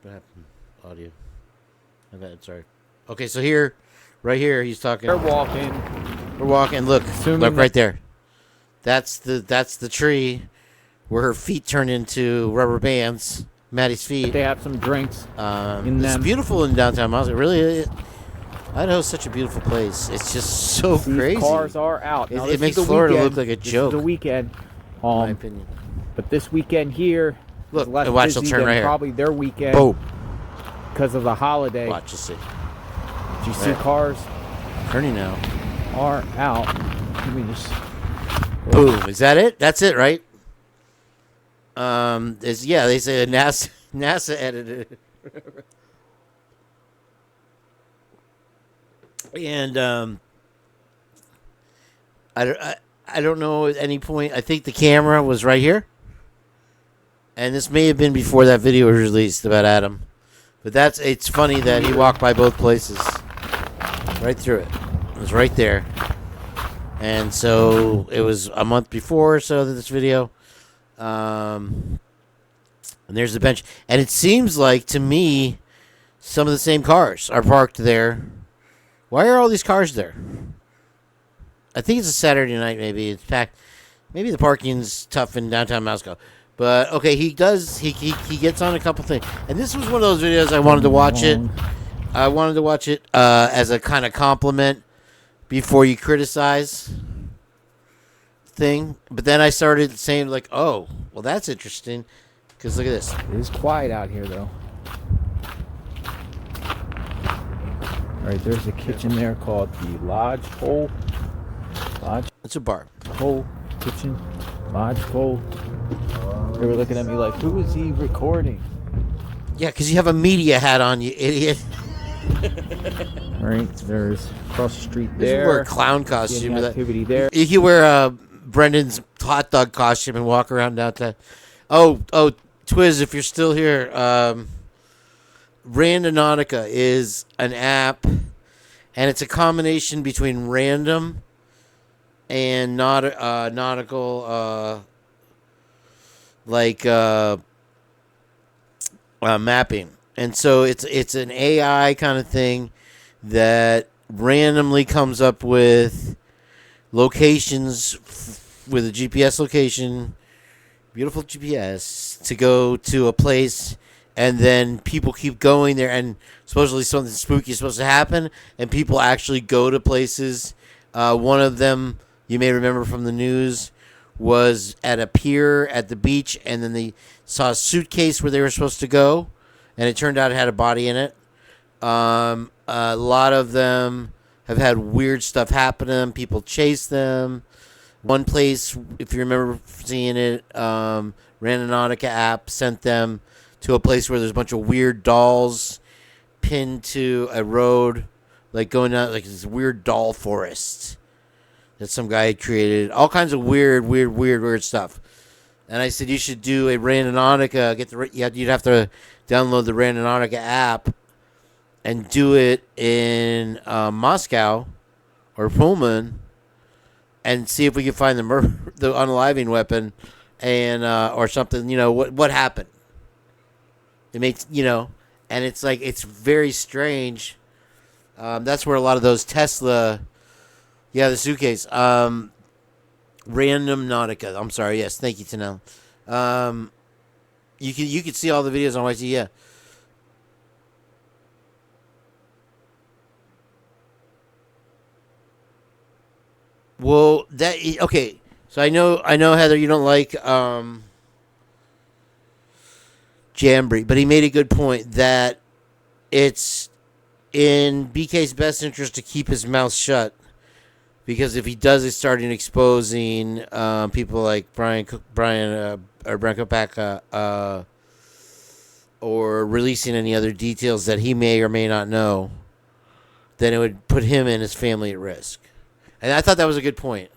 What happened? Audio. My bad, sorry. Okay, so here, right here, he's talking. We're walking. We're walking. Look, Assuming look that- right there. That's the tree where her feet turn into rubber bands. Maddie's feet. They have some drinks in It's them. beautiful in downtown Moscow. It really is. Idaho's such a beautiful place. It's just so These crazy. cars are out. Now, It this is makes the Florida weekend. look like a This joke. is the weekend. in my opinion. But this weekend here, Look, is less watch, they'll busy turn than right here. probably their weekend. Boom. Because of the holiday. Watch, you see. Do you see Right. cars Turning now. are out? Let me just. Boom. Is that it? That's it, right? They say NASA edited it. And I don't know at any point. I think the camera was right here. And this may have been before that video was released about Adam. But it's funny that he walked by both places. Right through it. It was right there. And so it was a month before or so that this video. And there's the bench. And it seems like, to me, some of the same cars are parked there. Why are all these cars there? I think it's a Saturday night, maybe. It's packed. Maybe the parking's tough in downtown Moscow. But, okay, he gets on a couple things. And this was one of those videos I wanted to watch it. I wanted to watch it as a kind of compliment before you criticize thing. But then I started saying, like, oh, well, that's interesting. Because look at this. It is quiet out here, though. All right, there's a kitchen there called the Lodge Hole. It's a bar. Hole kitchen. Lodge Hole. They were looking at me like, who is he recording? Yeah, because you have a media hat on, you idiot. All right, there's across the street You there. can wear a clown See costume. any With activity that. there. You can wear Brendan's hot dog costume and walk around downtown. Oh, Twiz, if you're still here, Randonautica is an app, and it's a combination between random and nautical, mapping. And so it's an AI kind of thing that randomly comes up with locations with a GPS location, beautiful GPS, to go to a place, and then people keep going there, and supposedly something spooky is supposed to happen, and people actually go to places. One of them, you may remember from the news, was at a pier at the beach, and then they saw a suitcase where they were supposed to go, and it turned out it had a body in it. A lot of them have had weird stuff happen to them. People chase them. One place, if you remember seeing it, Randonautica app sent them to a place where there's a bunch of weird dolls pinned to a road, like going out like this weird doll forest that some guy had created. All kinds of weird stuff. And I said you should do a Randonautica. You'd have to download the Randonautica app and do it in Moscow or Pullman, and see if we can find the unaliving weapon, and or something. You know what happened? It makes and it's like it's very strange. That's where a lot of those Tesla, the suitcase, Random Nautica. I'm sorry. Yes, thank you, Tanel. You could see all the videos on YT. Yeah. Well, okay. So I know, Heather, you don't like Jamboree, but he made a good point that it's in BK's best interest to keep his mouth shut, because if he does, it's starting exposing people like Bryan Kohberger, or releasing any other details that he may or may not know, then it would put him and his family at risk. And I thought that was a good point.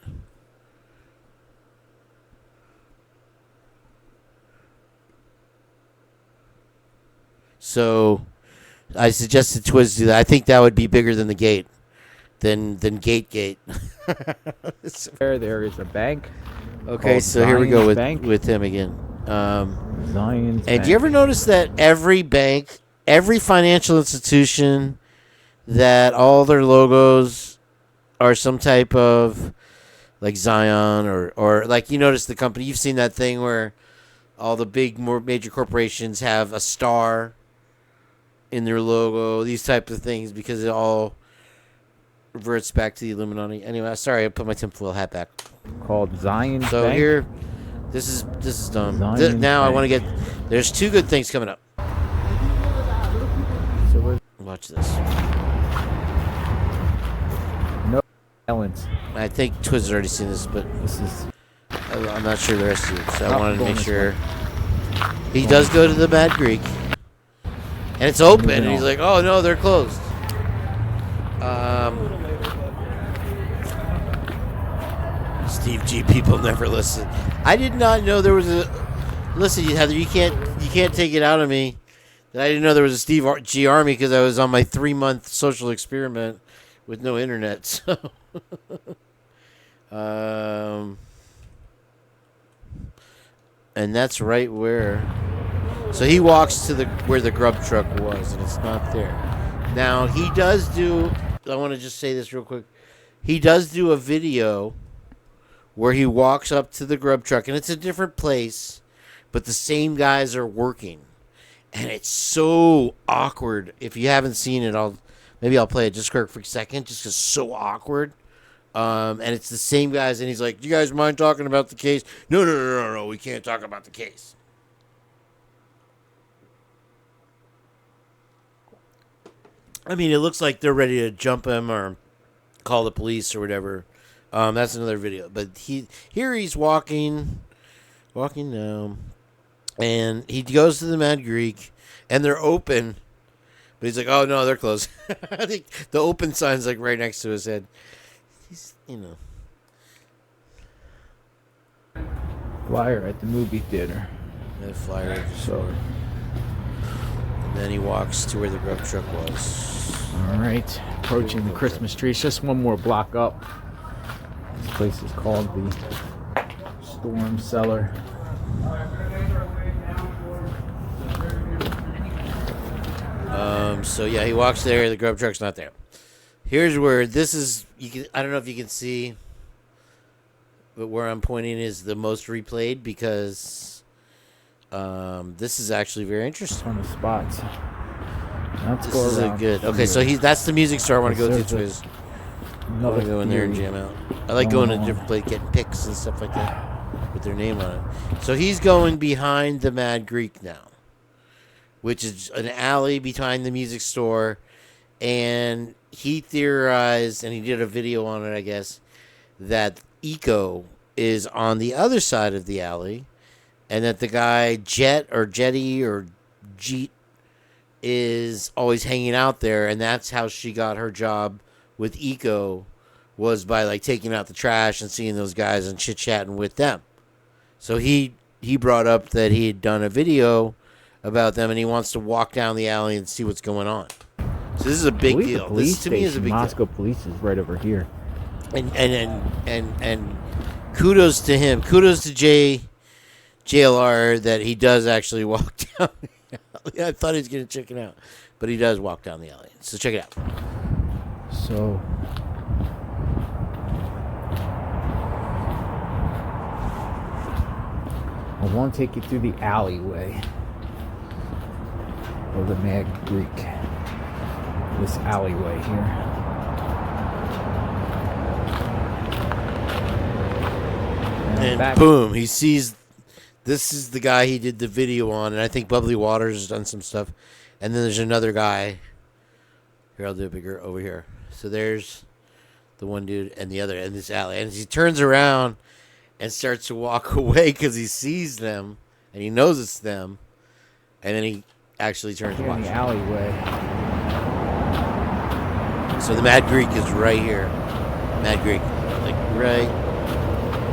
So I suggested Twiz do that. I think that would be bigger than the gate, than Gate. There is a bank. Okay, so here we go with him again. Zion's and do you ever notice that every bank, every financial institution, that all their logos are some type of like Zion or like, you notice the company, you've seen that thing where all the big, more major corporations have a star in their logo, these types of things, because it all reverts back to the Illuminati. Anyway, sorry, I put my tinfoil hat back. Called Zion. So Bank? here, this is dumb. Zion Now I Bank. want to get. There's two good things coming up. So watch this. No violence. I think Twiz has already seen this, but I'm not sure the rest of you. So I wanted to make sure. He does go to the Mad Greek, and it's open, and he's like, "Oh no, they're closed." Steve G. People never listen. I did not know there was a. Listen, Heather, you can't take it out of me that I didn't know there was a Steve G. Army, because I was on my 3-month social experiment with no internet. So, and that's right where. So he walks to where the grub truck was, and it's not there. Now he does do. I want to just say this real quick. He does do a video where he walks up to the grub truck, and it's a different place, but the same guys are working, and it's so awkward. If you haven't seen it, I'll play it just for a second, just because it's so awkward. And it's the same guys, and he's like, "Do you guys mind talking about the case?" No, we can't talk about the case. I mean, it looks like they're ready to jump him or call the police or whatever. That's another video. But he's walking now, and he goes to the Mad Greek, and they're open, but he's like, "Oh no, they're closed." I think the open sign's like right next to his head. He's, Flyer at the movie theater. The flyer at the store. And then he walks to where the grub truck was. All right, approaching the Christmas tree. It's just one more block up. This place is called the Storm Cellar. So yeah, he walks there. The grub truck's not there. Here's where this is. I don't know if you can see, but where I'm pointing is the most replayed, because this is actually very interesting. On the spots. Let's This go is around. a good. Okay, so that's the music store I want to go to. Twiz. I want Another to go in there and theory. jam out. I like going to different places, getting pics and stuff like that with their name on it. So he's going behind the Mad Greek now, which is an alley behind the music store, and he theorized, and he did a video on it, I guess, that Eco is on the other side of the alley, and that the guy Jetty or Jeet is always hanging out there, and that's how she got her job with Eco, was by like taking out the trash and seeing those guys and chit-chatting with them. So he brought up that he had done a video about them, and he wants to walk down the alley and see what's going on. So this is a big deal. This to me is a big Moscow deal. Police is right over here. And kudos to him. Kudos to JLR that he does actually walk down the alley. I thought he was going to check it out, but he does walk down the alley. So check it out. So I want to take you through the alleyway of the Mad Greek. This alleyway here. And boom, he sees this is the guy he did the video on, and I think Bubbly Waters has done some stuff. And then there's another guy. Here, I'll do it bigger over here. So there's the one dude and the other in this alley. And he turns around and starts to walk away because he sees them and he knows it's them. And then he actually turns to watch the alleyway. So the Mad Greek is right here. Mad Greek, like right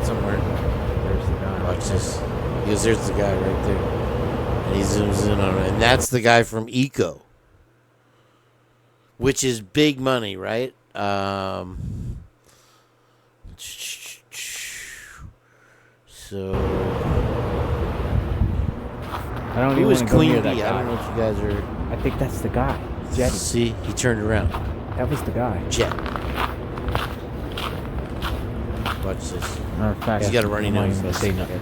somewhere. There's the guy. Watch this. He goes, there's the guy right there. And he zooms in on him. And that's the guy from Eco. Which is big money, right? So I don't who even is want to go Queen near Bee? that guy. I don't know if you guys are. I think that's the guy. Jetty. See, he turned around. That was the guy. Jet. Watch this. Matter of fact, he's got a runny I'm not nose. even gonna say nothing.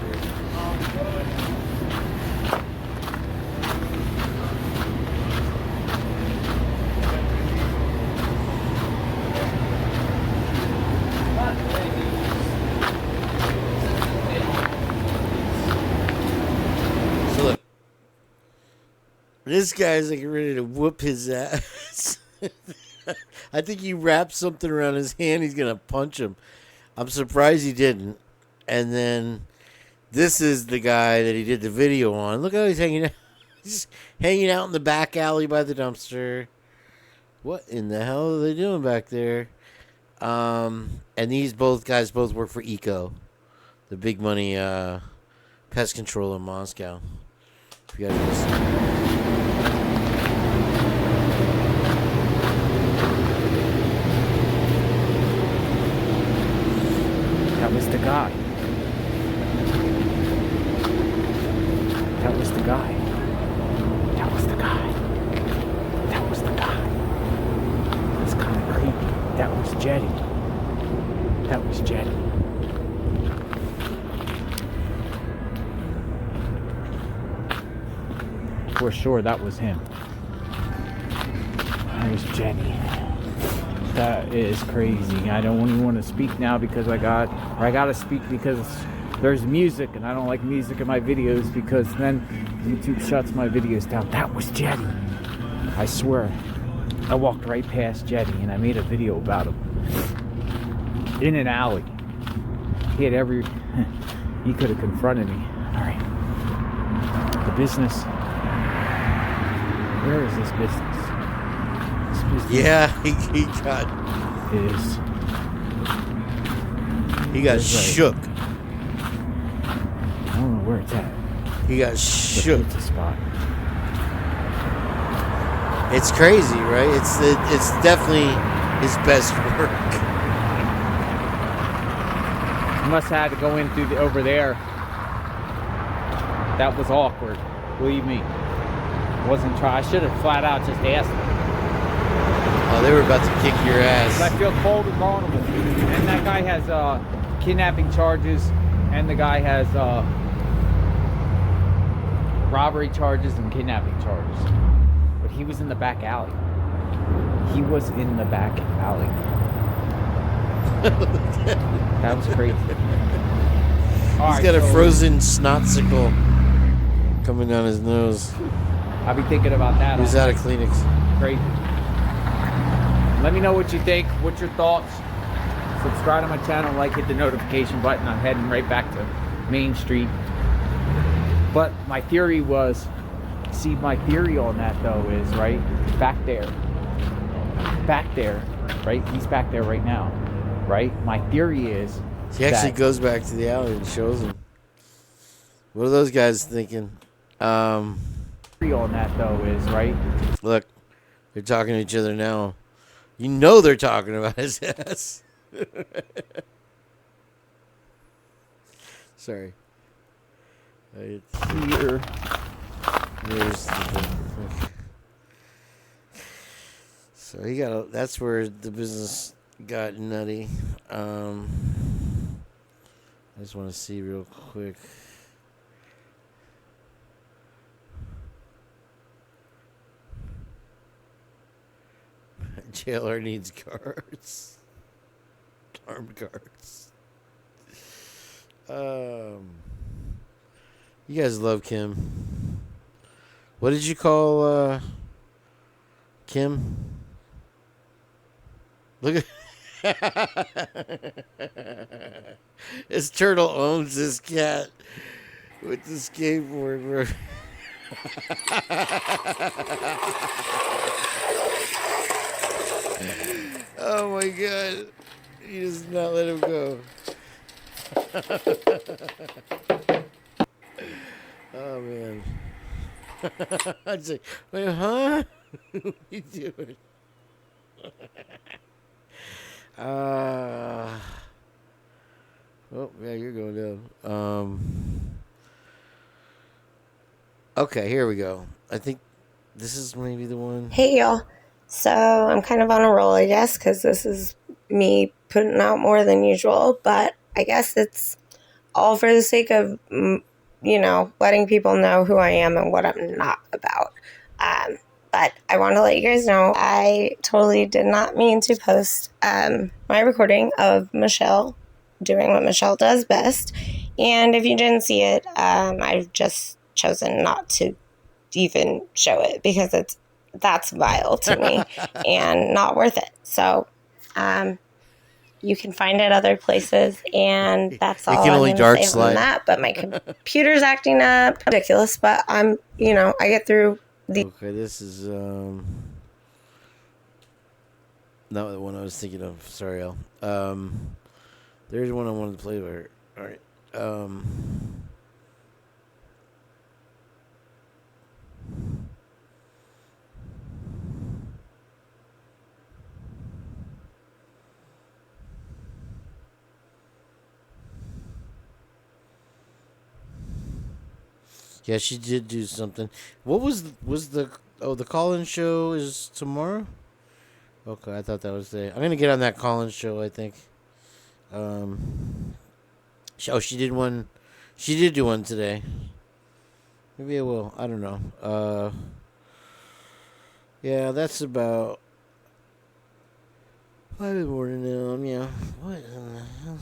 So look, this guy's like ready to whoop his ass. I think he wrapped something around his hand. He's gonna punch him. I'm surprised he didn't. And then this is the guy that he did the video on. Look how he's hanging out. He's hanging out in the back alley by the dumpster. What in the hell are they doing back there? And these guys both work for Eco, the big money pest control in Moscow. If you guys listen. That was the guy. That was the guy. That was the guy. That was the guy. That's kind of creepy. That was Jetty. That was Jetty. For sure, that was him. That was Jenny. That is crazy. I don't even want to speak now because I gotta speak because there's music and I don't like music in my videos because then YouTube shuts my videos down. That was Jetty. I swear. I walked right past Jetty and I made a video about him. In an alley. He had he could have confronted me. Alright. The business. Where is this business? This business Yeah, he got shook. I don't know where it's at. He got shook. It's a spot. It's crazy, right? It's definitely his best work. I must have had to go in through over there. That was awkward. Believe me. Wasn't trying. I should have flat out just asked them. Oh, they were about to kick your ass. I feel cold and vulnerable. And that guy has kidnapping charges, and the guy has robbery charges and kidnapping charges. But he was in the back alley. He was in the back alley. That was crazy. He's got a frozen snotsicle coming down his nose. I'll be thinking about that. He's out of Kleenex. Crazy. Let me know what you think. What's your thoughts? subscribe to my channel, like, hit the notification button. I'm heading right back to Main Street. But my theory was, see, my theory on that though is, right, back there, right? He's back there right now, right? My theory is he actually goes back to the alley and shows him. What are those guys thinking? Theory on that though is, right? Look, they're talking to each other now. You know they're talking about his ass. Sorry. It's here. There's the, so he got. That's where the business got nutty. I just want to see real quick. Jailer needs guards. Armed guards. You guys love Kim. What did you call Kim? Look at this turtle owns this cat with the skateboard, bro. Oh my god. He does not let him go. Oh man. I'd say, wait, huh? What are you doing? Oh yeah, you're going down. Okay, here we go. I think this is maybe the one. Hey y'all. So I'm kind of on a roll, I guess, because this is me putting out more than usual. But I guess it's all for the sake of, you know, letting people know who I am and what I'm not about. But I want to let you guys know I totally did not mean to post my recording of Michelle doing what Michelle does best. And if you didn't see it, I've just chosen not to even show it because that's vile to me and not worth it. So you can find it other places, and that's all can I'm only going dark to say slide. on that. But my computer's acting up. Ridiculous, but I'm, you know, I get through the... Okay, this is not the one I was thinking of. Sorry, Al. There's one I wanted to play with her. All right. Yeah, she did do something. What was the the call-in show is tomorrow? Okay, I thought that was the... I'm gonna get on that call-in show, I think. She did one. She did do one today. Maybe I will. I don't know. Yeah, that's about 5 in the morning now. Yeah. What in the hell?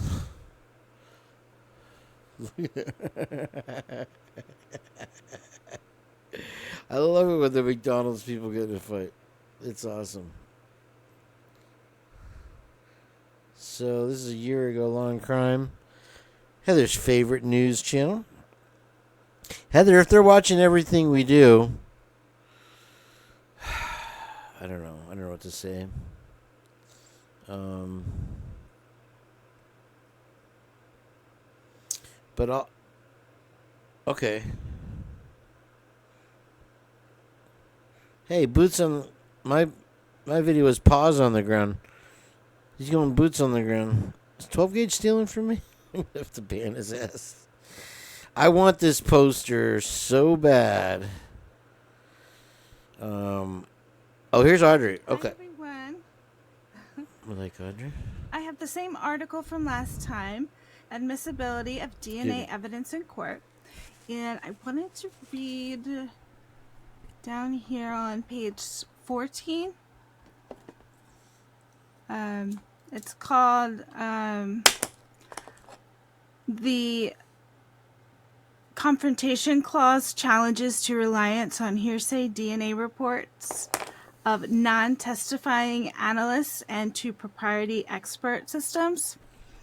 I love it when the McDonald's people get in a fight. It's awesome. So this is a year ago, Law and Crime. Heather's favorite news channel. Heather, if they're watching everything we do, I don't know. I don't know what to say. But I'll... Okay. Hey, boots on... My video is paws on the ground. He's going boots on the ground. Is 12 gauge stealing from me? I'm going to have to ban his ass. I want this poster so bad. Oh, here's Audrey. Okay. Hi, everyone. I like Audrey. I have the same article from last time, Admissibility of DNA Evidence in Court. And I wanted to read down here on page 14. It's called The Confrontation Clause Challenges to Reliance on Hearsay DNA Reports. of non-testifying analysts and to propriety expert systems.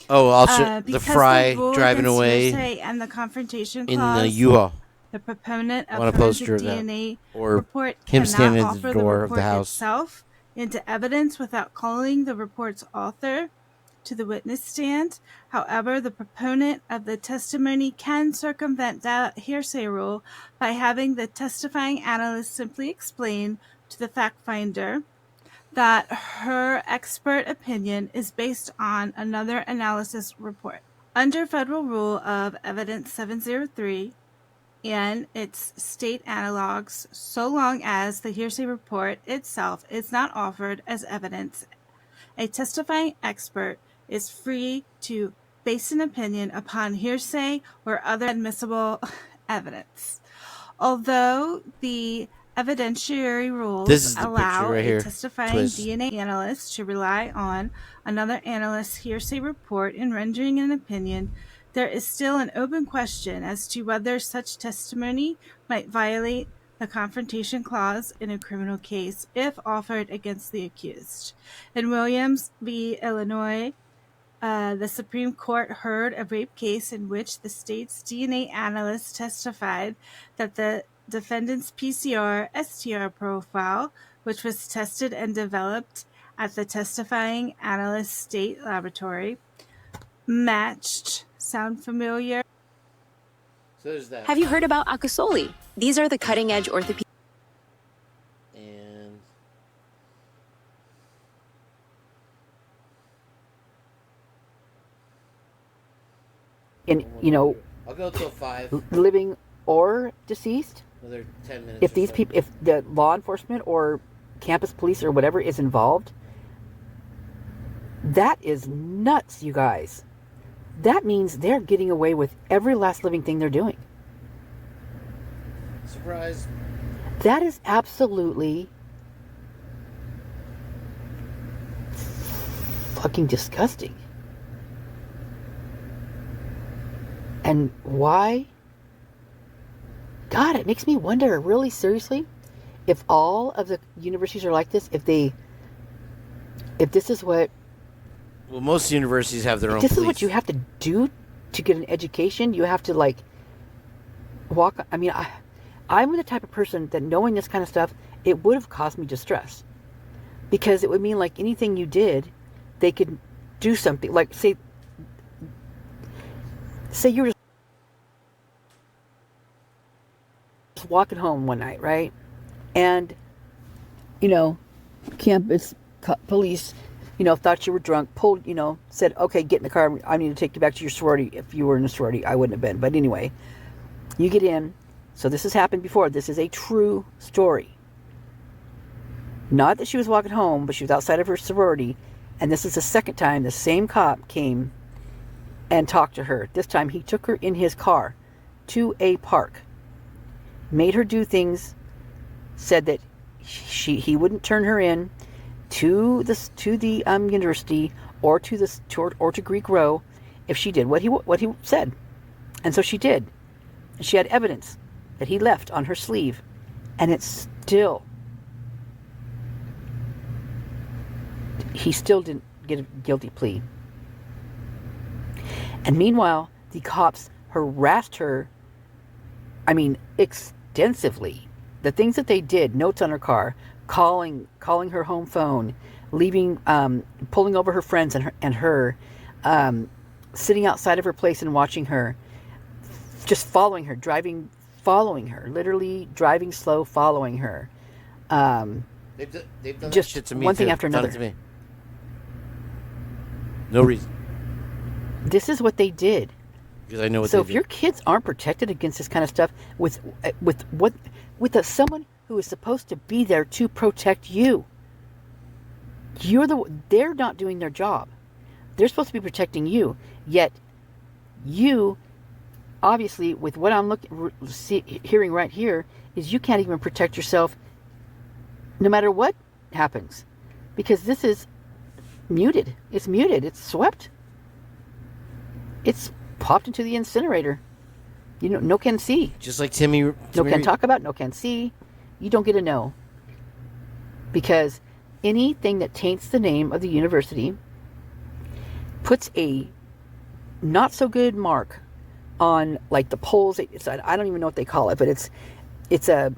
Oh, also the Because Fry rule driving against away hearsay and the confrontation in clause, the U-Haul. the proponent I of want a forensic poster of that. DNA Or report him cannot standing at offer the the door of report the house. itself into evidence without calling the report's author to the witness stand. However, the proponent of the testimony can circumvent that hearsay rule by having the testifying analyst simply explain to the fact finder that her expert opinion is based on another analysis report. Under Federal Rule of Evidence 703 and its state analogs, so long as the hearsay report itself is not offered as evidence, a testifying expert is free to base an opinion upon hearsay or other admissible evidence. Although the evidentiary rules This is the allow picture right a here. testifying Twist. DNA analyst to rely on another analyst's hearsay report in rendering an opinion, there is still an open question as to whether such testimony might violate the confrontation clause in a criminal case if offered against the accused. In Williams v. Illinois, the Supreme Court heard a rape case in which the state's DNA analyst testified that the defendant's PCR-STR profile, which was tested and developed at the testifying analyst's state laboratory, matched. Sound familiar? So there's that. Have you heard about Akasoli? These are the cutting-edge orthopedic. And And, you know, I'll go till 5. living or deceased, Another 10 minutes. if or these so. people, if the law enforcement or campus police or whatever is involved, that is nuts, you guys. That means they're getting away with every last living thing they're doing. Surprise. That is absolutely fucking disgusting. And why? God, it makes me wonder, really seriously, if all of the universities are like this, if this is what... Well, most universities have their own This police. is what you have to do to get an education. You have to, like, walk... I mean, I'm the type of person that knowing this kind of stuff, it would have caused me distress. Because it would mean, like, anything you did, they could do something. Like, say you were just walking home one night, right? And, you know, campus police, you know, thought you were drunk, pulled, you know, said, okay, get in the car. I need to take you back to your sorority. If you were in a sorority, I wouldn't have been. But anyway, you get in. So this has happened before. This is a true story. Not that she was walking home, but she was outside of her sorority. And this is the second time the same cop came and talked to her. This time he took her in his car to a park, made her do things, said that he wouldn't turn her in to the university or to Greek Row if she did what he said. And so she did. And she had evidence that he left on her sleeve, and he still didn't get a guilty plea. And meanwhile, the cops harassed her, I mean, extensively. The things that they did, notes on her car, calling her home phone, leaving, pulling over her friends and her, sitting outside of her place and watching her, just following her, following her, literally driving slow, following her. They've done just that shit to me one thing too. after Done another. it to me. No reason. This is what they did. Because I know what so they if did. your kids aren't protected against this kind of stuff with someone who is supposed to be there to protect you, they're not doing their job. They're supposed to be protecting you, yet you, obviously, with what I'm hearing right here, is you can't even protect yourself no matter what happens, because this is muted. It's muted. It's swept. It's popped into the incinerator. You know, no can see. Just like Timmy No can talk about, no can see. You don't get a no. because anything that taints the name of the university puts a not so good mark on like the polls. I don't even know what they call it, but it's a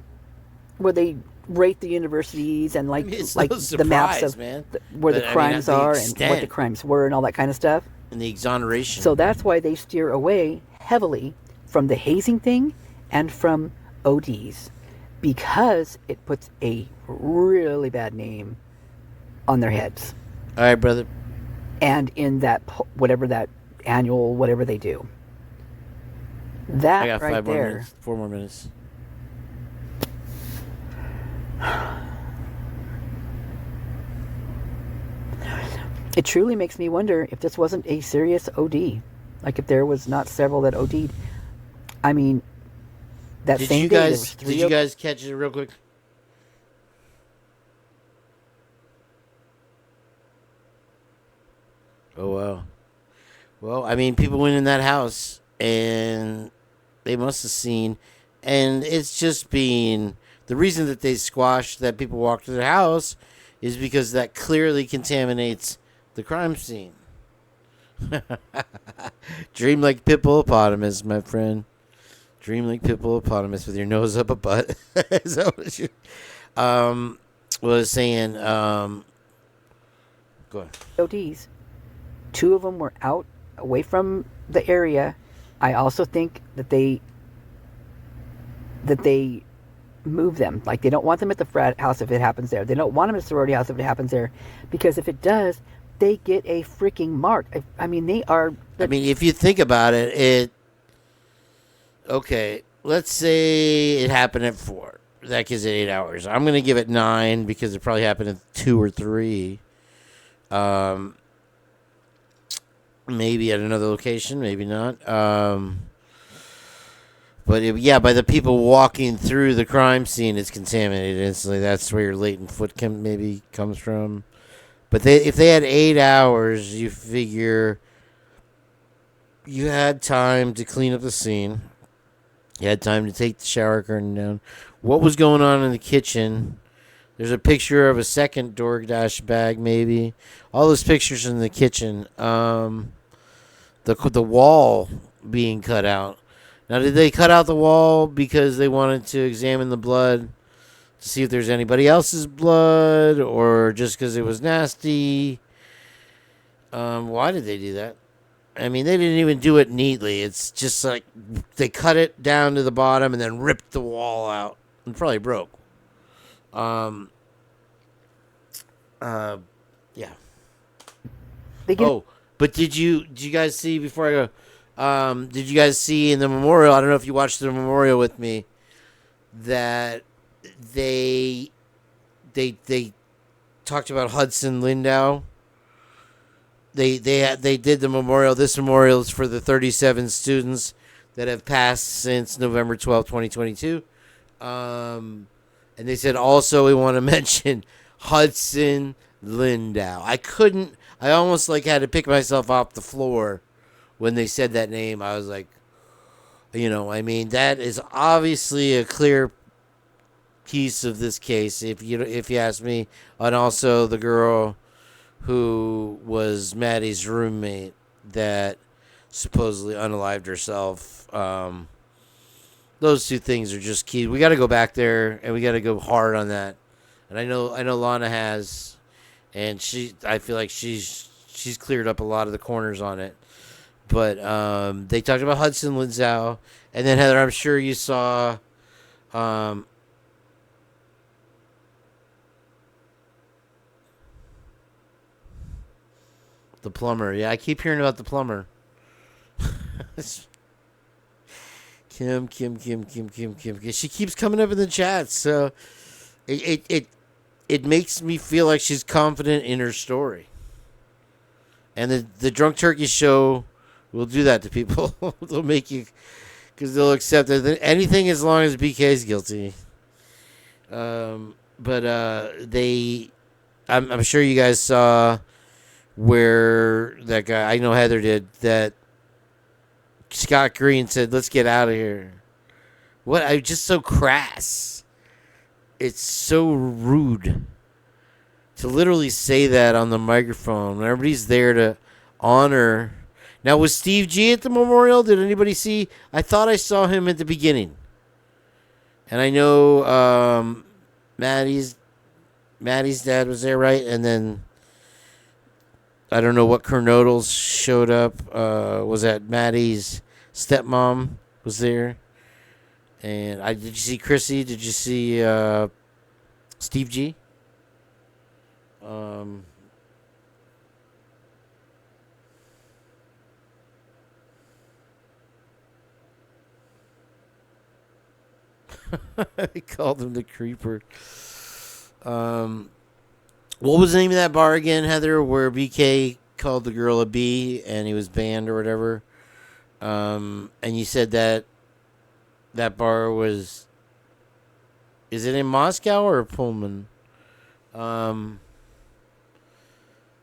where they rate the universities and like like no the maps surprise, of man. where But, the I mean, crimes at the are and what extent. the crimes were and all that kind of stuff. And the exoneration. So that's why they steer away heavily from the hazing thing and from ODs, because it puts a really bad name on their heads. All right, brother. And in that whatever that annual whatever they do. That I got right 5 more there. minutes. 4 more minutes. It truly makes me wonder if this wasn't a serious OD. Like if there was not several that OD'd. I mean, that Did same you day there guys was 3 did you guys catch it real quick? Oh wow. Well, I mean, people went in that house and they must have seen, and it's just being the reason that they squashed that people walked to their house is because that clearly contaminates the crime scene. Dream like Pippopotamus, my friend. Dream like Pippopotamus with your nose up a butt. Is that what you was saying? Go ahead. ODs. 2 of them were out away from the area. I also think that they move them. Like they don't want them at the frat house if it happens there. They don't want them at the sorority house if it happens there, because if it does, they get a freaking mark. I mean, they are. I mean, if you think about it, okay, let's say it happened at 4. That gives it 8 hours. I'm going to give it 9 because it probably happened at 2 or 3. Maybe at another location, maybe not. But by the people walking through the crime scene, it's contaminated instantly. That's where your latent foot maybe comes from. But if they had 8 hours, you figure you had time to clean up the scene. You had time to take the shower curtain down. What was going on in the kitchen? There's a picture of a second DoorDash bag, maybe. All those pictures in the kitchen. The wall being cut out. Now, did they cut out the wall because they wanted to examine the blood to see if there's anybody else's blood, or just because it was nasty? Why did they do that? I mean, they didn't even do it neatly. It's just like they cut it down to the bottom and then ripped the wall out. It probably broke. Yeah. But did you guys see, before I go, did you guys see in the memorial, I don't know if you watched the memorial with me, that they talked about Hudson Lindau? They did the memorial. This memorial is for the 37 students that have passed since November 12, 2022. And they said also we want to mention Hudson Lindau. I almost had to pick myself off the floor when they said that name. I was like, I mean, that is obviously a clear piece of this case, if you ask me. And also the girl who was Maddie's roommate that supposedly unalived herself. Those 2 things are just key. We got to go back there and we got to go hard on that. And I know Lana has, and I feel like she's cleared up a lot of the corners on it. But they talked about Hudson Lindau, and then Heather, I'm sure you saw the plumber. Yeah, I keep hearing about the plumber. Kim. She keeps coming up in the chat, so it makes me feel like she's confident in her story. And the Drunk Turkey Show will do that to people. They'll make you, because they'll accept it. Anything as long as BK's guilty. I'm sure you guys saw where that guy, I know Heather did, that Scott Green said, "Let's get out of here." Just so crass. It's so rude. to literally say that on the microphone. Everybody's there to honor. Now, was Steve G at the memorial? Did anybody see? I thought I saw him at the beginning. And I know Maddie's dad was there, right? And then I don't know what Kernodles showed up. Was that Maddie's stepmom was there? And did you see Chrissy? Did you see Steve G? They called him the creeper. What was the name of that bar again, Heather, where BK called the girl a B and he was banned or whatever? And you said that bar was... Is it in Moscow or Pullman?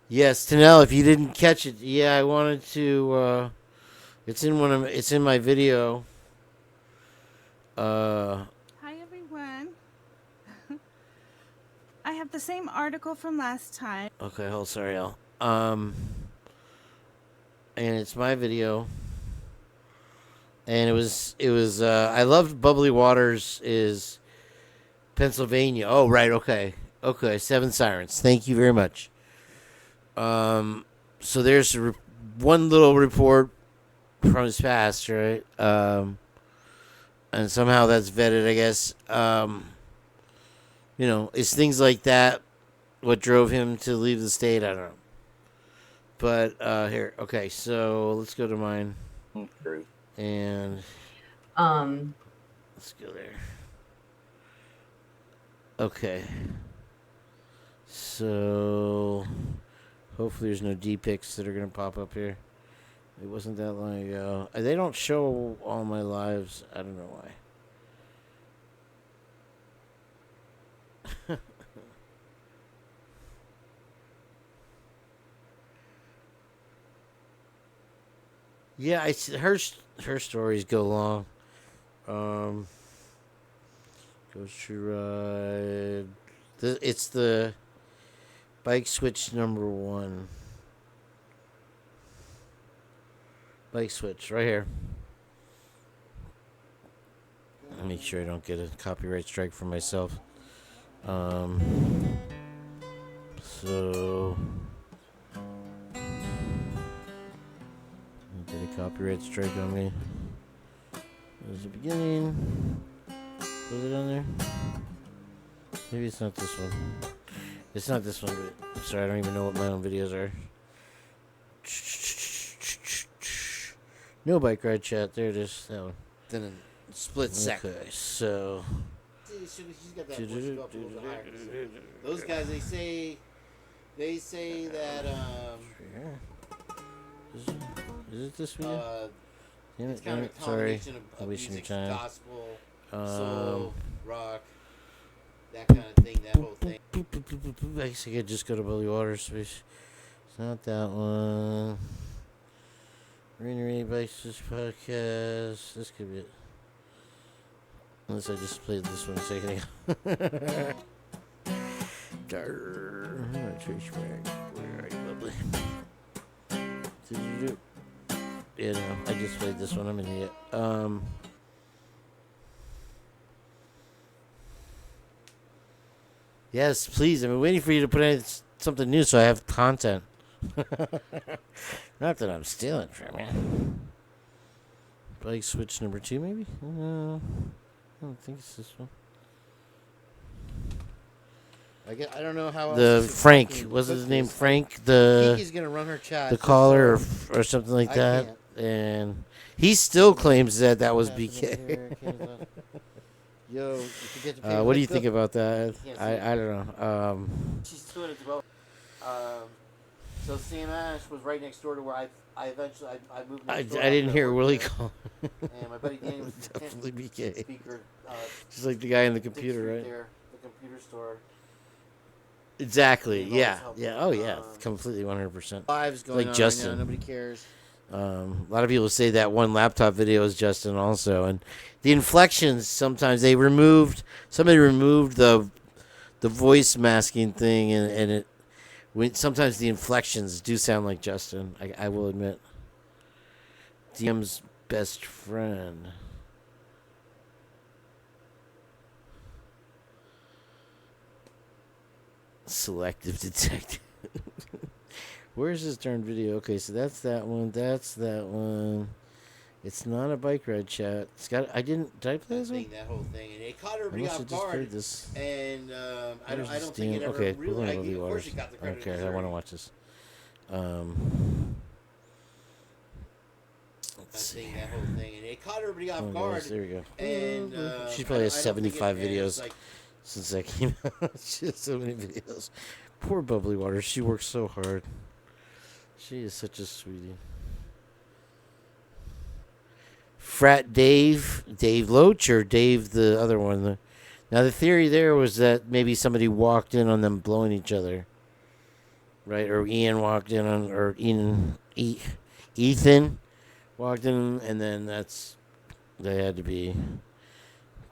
Yes, Tanel, if you didn't catch it, yeah, I wanted to... it's in my video. Hi, everyone. I have the same article from last time. Okay, sorry, Al. And it's my video. And it was I loved Bubbly Waters is Pennsylvania. Oh, right, okay. Okay, Seven Sirens. Thank you very much. So there's one little report from his past, right? And somehow that's vetted, I guess. It's things like that what drove him to leave the state. I don't know. But here, okay, so let's go to mine. And let's go there. Okay. So hopefully there's no D-pics that are going to pop up here. It wasn't that long ago. They don't show all my lives. I don't know why. Yeah, her stories go long. Goes to ride. It's the bike switch number 1. Bike switch right here. I'll make sure I don't get a copyright strike for myself. So get a copyright strike on me. There's the beginning. Was it on there? Maybe it's not this one. It's not this one, but I'm sorry, I don't even know what my own videos are. No bike ride chat. There it is. That one. Then a split second. Okay, so. Those guys, they say that. Is it this video? It's kind of a combination of music, gospel, soul, rock, that kind of thing. That whole thing. I guess I could just go to Bully Waters. It's not that one. Greenery Basis Podcast. This could be it. Unless I just played this one a second ago. Where are you, Bubbly? Yeah, no, I just played this one. I'm an idiot. Yes, please. I've been waiting for you to put in something new so I have content. Not that I'm stealing from you. Bike switch number 2, maybe? No, I don't think it's this one. I don't know how. The Frank, was his name Frank? Kiki's gonna run her chat. The caller or something like that. Can't. And he still claims that was BK. Yo, you forget to pay what do you think about that? I don't know. She's doing it to both. So Sam Ash was right next door to where I eventually moved next door. I didn't hear Willie call. And my buddy Danny was definitely BK. Speaker, just like the guy in the computer, right? There, the computer store. Exactly. Yeah. Yeah. Oh yeah. Completely 100%. Lives going like on Justin. Right now, nobody cares. A lot of people say that one laptop video is Justin also, and the inflections sometimes somebody removed the the voice masking thing, and it sometimes the inflections do sound like Justin. I will admit. DM's best friend. Selective detective. Where's this darn video? Okay, so that's that one. That's that one. It's not a bike ride chat. It's got. Did I play this one? That whole thing, and it caught everybody off guard. This. And I don't think it ever okay, really. Of course, you got the credit. Okay, I want to watch this. Let's see. That whole thing, and it caught everybody off guard. There we go. And she probably has 75 videos since that came out. She has so many videos. Poor Bubbly Water. She works so hard. She is such a sweetie. Frat Dave Loach, or Dave the other one. Now the theory there was that maybe somebody walked in on them blowing each other, right? Or Ian walked in on, or Ethan walked in, and then they had to be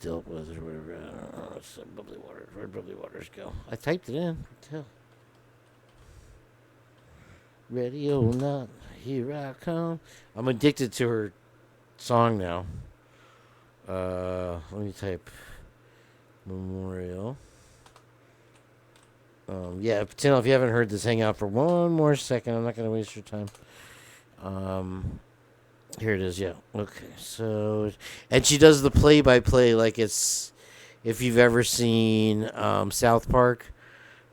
dealt with or whatever. I don't know. It's Bubbly Water. Where'd Bubbly Waters go? I typed it in. What the hell? Ready or not, here I come. I'm addicted to her song now. Let me type Memorial. Yeah, Tino, if you haven't heard this, hang out for one more second. I'm not going to waste your time. Here it is, yeah. Okay, so... And she does the play-by-play like it's... If you've ever seen South Park,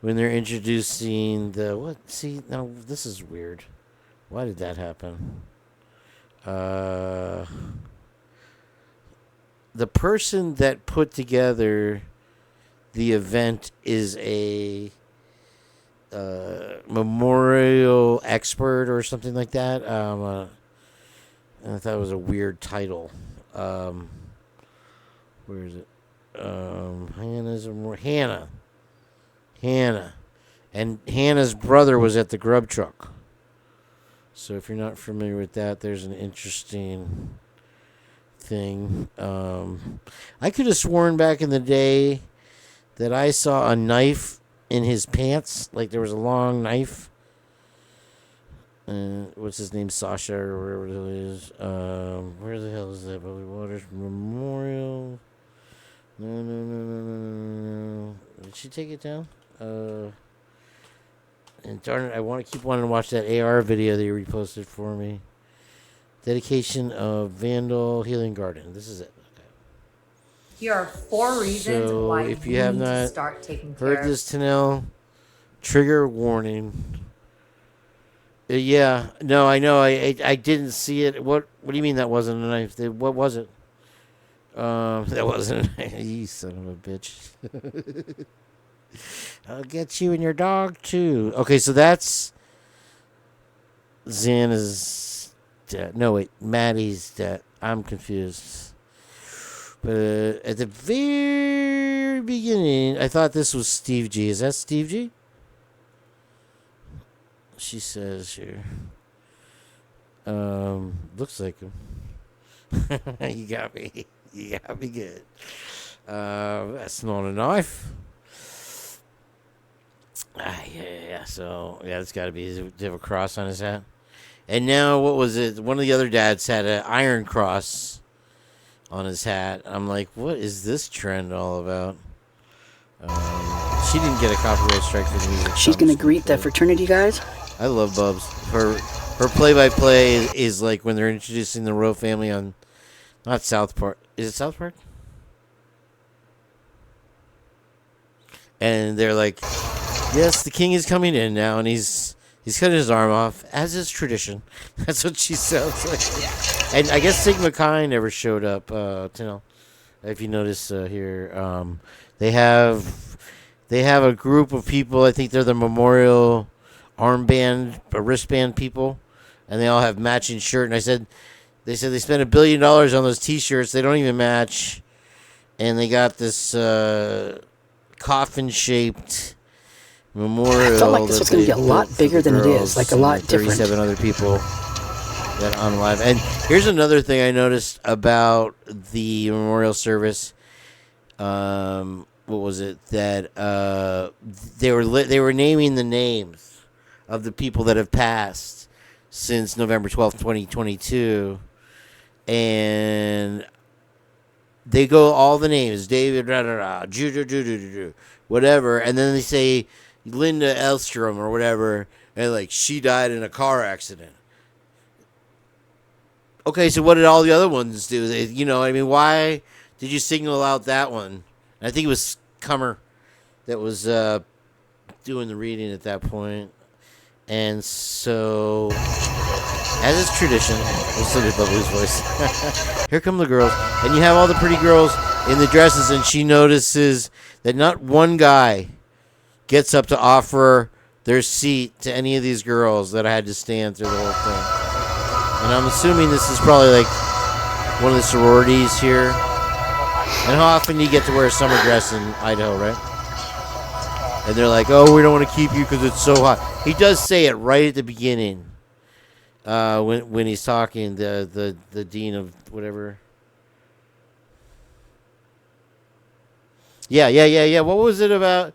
when they're introducing the... What? See, now, this is weird. Why did that happen? The person that put together the event is a memorial expert or something like that. I thought it was a weird title. Where is it? Hannah. And Hannah's brother was at the grub truck. So if you're not familiar with that, there's an interesting thing. I could have sworn back in the day that I saw a knife in his pants. Like there was a long knife. What's his name? Sasha or whatever it is. Where the hell is that? Bubbly Waters Memorial. No. Did she take it down? And darn it, I want to keep wanting to watch that AR video that you reposted for me. Dedication of Vandal Healing Garden. This is it. Okay. Here are 4 reasons why if you you have need not to start taking care heard this, Tanel, trigger warning. Yeah, no, I know. I didn't see it. What do you mean that wasn't a knife? What was it? That wasn't a knife. You son of a bitch. I'll get you and your dog too. Okay, so that's Xana's dead. No, wait, Maddie's dead. I'm confused. But at the very beginning, I thought this was Steve G. Is that Steve G? She says here. Looks like him. You got me. You got me good. That's not a knife. Yeah. So, yeah, it's got to be. Does he have a cross on his hat? And now, what was it? One of the other dads had an iron cross on his hat. I'm like, what is this trend all about? She didn't get a copyright strike for the music. She's going to greet the fraternity guys. I love Bubs. Her play-by-play is like when they're introducing the Rowe family on, not South Park. Is it South Park? And they're like, yes, the king is coming in now, and he's cutting his arm off, as is tradition. That's what she sounds like. And I guess Sigma Chi never showed up, if you notice here. They have a group of people, I think they're the memorial armband, wristband people, and they all have matching shirt. And they said they spent $1 billion on those T-shirts. They don't even match, and they got this coffin-shaped memorial. I felt like this was going to be a lot bigger than it is, like a lot different. 37 other people that on live. And here's another thing I noticed about the memorial service. what was it that they were naming the names of the people that have passed since November 12th, 2022, and they go all the names, David, whatever, and then they say Linda Elstrom or whatever, and like she died in a car accident. Okay, so what did all the other ones do? They, I mean, why did you single out that one? I think it was Cummer that was doing the reading at that point. And so, as is tradition, listen to Bubbly's voice. Here come the girls. And you have all the pretty girls in the dresses, and she notices that not one guy gets up to offer their seat to any of these girls that I had to stand through the whole thing. And I'm assuming this is probably like one of the sororities here. And how often do you get to wear a summer dress in Idaho, right? And they're like, oh, we don't want to keep you because it's so hot. He does say it right at the beginning when he's talking, the dean of whatever. Yeah. What was it about?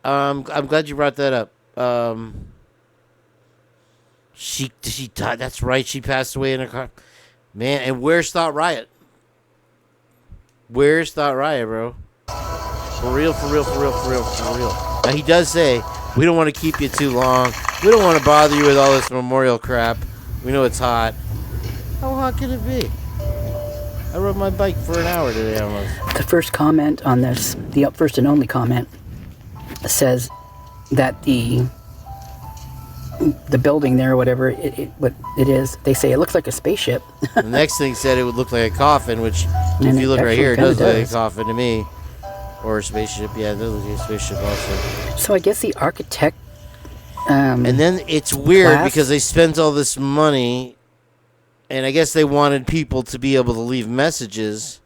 I'm glad you brought that up. She died. That's right. She passed away in a car. Man, and where's Thought Riot? Where's Thought Riot, bro? For real. Now, he does say, we don't want to keep you too long. We don't want to bother you with all this memorial crap. We know it's hot. How hot can it be? I rode my bike for an hour today almost. The first comment on this, the first and only comment, says that the building there, or whatever what it is, they say it looks like a spaceship. The next thing said it would look like a coffin, which, if you look right here, it does look like a coffin to me. Or a spaceship. Yeah, it does look like a spaceship also. So I guess the architect... and then it's weird because they spent all this money, and I guess they wanted people to be able to leave messages.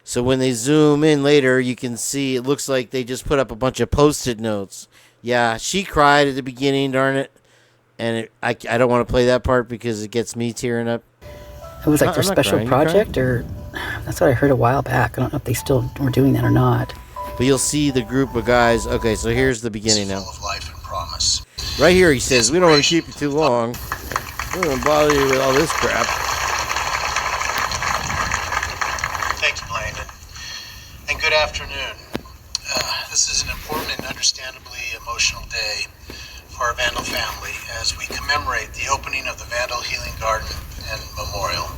So when they zoom in later, you can see it looks like they just put up a bunch of Post-it notes. Yeah, she cried at the beginning, darn it. And I don't want to play that part because it gets me tearing up. It was like their special project, or that's what I heard a while back. I don't know if they still were doing that or not. But you'll see the group of guys. Okay, so here's the beginning now. Right here he says, we don't want to keep you too long. We don't want to bother you with all this crap. Thank you, Blaine, and good afternoon. This is an important and understandably emotional day for our Vandal family as we commemorate the opening of the Vandal Healing Garden and Memorial.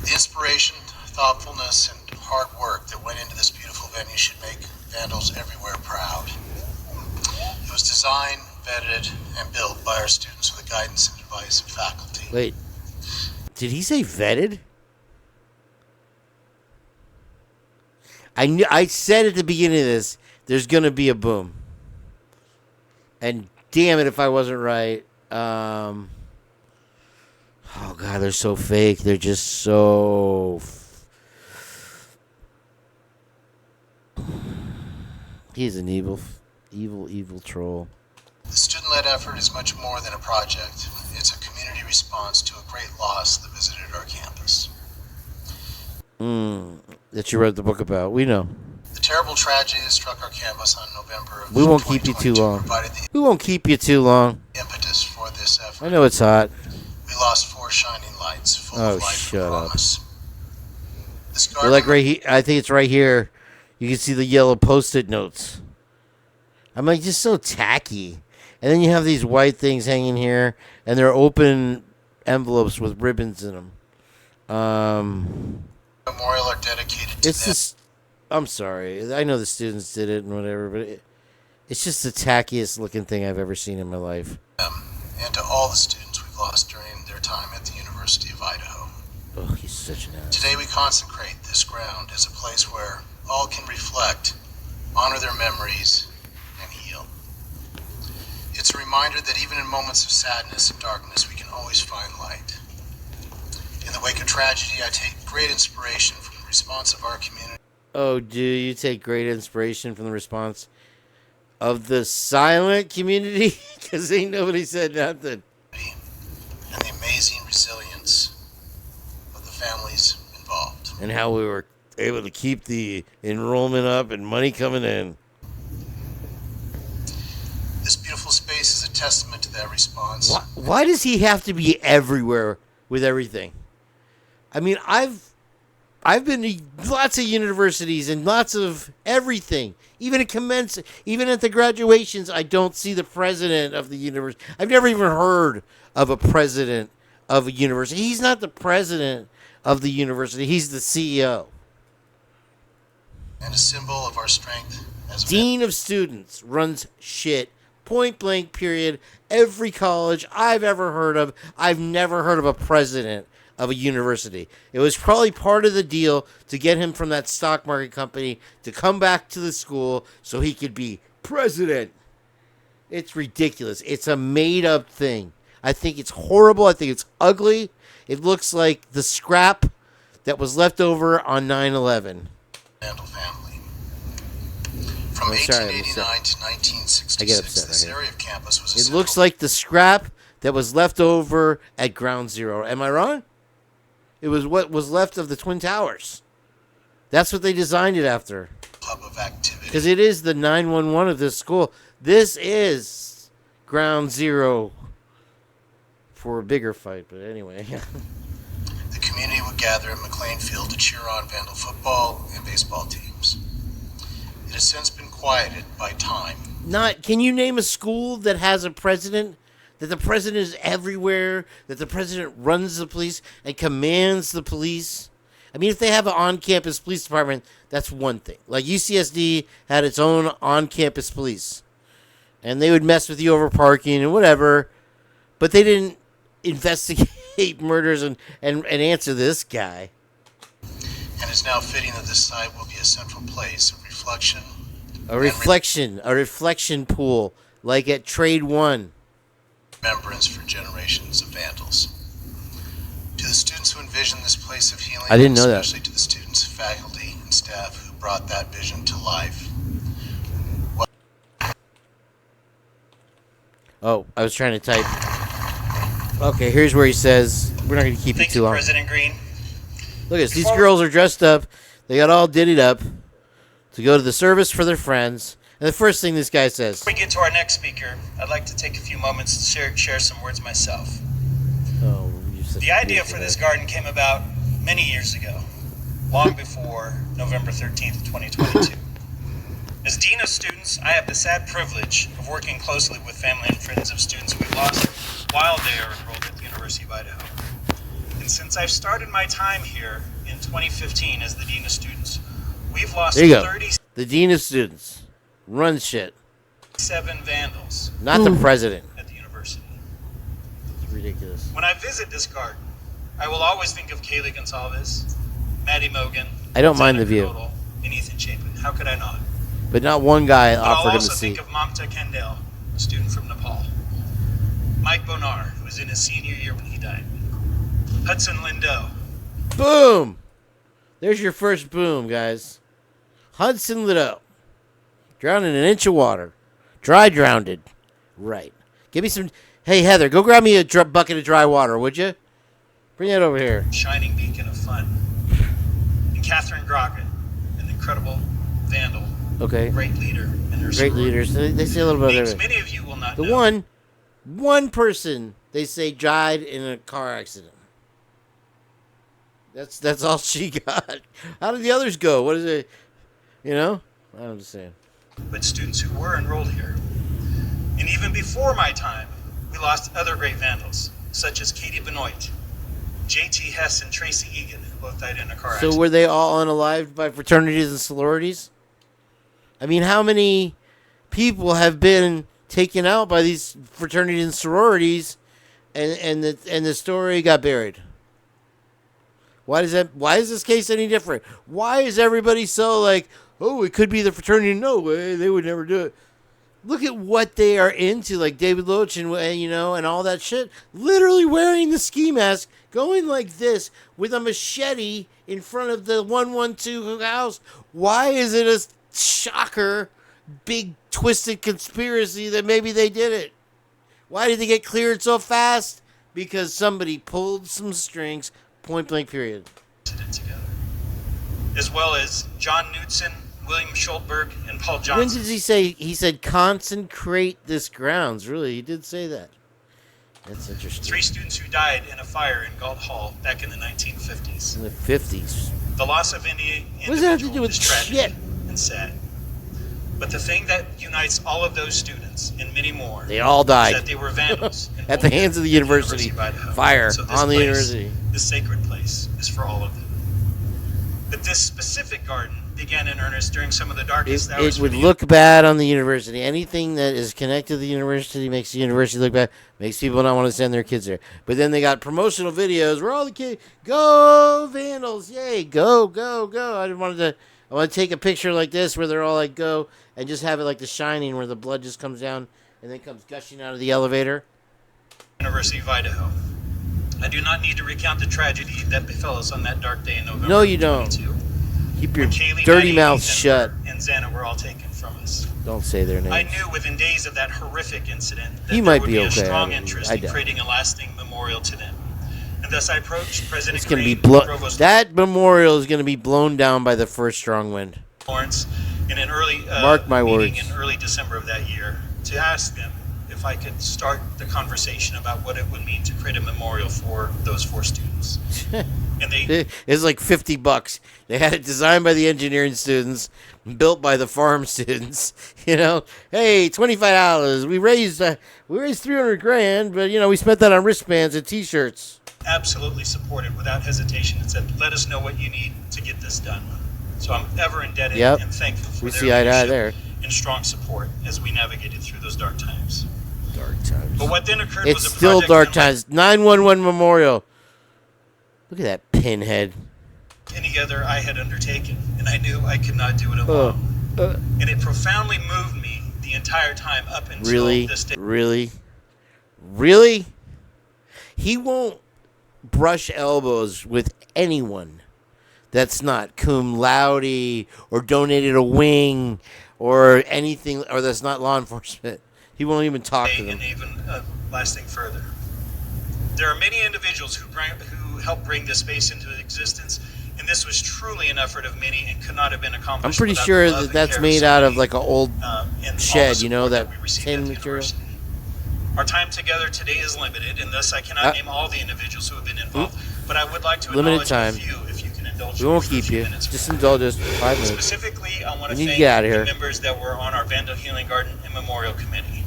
The inspiration, thoughtfulness, and hard work that went into this beautiful venue should make Vandals everywhere proud. It was designed, vetted, and built by our students with the guidance and advice of faculty. Wait, did he say vetted? I said at the beginning of this, there's going to be a boom. And damn it if I wasn't right. Oh, God, they're so fake. They're just so... He's an evil troll. The student-led effort is much more than a project. It's a community response to a great loss that visited our campus. That you wrote the book about. We know. The terrible tragedy that struck our campus on November of We won't keep you too long. We won't keep you too long. Impetus for this effort. I know it's hot. We lost 4 shining lights full of life and promise. You're like right here. I think it's right here. You can see the yellow Post-it notes. I'm like, just so tacky. And then you have these white things hanging here, and they're open envelopes with ribbons in them. Memorial are dedicated to It's just, I'm sorry. I know the students did it and whatever, but it's just the tackiest looking thing I've ever seen in my life. And to all the students we've lost during their time at the University of Idaho. Oh, he's such an ass. Today we consecrate this ground as a place where all can reflect, honor their memories, and heal. It's a reminder that even in moments of sadness and darkness, we can always find light. In the wake of tragedy, I take great inspiration from the response of our community. Oh, do you take great inspiration from the response of the silent community? Because ain't nobody said nothing. And the amazing resilience of the families involved. And how we were able to keep the enrollment up and money coming in. This beautiful space is a testament to that response. Why does he have to be everywhere with everything? I mean, I've been to lots of universities and lots of everything. Even at the graduations, I don't see the president of the university. I've never even heard of a president of a university. He's not the president of the university. He's the CEO. And a symbol of our strength as Dean of students runs shit. Point blank, period. Every college I've ever heard of, I've never heard of a president of a university. It was probably part of the deal to get him from that stock market company to come back to the school so he could be president. It's ridiculous. It's a made-up thing. I think it's horrible. I think it's ugly. It looks like the scrap that was left over on 9/11. Vandal family. From 1889 to 1966, this area of campus was It looks like the scrap that was left over at Ground Zero. Am I wrong? It was what was left of the Twin Towers. That's what they designed it after. hub of activity. Because it is the 911 of this school. This is Ground Zero for a bigger fight, but anyway. The community would gather at McLean Field to cheer on Vandal football and baseball teams. It has since been quieted by time. Can you name a school that has a president? That the president is everywhere? That the president runs the police and commands the police? I mean, if they have an on-campus police department, that's one thing. Like UCSD had its own on-campus police. And they would mess with you over parking and whatever. But they didn't investigate murders and answer this guy. And it's now fitting that this site will be a central place of reflection. A reflection pool, like at Trade One. Remembrance for generations of Vandals. To the students who envisioned this place of healing, I didn't know that. especially to the students, faculty, and staff who brought that vision to life. Oh, I was trying to type. Okay, here's where he says, we're not going to keep it too long. President Green. Look at this. These girls are dressed up. They got all diddied up to go to the service for their friends. And the first thing this guy says. Before we get to our next speaker, I'd like to take a few moments to share some words myself. Oh, the idea for this garden came about many years ago, long before November 13th, 2022. As Dean of Students, I have the sad privilege of working closely with family and friends of students we've lost while they are enrolled at the University of Idaho. And since I've started my time here in 2015 as the Dean of Students, we've lost There you go. 37 The Dean of Students. Runs shit. Vandals. Not the president. At the university. It's ridiculous. When I visit this garden, I will always think of Kaylee Gonsalves, Maddie Mogan, I don't mind the view. Knodel, and Ethan Chapin. How could I not? But not one guy But I'll offered him a also seat. think of Mamta Kandel, a student from Nepal. Mike Bonar, who was in his senior year when he died. Hudson Lindo. Boom! There's your first boom, guys. Hudson Lido. Drowned in an inch of water. Dry drowned. Right. Give me some... Hey, Heather, go grab me a bucket of dry water, would you? Bring that over here. Shining beacon of fun. And Catherine Grogan, an incredible Vandal. Okay. Great leader in her Great sorority. leaders. They say a little bit of Names everything. many of you will not The know. one person they say died in a car accident. That's all she got. How did the others go? What is it? You know? I'm just saying. But students who were enrolled here. And even before my time, we lost other great Vandals, such as Katie Benoit, J.T. Hess, and Tracy Egan, who both died in a car accident. So were they all unalived by fraternities and sororities? I mean, how many people have been taken out by these fraternities and sororities, and the story got buried? Why is this case any different? Why is everybody so like, oh, it could be the fraternity? No way, they would never do it. Look at what they are into, like David Loach and all that shit. Literally wearing the ski mask, going like this with a machete in front of the 112 house. Why is it a shocker, big twisted conspiracy that maybe they did it? Why did they get cleared so fast? Because somebody pulled some strings. Point blank. Period. Together. as well as John Knudsen, William Schultberg, and Paul When Johnson. did he say? He said consecrate this grounds. Really, he did say that. That's interesting. 3 students who died in a fire in Galt Hall back in the 1950s. In the 50s. The loss of any What does that have to do individual with is tragic shit? and sad. But the thing that unites all of those students and many more, They all died. is that they were vandals At the hands of the university. of Idaho. Fire So this on the place, university. This sacred place is for all of them. But this specific garden began in earnest during some of the darkest hours. It would look bad on the university. Anything that is connected to the university makes the university look bad. Makes people not want to send their kids there. But then they got promotional videos where all the kids go Vandals, yay, go, go, go. I want to take a picture like this where they're all like go, and just have it like The Shining where the blood just comes down and then comes gushing out of the elevator. University of Idaho. I do not need to recount the tragedy that befell us on that dark day in November. No, you don't. 22. Keep your Kaylee, dirty Maddie, mouth Ethan, shut. and Xana were all taken from us. Don't say their names. I knew within days of that horrific incident that He there might would be be a okay. strong interest I in doubt. creating a lasting memorial to them. And thus I approached President It's going to be Green, Provost that memorial is going to be blown down by the first strong wind. Lawrence in an early Mark my meeting words. in early December of that year to ask them if I could start the conversation about what it would mean to create a memorial for those 4 students. And they It's like $50. They had it designed by the engineering students, built by the farm students. You know, hey, $25. We raised $300,000, but we spent that on wristbands and T-shirts. absolutely supported without hesitation and said, let us know what you need to get this done. So I'm ever indebted Yep. and thankful for We their see eye to eye leadership there. and strong support as we navigated through those dark times. Dark times. But what then occurred It's was a still project dark unlike times. 911 memorial. Look at that pinhead. any other I had undertaken, and I knew I could not do it alone. And it profoundly moved me the entire time up until Really? this day. Really? He won't brush elbows with anyone that's not cum laude or donated a wing or anything, or that's not law enforcement. He won't even talk to them. And even lasting further. There are many individuals who helped bring this space into existence, and this was truly an effort of many and could not have been accomplished. I'm pretty without sure the love that and that's care made so out many, of like an old and all the shed, support that we received tin at the material. university. Our time together today is limited, and thus I cannot name all the individuals who have been involved. But I would like to Limited acknowledge time. a few, if you can indulge We me won't for a keep few you. minutes. Just indulge us for 5 minutes. Specifically, I want We to need to thank get out of the here. members that were on our Vandal Healing Garden and Memorial Committee.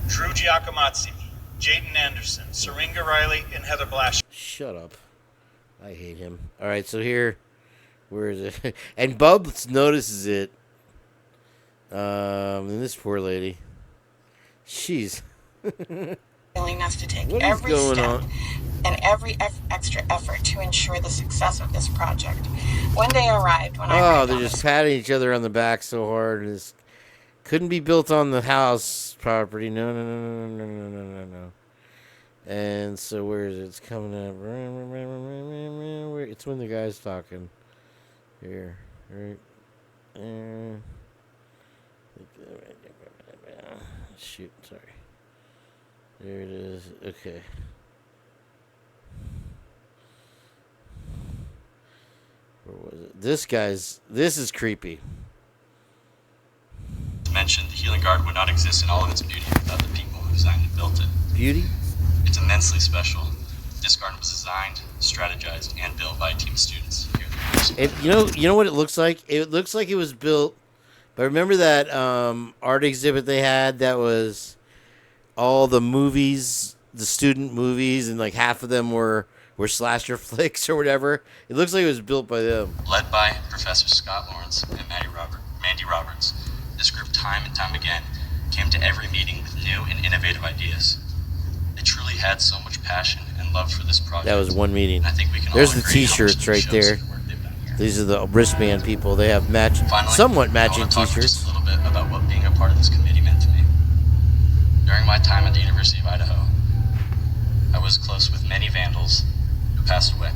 Drew Giacomazzi, Jaden Anderson, Syringa Riley, and Heather Blash. Shut up. I hate him. All right, so here, where is it? And Bubs notices it. And this poor lady. She's. Willingness to take What is every going step on? and every extra effort to ensure the success of this project. One day arrived when I Oh, arrived they're on just this patting each other on the back so hard. This couldn't be built on the house property. No. And so where is it? It's coming up. It's when the guy's talking. Here. Right. Shoot, sorry. There it is. Okay. Where was it? This is creepy. Mentioned, the Healing Garden would not exist in all of its beauty without the people who designed and built it. Beauty? It's immensely special. This garden was designed, strategized, and built by a team of students here at the university. You know what it looks like? It looks like it was built. But remember that art exhibit they had that was all the movies, the student movies, and like half of them were slasher flicks or whatever. It looks like it was built by them. Led by Professor Scott Lawrence and Mandy Roberts, this group time and time again came to every meeting with new and innovative ideas. They truly had so much passion and love for this project. That was one meeting. And I think we can There's all the agree how much T-shirts this right shows there. the work they've done here. These are the wristband people. They have Finally, somewhat I matching want to talk T-shirts. just a little bit about what being a part of this committee meant to me. During my time at the University of Idaho, I was close with many vandals who passed away.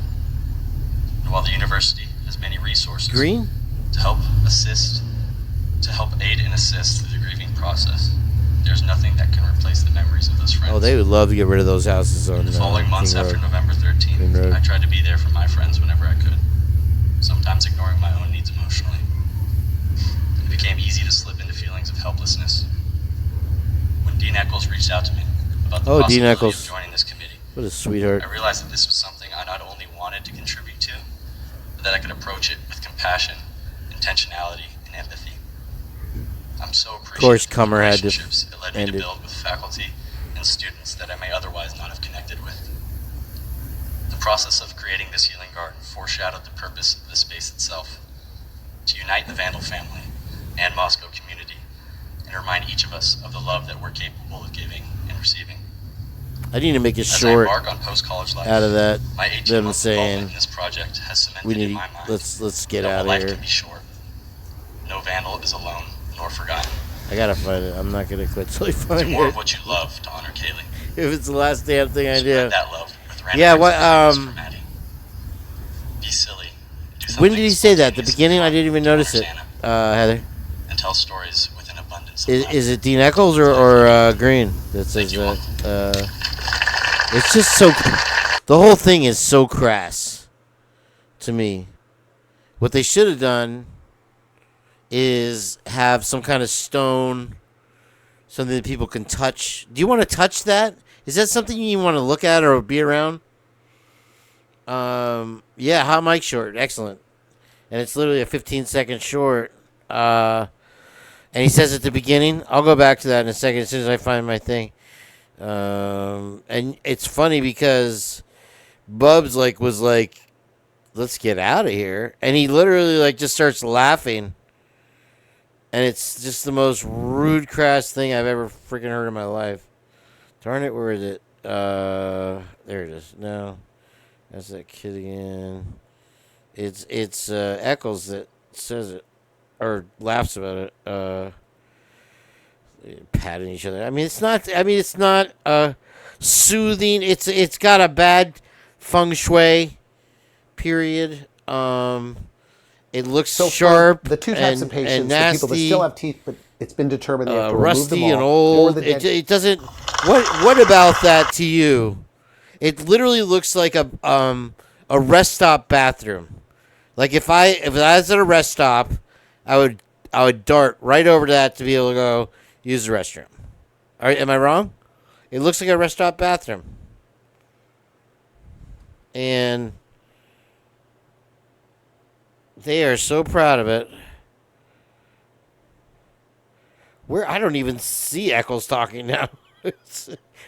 And while the university has many resources to help aid and assist through the grieving process, there's nothing that can replace the memories of those friends. Oh, they would love to get rid of those houses on The following months King after Road. November 13th, King Road. I tried to be there for my friends whenever I could. sometimes ignoring my own needs emotionally. It became easy to slip into feelings of helplessness. When Dean Eccles reached out to me about the possibility of joining this committee, what a sweetheart. I realized that this was something I not only wanted to contribute to, but that I could approach it with compassion, intentionality, and empathy. I'm so appreciative of the relationships it led me to build with faculty and students that I may otherwise not have connected with. The process of creating this healing garden foreshadowed the purpose of the space itself, to unite the Vandal family and Moscow community, and remind each of us of the love that we're capable of giving and receiving. I need to make a short out of that. Them saying this project has cemented we need in my mind let's get that out of life here. can be short. No Vandal is alone nor forgotten. I gotta find it. I'm not gonna quit till I Do find more it. of what you love to honor Kaylee. If it's the last damn thing I Spread do. that love with random Yeah. What? activities for Maddie. Be silly. Do When did he say that? The beginning? I didn't even notice it. Heather. And tell stories with an abundance of Is it Dean Eccles or Green that says that? It's just so. The whole thing is so crass to me. What they should have done is have some kind of stone, something that people can touch. Do you want to touch that? Is that something you want to look at or be around? Yeah, hot mic short, excellent, and it's literally a 15-second short. And he says at the beginning, I'll go back to that in a second as soon as I find my thing. And it's funny because Bubs was like, let's get out of here, and he literally just starts laughing, and it's just the most rude, crass thing I've ever freaking heard in my life. Darn it, where is it? There it is. No, that's that kid again. It's Eccles that says it or laughs about it. Patting each other. It's not soothing. It's got a bad feng shui. Period. It looks so sharp. The two types of patients, and nasty, the people that still have teeth, but it's been determined they have to rusty remove them and all, old. It doesn't. What about that to you? It literally looks like a rest stop bathroom. Like if I was at a rest stop, I would dart right over to that to be able to go use the restroom. All right, am I wrong? It looks like a rest stop bathroom. And they are so proud of it. I don't even see Eccles talking now.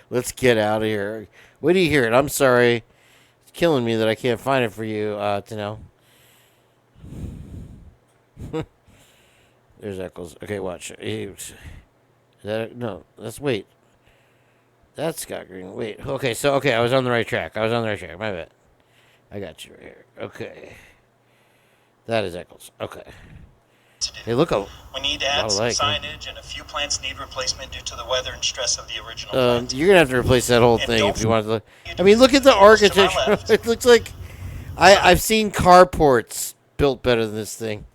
Let's get out of here. Wait till you hear it. I'm sorry. It's killing me that I can't find it for you to know. There's Eccles. Okay, watch. No, wait. That's Scott Green. Wait. Okay, I was on the right track. My bad. I got you right here. Okay. That is Eccles. Okay. Hey, look. We need to add some signage, and a few plants need replacement due to the weather and stress of the original plant. You're gonna have to replace that whole thing if you want to. Look at the architecture. It looks like I've seen carports built better than this thing.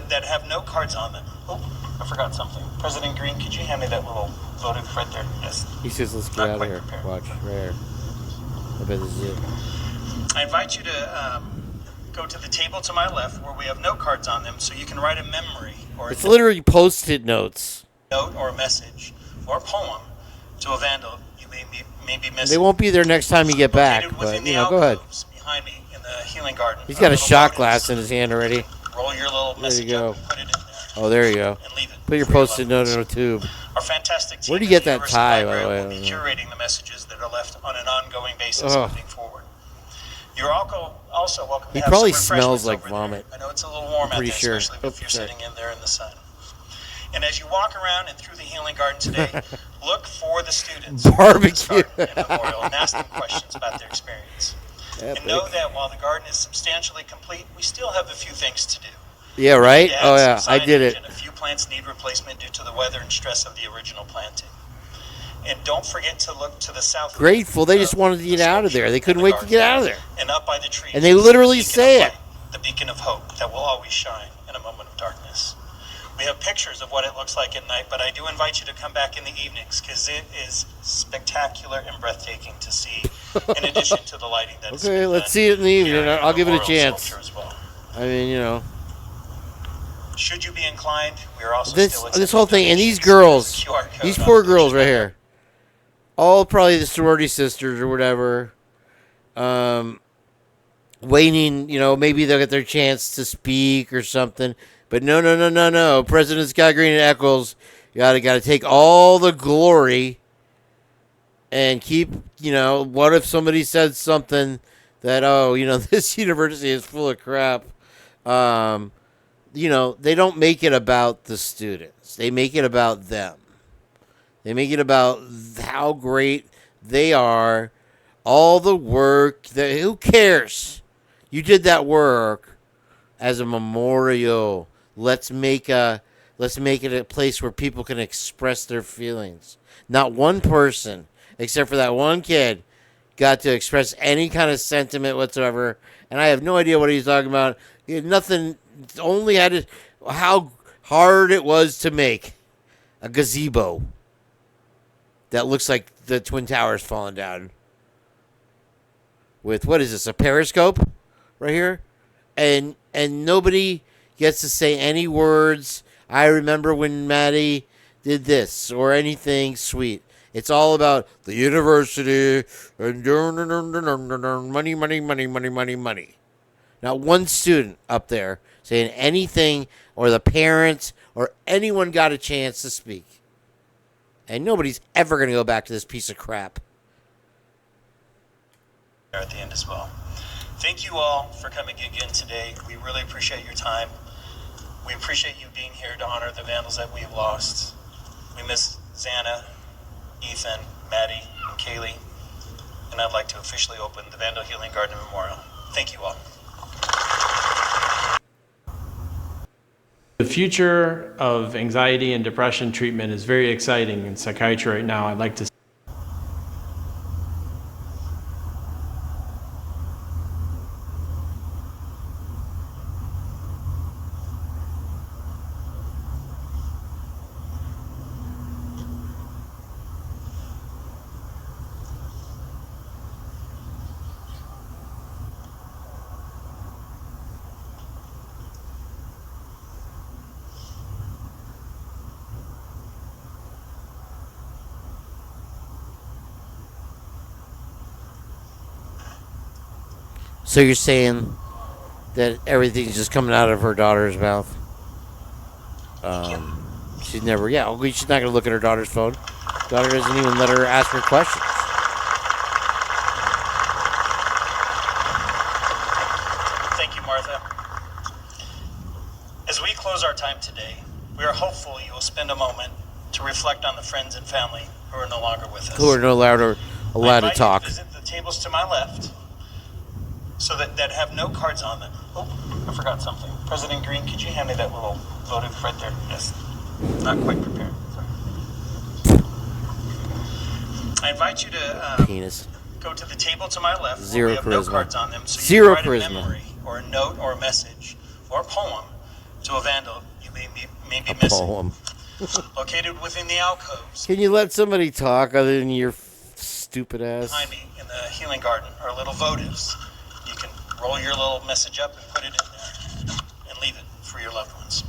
That have no cards on them. Oh, I forgot something. President Green, could you hand me that little votive right there? Yes. He says, "Let's get out of here." Watch right here. I bet this is it. I invite you to go to the table to my left where we have no cards on them, so you can write a memory or it's literally post-it notes. Note or a message or a poem to a vandal you may be missing. They won't be there next time you get back, but go ahead. Behind me in the healing garden. He's got a shot glass in his hand already. Roll your little message up and put it in there. Oh, there you go. Put your post-it note in a tube. Our fantastic team. Where do you get that tie, by the way? Will be curating the messages that are left on an ongoing basis moving forward. You're also welcome to he have probably some smells like vomit. I know it's a little warm out there, especially if you're sitting in there in the sun. And as you walk around and through the healing garden today, look for the students barbecue and memorial and ask them questions about their experience. Epic. And know that while the garden is substantially complete, we still have a few things to do. Yeah, right? Oh, yeah, I did it. And a few plants need replacement due to the weather and stress of the original planting. And don't forget to look to the south. Grateful, they just wanted to get out of there. They couldn't wait to get out of there. And up by the trees. And they literally say it. The beacon of hope that will always shine in a moment of darkness. We have pictures of what it looks like at night, but I do invite you to come back in the evenings because it is spectacular and breathtaking to see, in addition to the lighting that is okay, let's see it in the evening. I'll give it a chance. As well. I mean, you know. Should you be inclined, we are also This whole thing, and these girls, these poor girls right here, all probably the sorority sisters or whatever, waiting, you know, maybe they'll get their chance to speak or something. But no. President Scott Green and Eccles, you gotta take all the glory and keep, you know, what if somebody said something that, oh, you know, this university is full of crap. You know, they don't make it about the students. They make it about them. They make it about how great they are, all the work. Who cares? You did that work as a memorial. Let's make it a place where people can express their feelings. Not one person, except for that one kid, got to express any kind of sentiment whatsoever. And I have no idea what he's talking about. He had nothing. Only had to, how hard it was to make a gazebo that looks like the Twin Towers falling down. With, what is this, a periscope right here? And nobody gets to say any words. I remember when Maddie did this or anything sweet. It's all about the university and money. Not one student up there saying anything, or the parents or anyone got a chance to speak. And nobody's ever going to go back to this piece of crap. At the end as well. Thank you all for coming again today. We really appreciate your time. We appreciate you being here to honor the vandals that we've lost. We miss Xana, Ethan, Maddie, and Kaylee. And I'd like to officially open the Vandal Healing Garden Memorial. Thank you all. The future of anxiety and depression treatment is very exciting in psychiatry right now. I'd like to So you're saying that everything's just coming out of her daughter's mouth? She's never, she's not going to look at her daughter's phone. Daughter doesn't even let her ask her questions. Thank you, Martha. As we close our time today, we are hopeful you will spend a moment to reflect on the friends and family who are no longer with us. Who are no longer allowed to talk. I invite you to visit the tables to my left, so that have no cards on them. Oh, I forgot something. President Green, could you hand me that little votive right there? Yes. Not quite prepared. Sorry. I invite you to go to the table to my left. Zero where we have charisma. no cards on them, so Zero you can write charisma. a memory or a note or a message or a poem to a vandal you may be missing. Poem. Located within the alcoves. Can you let somebody talk other than your stupid ass? Behind me in the healing garden are little votives. You can roll your little message up and put it in there and leave it for your loved ones.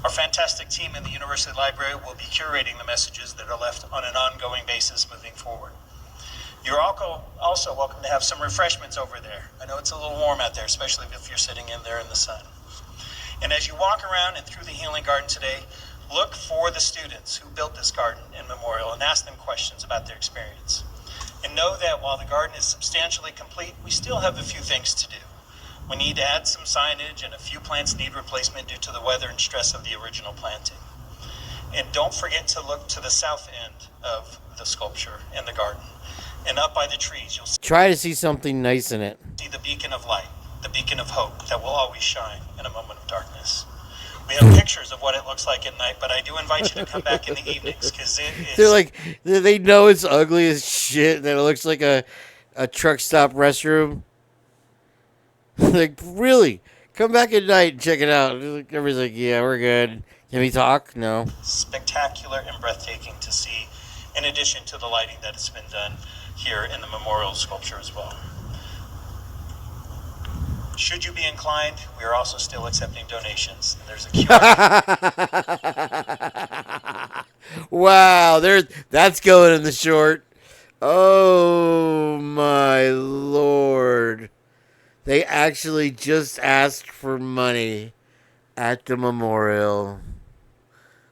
Our fantastic team in the University Library will be curating the messages that are left on an ongoing basis moving forward. You're also welcome to have some refreshments over there. I know it's a little warm out there, especially if you're sitting in there in the sun. And as you walk around and through the healing garden today, look for the students who built this garden and memorial and ask them questions about their experience. And know that while the garden is substantially complete, we still have a few things to do. We need to add some signage, and a few plants need replacement due to the weather and stress of the original planting. And don't forget to look to the south end of the sculpture and the garden. And up by the trees, you'll Try to see something nice in it. see the beacon of light, the beacon of hope that will always shine in a moment of darkness. We have pictures of what it looks like at night, but I do invite you to come back in the evenings, because it is... They're like, they know it's ugly as shit, and that it looks like a truck stop restroom. Like, really? Come back at night and check it out. Everybody's like, yeah, we're good. Can we talk? No. spectacular and breathtaking to see, in addition to the lighting that has been done here in the memorial sculpture as well. Should you be inclined, we are also still accepting donations. And there's a QR. Wow, that's going in the short. Oh my lord. They actually just asked for money at the memorial.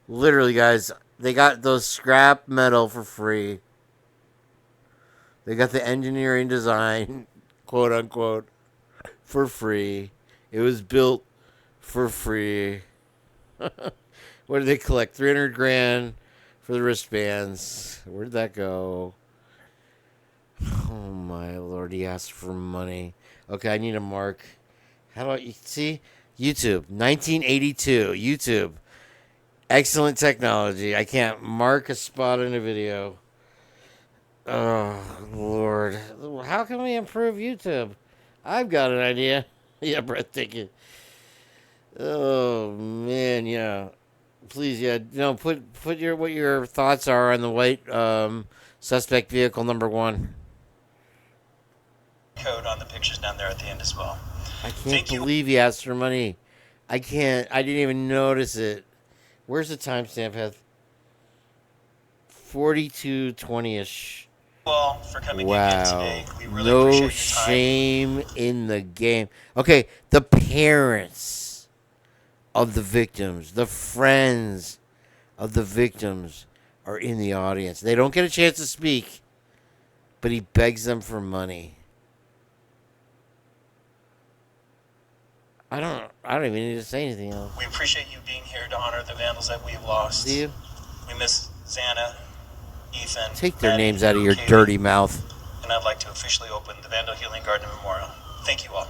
Literally, guys, they got those scrap metal for free. They got the engineering design, quote unquote, for free. It was built for free. What did they collect? 300 grand for the wristbands. Where did that go? Oh my lord, he asked for money. Okay, I need a mark. How do I see? YouTube, 1982. YouTube. Excellent technology. I can't mark a spot in a video. Oh, Lord. How can we improve YouTube? I've got an idea. Yeah, breathtaking. Oh, man, yeah. Please, yeah. No, put what your thoughts are on the white suspect vehicle number 1. Code on the pictures down there at the end as well. I can't believe he asked for money. I didn't even notice it. Where's the timestamp, Heath? 42:20ish. Well, for coming in today. We really no appreciate your time. shame in the game. Okay, the parents of the victims, the friends of the victims are in the audience. They don't get a chance to speak, but he begs them for money. I don't even need to say anything else. We appreciate you being here to honor the vandals that we have lost. Do you? We miss Xana, Ethan. Take their Maddie, names out of your Kane, dirty mouth. And I'd like to officially open the Vandal Healing Garden Memorial. Thank you all.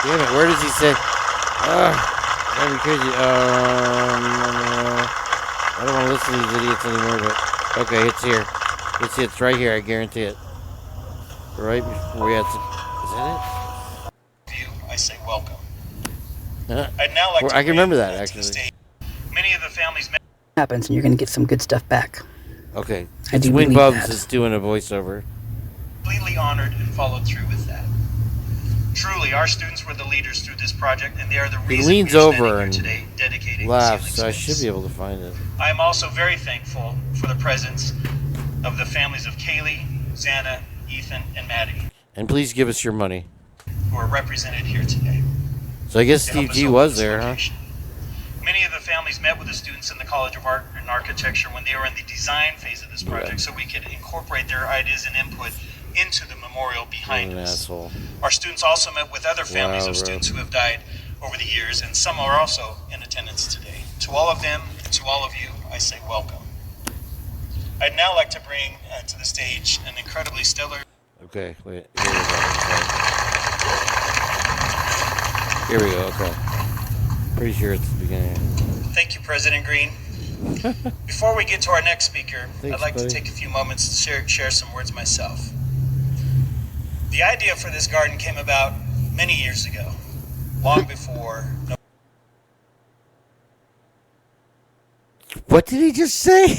Damn it, where does he say? That'd be crazy. I don't want to listen to these idiots anymore, but okay, it's here. It's right here, I guarantee it. Right before we had to. Is that I say welcome. it? I'd now like to I can remember bring that, to the actually. stage many of the families. Happens, and you're going to get some good stuff back. Okay. I It's do Win believe Bubs that. is doing a voiceover. Completely honored and followed through with that. Truly, our students were the leaders through this project, and they are the He reason leans we are over standing here and today, dedicating laughs, this so I healing should space. be able to find it. I am also very thankful for the presence of the families of Kaylee, Xana, Ethan, and Maddie, And please give us your money. who are represented here today. So I guess to help Steve us G open was this there, huh? location. Many of the families met with the students in the College of Art and Architecture when they were in the design phase of this project, so we could incorporate their ideas and input into the memorial behind What an us. asshole. Our students also met with other families Wow, of bro. students who have died over the years, and some are also in attendance today. To all of them, and to all of you, I say welcome. I'd now like to bring to the stage an incredibly stellar... Okay, wait. Here we go, okay. Pretty sure it's the beginning. Thank you, President Green. Before we get to our next speaker, Thanks, I'd like buddy. to take a few moments to share some words myself. The idea for this garden came about many years ago, long before... What did he just say?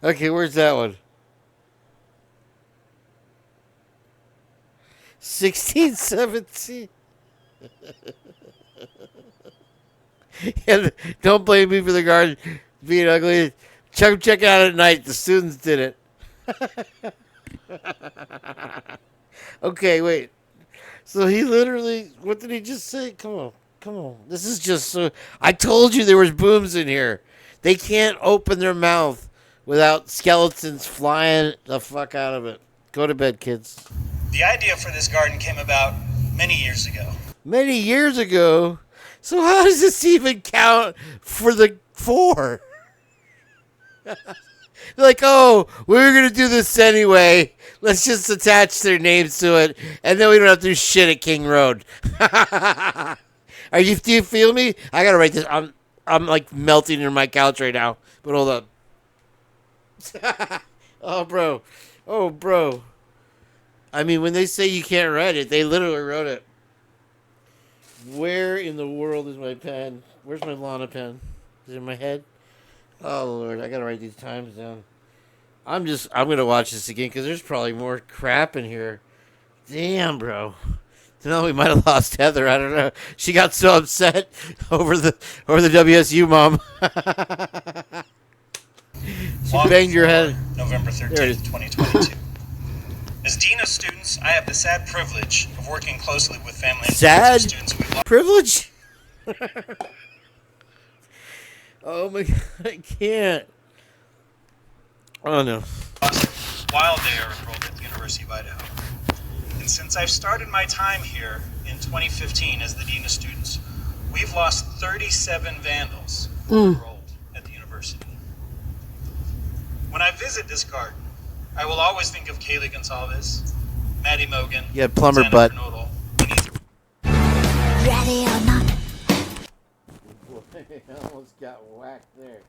Okay, where's that one? 1617. Yeah, don't blame me for the garden being ugly. Check it out at night. The students did it. Okay, wait. So he literally, what did he just say? Come on. This is just so. I told you there was booms in here. They can't open their mouth without skeletons flying the fuck out of it. Go to bed, kids. The idea for this garden came about many years ago. Many years ago. So how does this even count for the 4? They're like, oh, we were going to do this anyway. Let's just attach their names to it, and then we don't have to do shit at King Road. Do you feel me? I got to write this. I'm like melting in my couch right now. But hold up. Oh, bro. I mean, when they say you can't write it, they literally wrote it. Where in the world is my pen? Where's my Lana pen? Is it in my head? Oh, Lord, I gotta write these times down. I'm gonna watch this again because there's probably more crap in here. Damn, bro. No, we might have lost Heather. I don't know. She got so upset over the WSU mom. She banged your head. November 13th, 2022. As Dean of Students, I have the sad privilege of working closely with family and friends of students we love. Privilege? Oh my God, I can't. Oh no. While they are enrolled at the University of Idaho. And since I've started my time here in 2015 as the Dean of Students, we've lost 37 vandals enrolled at the university. When I visit this garden, I will always think of Kaylee Gonzalez, Maddie Mogan, You had plumber Xana butt. Fernodal. Ready or not. I almost got whacked there.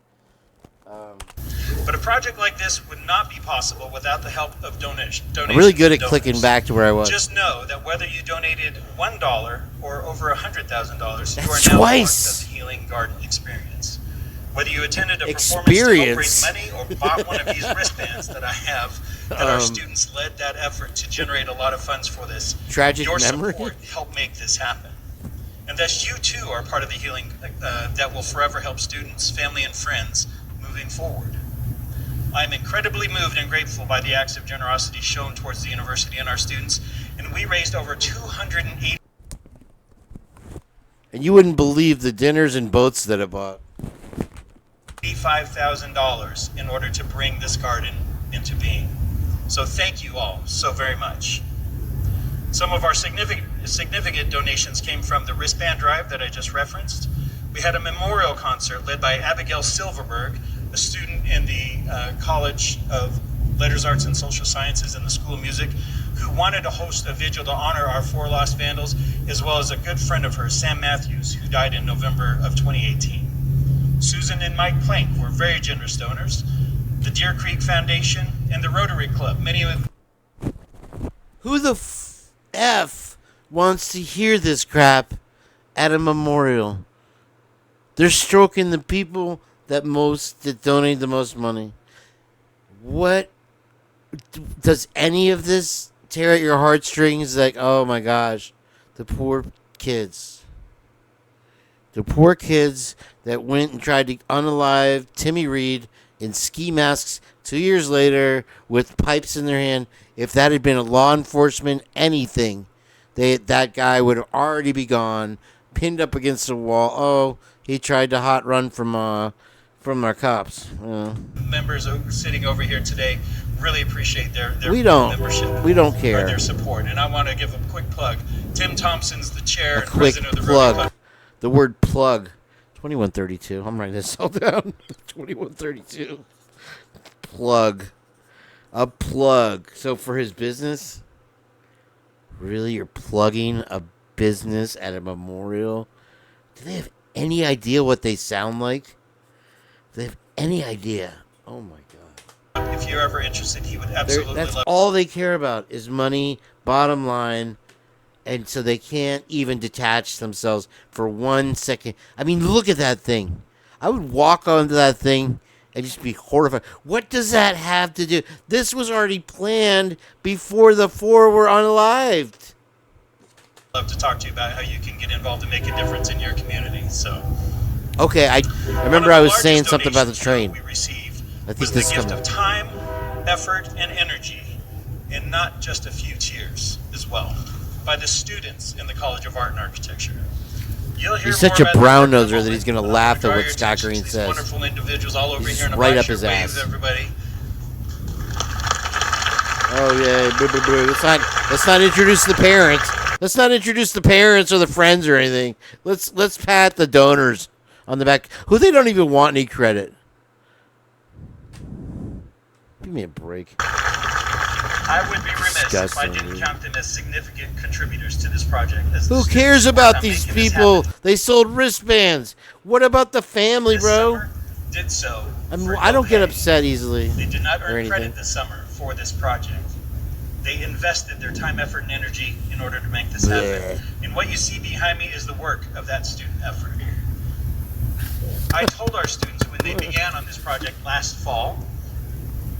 But a project like this would not be possible without the help of donations. I'm really good at clicking back to where I was. Just know that whether you donated $1 or over $100,000, you That's are now twice. part of the Healing Garden experience. Whether you attended a performance to help raise money or bought one of these wristbands that I have, that our students led that effort to generate a lot of funds for this. Tragic your memory. support helped make this happen. And thus you too are part of the healing that will forever help students, family, and friends moving forward. I am incredibly moved and grateful by the acts of generosity shown towards the university and our students, and we raised over $280,000. And you wouldn't believe the dinners and boats that I bought. $85,000 in order to bring this garden into being. So thank you all so very much. Some of our significant donations came from the wristband drive that I just referenced. We had a memorial concert led by Abigail Silverberg, a student in the College of Letters, Arts, and Social Sciences in the School of Music, who wanted to host a vigil to honor our 4 lost vandals, as well as a good friend of hers, Sam Matthews, who died in November of 2018. Susan and Mike Plank were very generous donors. The Deer Creek Foundation and the Rotary Club. Many of Who the F wants to hear this crap at a memorial? They're stroking the people that donate the most money. What does any of this tear at your heartstrings? Like, oh my gosh, the poor kids. The poor kids that went and tried to unalive Timmy Reed in ski masks 2 years later with pipes in their hand. If that had been a law enforcement anything, that guy would have already be gone, pinned up against the wall. Oh, he tried to hot run from our cops. members sitting over here today really appreciate their membership. We don't care. Or their support. And I want to give a quick plug. Tim Thompson's the chair and Quick president of the plug. Rotary Club. The word plug. 2132. I'm writing this all down. 2132. Plug. A plug. So for his business? Really? You're plugging a business at a memorial? Do they have any idea what they sound like? Do they have any idea? Oh my God. If you're ever interested, he would absolutely That's love all they care about is money, bottom line. And so they can't even detach themselves for 1 second. I mean, look at that thing. I would walk onto that thing and just be horrified. What does that have to do? This was already planned before the 4 were unalived. love to talk to you about how you can get involved and make a difference in your community. So, Okay, I remember I was saying something about the train. we received I think was this the is gift coming. of time, effort, and energy, and not just a few cheers as well, by the students in the College of Art and Architecture. You'll hear He's such more a about brown this in a noser that he's going to moment, laugh but at draw what your Scott attention to Green these says. Wonderful individuals all over He's here in a right black up his shirt. Wave, ass. everybody. Oh yeah, boo, boo, boo. Let's not introduce the parents. Let's not introduce the parents or the friends or anything. Let's pat the donors on the back, who they don't even want any credit. Give me a break. I would be remiss if I Disgusting, didn't dude. count them as significant contributors to this project. As the Who students cares who worked about on these making this people? happen. They sold wristbands. What about the family, bro? Did so. I don't get upset easily. They did not or earn anything. credit this summer for this project. They invested their time, effort, and energy in order to make this happen. And what you see behind me is the work of that student effort. I told our students when they began on this project last fall,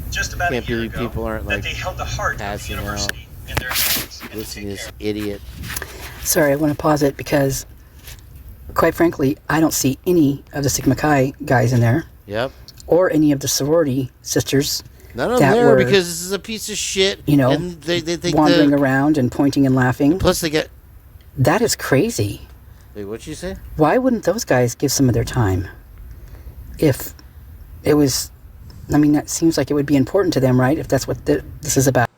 just about Can't a year believe ago, people aren't that like they held the heart of the passing out. university in their hands. Listen to this idiot. Sorry, I want to pause it because, quite frankly, I don't see any of the Sigma Chi guys in there. Yep. Or any of the sorority sisters. None of them there because this is a piece of shit. You know, and they wandering around and pointing and laughing. Plus, they get. That is crazy. Wait, what'd you say? Why wouldn't those guys give some of their time? If it was, I mean, that seems like it would be important to them, right? If that's what this is about.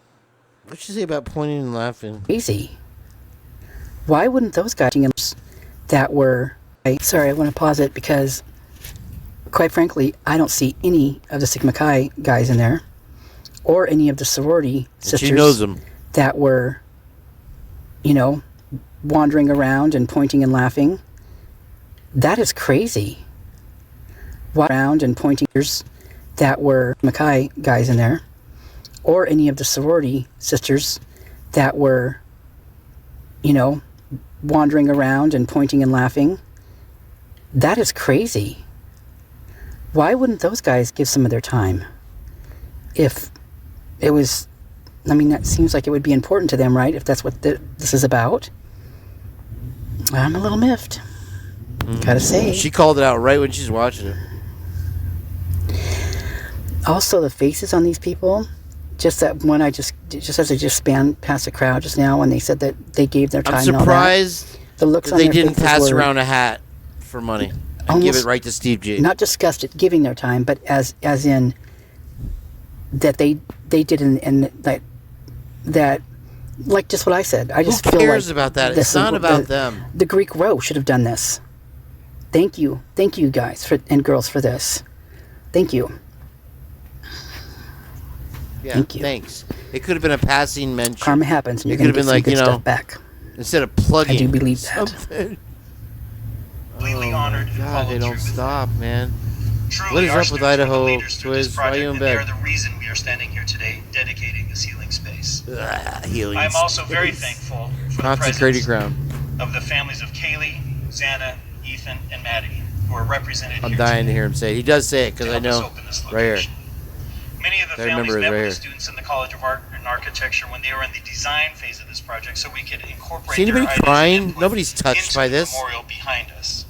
What'd you say about pointing and laughing? Crazy. Why wouldn't those guys that were... Sorry, I want to pause it because, quite frankly, I don't see any of the Sigma Chi guys in there. Or any of the sorority sisters. She knows them. That were, you know, wandering around and pointing and laughing. That is crazy. Around and pointing that were Mackay guys in there, or any of the sorority sisters that were, you know, wandering around and pointing and laughing. That is crazy. Why wouldn't those guys give some of their time? If it was, I mean, that seems like it would be important to them, right? If that's what this is about. I'm a little miffed. Gotta say. She called it out right when she's watching it. Also, the faces on these people, just that one just as I just spanned past the crowd just now when they said that they gave their time. I'm surprised the looks that on they their didn't faces pass were around a hat for money and give it right to Steve G. Not disgusted giving their time, but as in that they did and that like just what I said. I just Who feel cares like about that? It's not about them. The Greek row should have done this. Thank you guys and girls for this. Thank you. Yeah, Thank you. Thanks. It could have been a passing mention. Karma happens, and it you're could have going to been get some like, good stuff back. Instead of plugging. I do believe that. Something. Completely honored. God, they don't stop, man. Truly, What is our up with students were the Idaho, leaders through this Twiz? Why are you in project, and they bed? are the reason we are standing here today, dedicating this healing space. Healing I am also very space. thankful for the Consecrated presence ground. of the families of Kaylee, Xana, Ethan, and Maddie, who are represented I'm here dying to today. hear him say it. He does say it because I know. Right here. Many of the I remember families it met right with the here. students in the College of Art and Architecture when they were in the design phase of this project, so we could incorporate See anybody their ideas and crying? input Nobody's touched into by the this. memorial behind us.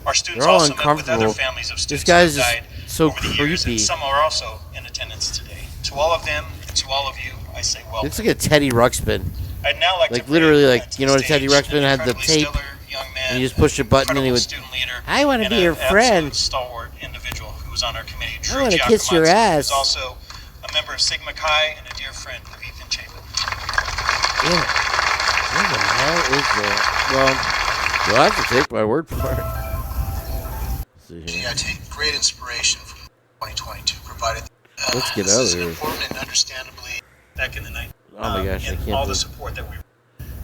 Our students They're all also met with other uncomfortable. families of This students guy's who have died just so over the years, creepy. and some are also in attendance today. To all of them, and to all of you, I say welcome. Looks like a Teddy Ruxpin. I'd now like to literally, bring like, you know, when Teddy Ruxpin had the tape, and you just push a button and he would. I want to be your friend. Stalwart individual who was on our committee. I want to kiss your ass. Who's also a member of Sigma Chi and a dear friend of Ethan Chapin. Yeah. What the hell is that? Well, you'll have to take my word for it. I take great inspiration from 2022, provided Let's get this out is of here. important and understandably back in the night. Oh my gosh, I and can't all do the it. support that we,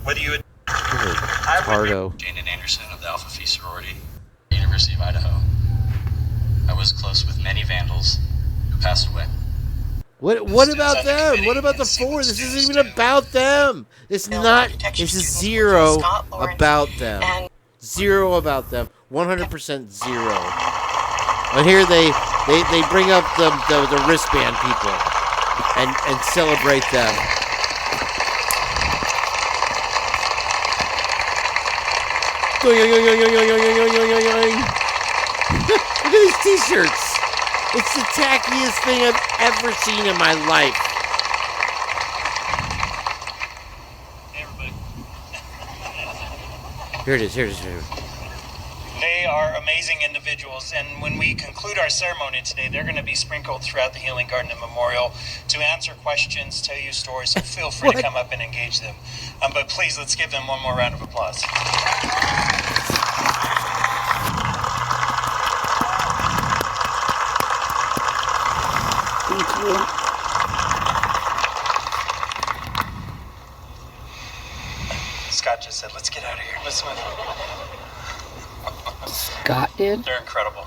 whether you had Tardo. Jane Anderson of the Alpha Phi sorority, University of Idaho. I was close with many vandals who passed away. What about them? What about the four? This isn't even about them. It's not. This is zero about them. Zero about them. 100% zero. And here they bring up the wristband people and celebrate them. Look at these t-shirts. It's the tackiest thing I've ever seen in my life. Here it is. They are amazing individuals, and when we conclude our ceremony today, they're going to be sprinkled throughout the Healing Garden and Memorial to answer questions, tell you stories, so feel free to come up and engage them. But please, let's give them one more round of applause. Thank you. Scott just said, let's get out of here. Let's move. Scott did? They're incredible.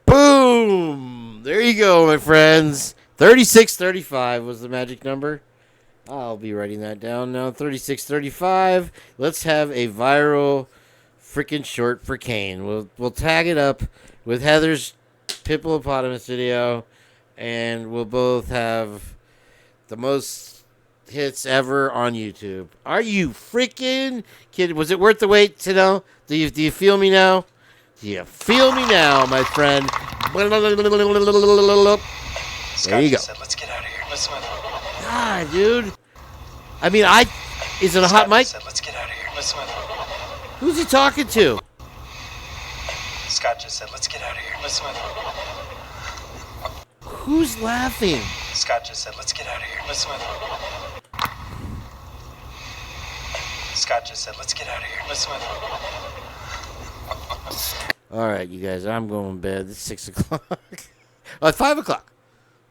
Boom! There you go, my friends. 3635 was the magic number. I'll be writing that down now. 3635. Let's have a viral freaking short for Kane. We'll tag it up with Heather's Pippopotamus video, and we'll both have the most hits ever on YouTube. Are you freaking kidding? Was it worth the wait to know? Do you feel me now? Do you feel me now, my friend? There you go. Said, let's get out of here. Let's move. God, dude. I mean, is it a hot mic? Said, let's get out of here. Let's move. Who's he talking to? Scott just said, let's get out of here. Let's move. Who's laughing? Scott just said, let's get out of here. Let's move. Scott just said, let's get out of here. Let's move. All right, you guys, I'm going to bed. It's 6 o'clock. Oh, it's 5 o'clock.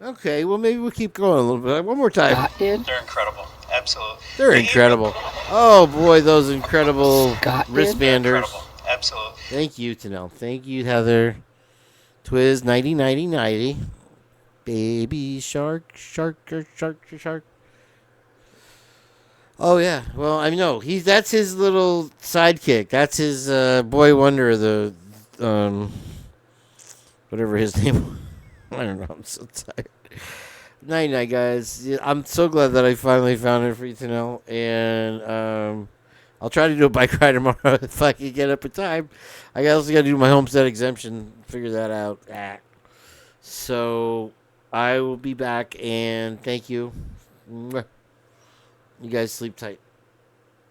Okay, well, maybe we'll keep going a little bit. One more time. They're incredible. Absolutely. They're incredible. Oh, boy, those incredible They're wristbanders. incredible. Absolutely. Thank you, Tanel. Thank you, Heather. Twiz 90. Baby shark. Oh yeah, well I know that's his little sidekick. That's his boy wonder, the whatever his name. I don't know. I'm so tired. Night, guys. Yeah, I'm so glad that I finally found it for you to know, and I'll try to do a bike ride tomorrow if I can get up in time. I also got to do my homestead exemption. Figure that out. So I will be back, and thank you. Mwah. You guys sleep tight.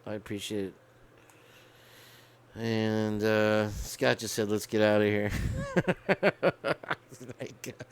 I appreciate it. And Scott just said, let's get out of here. Thank God.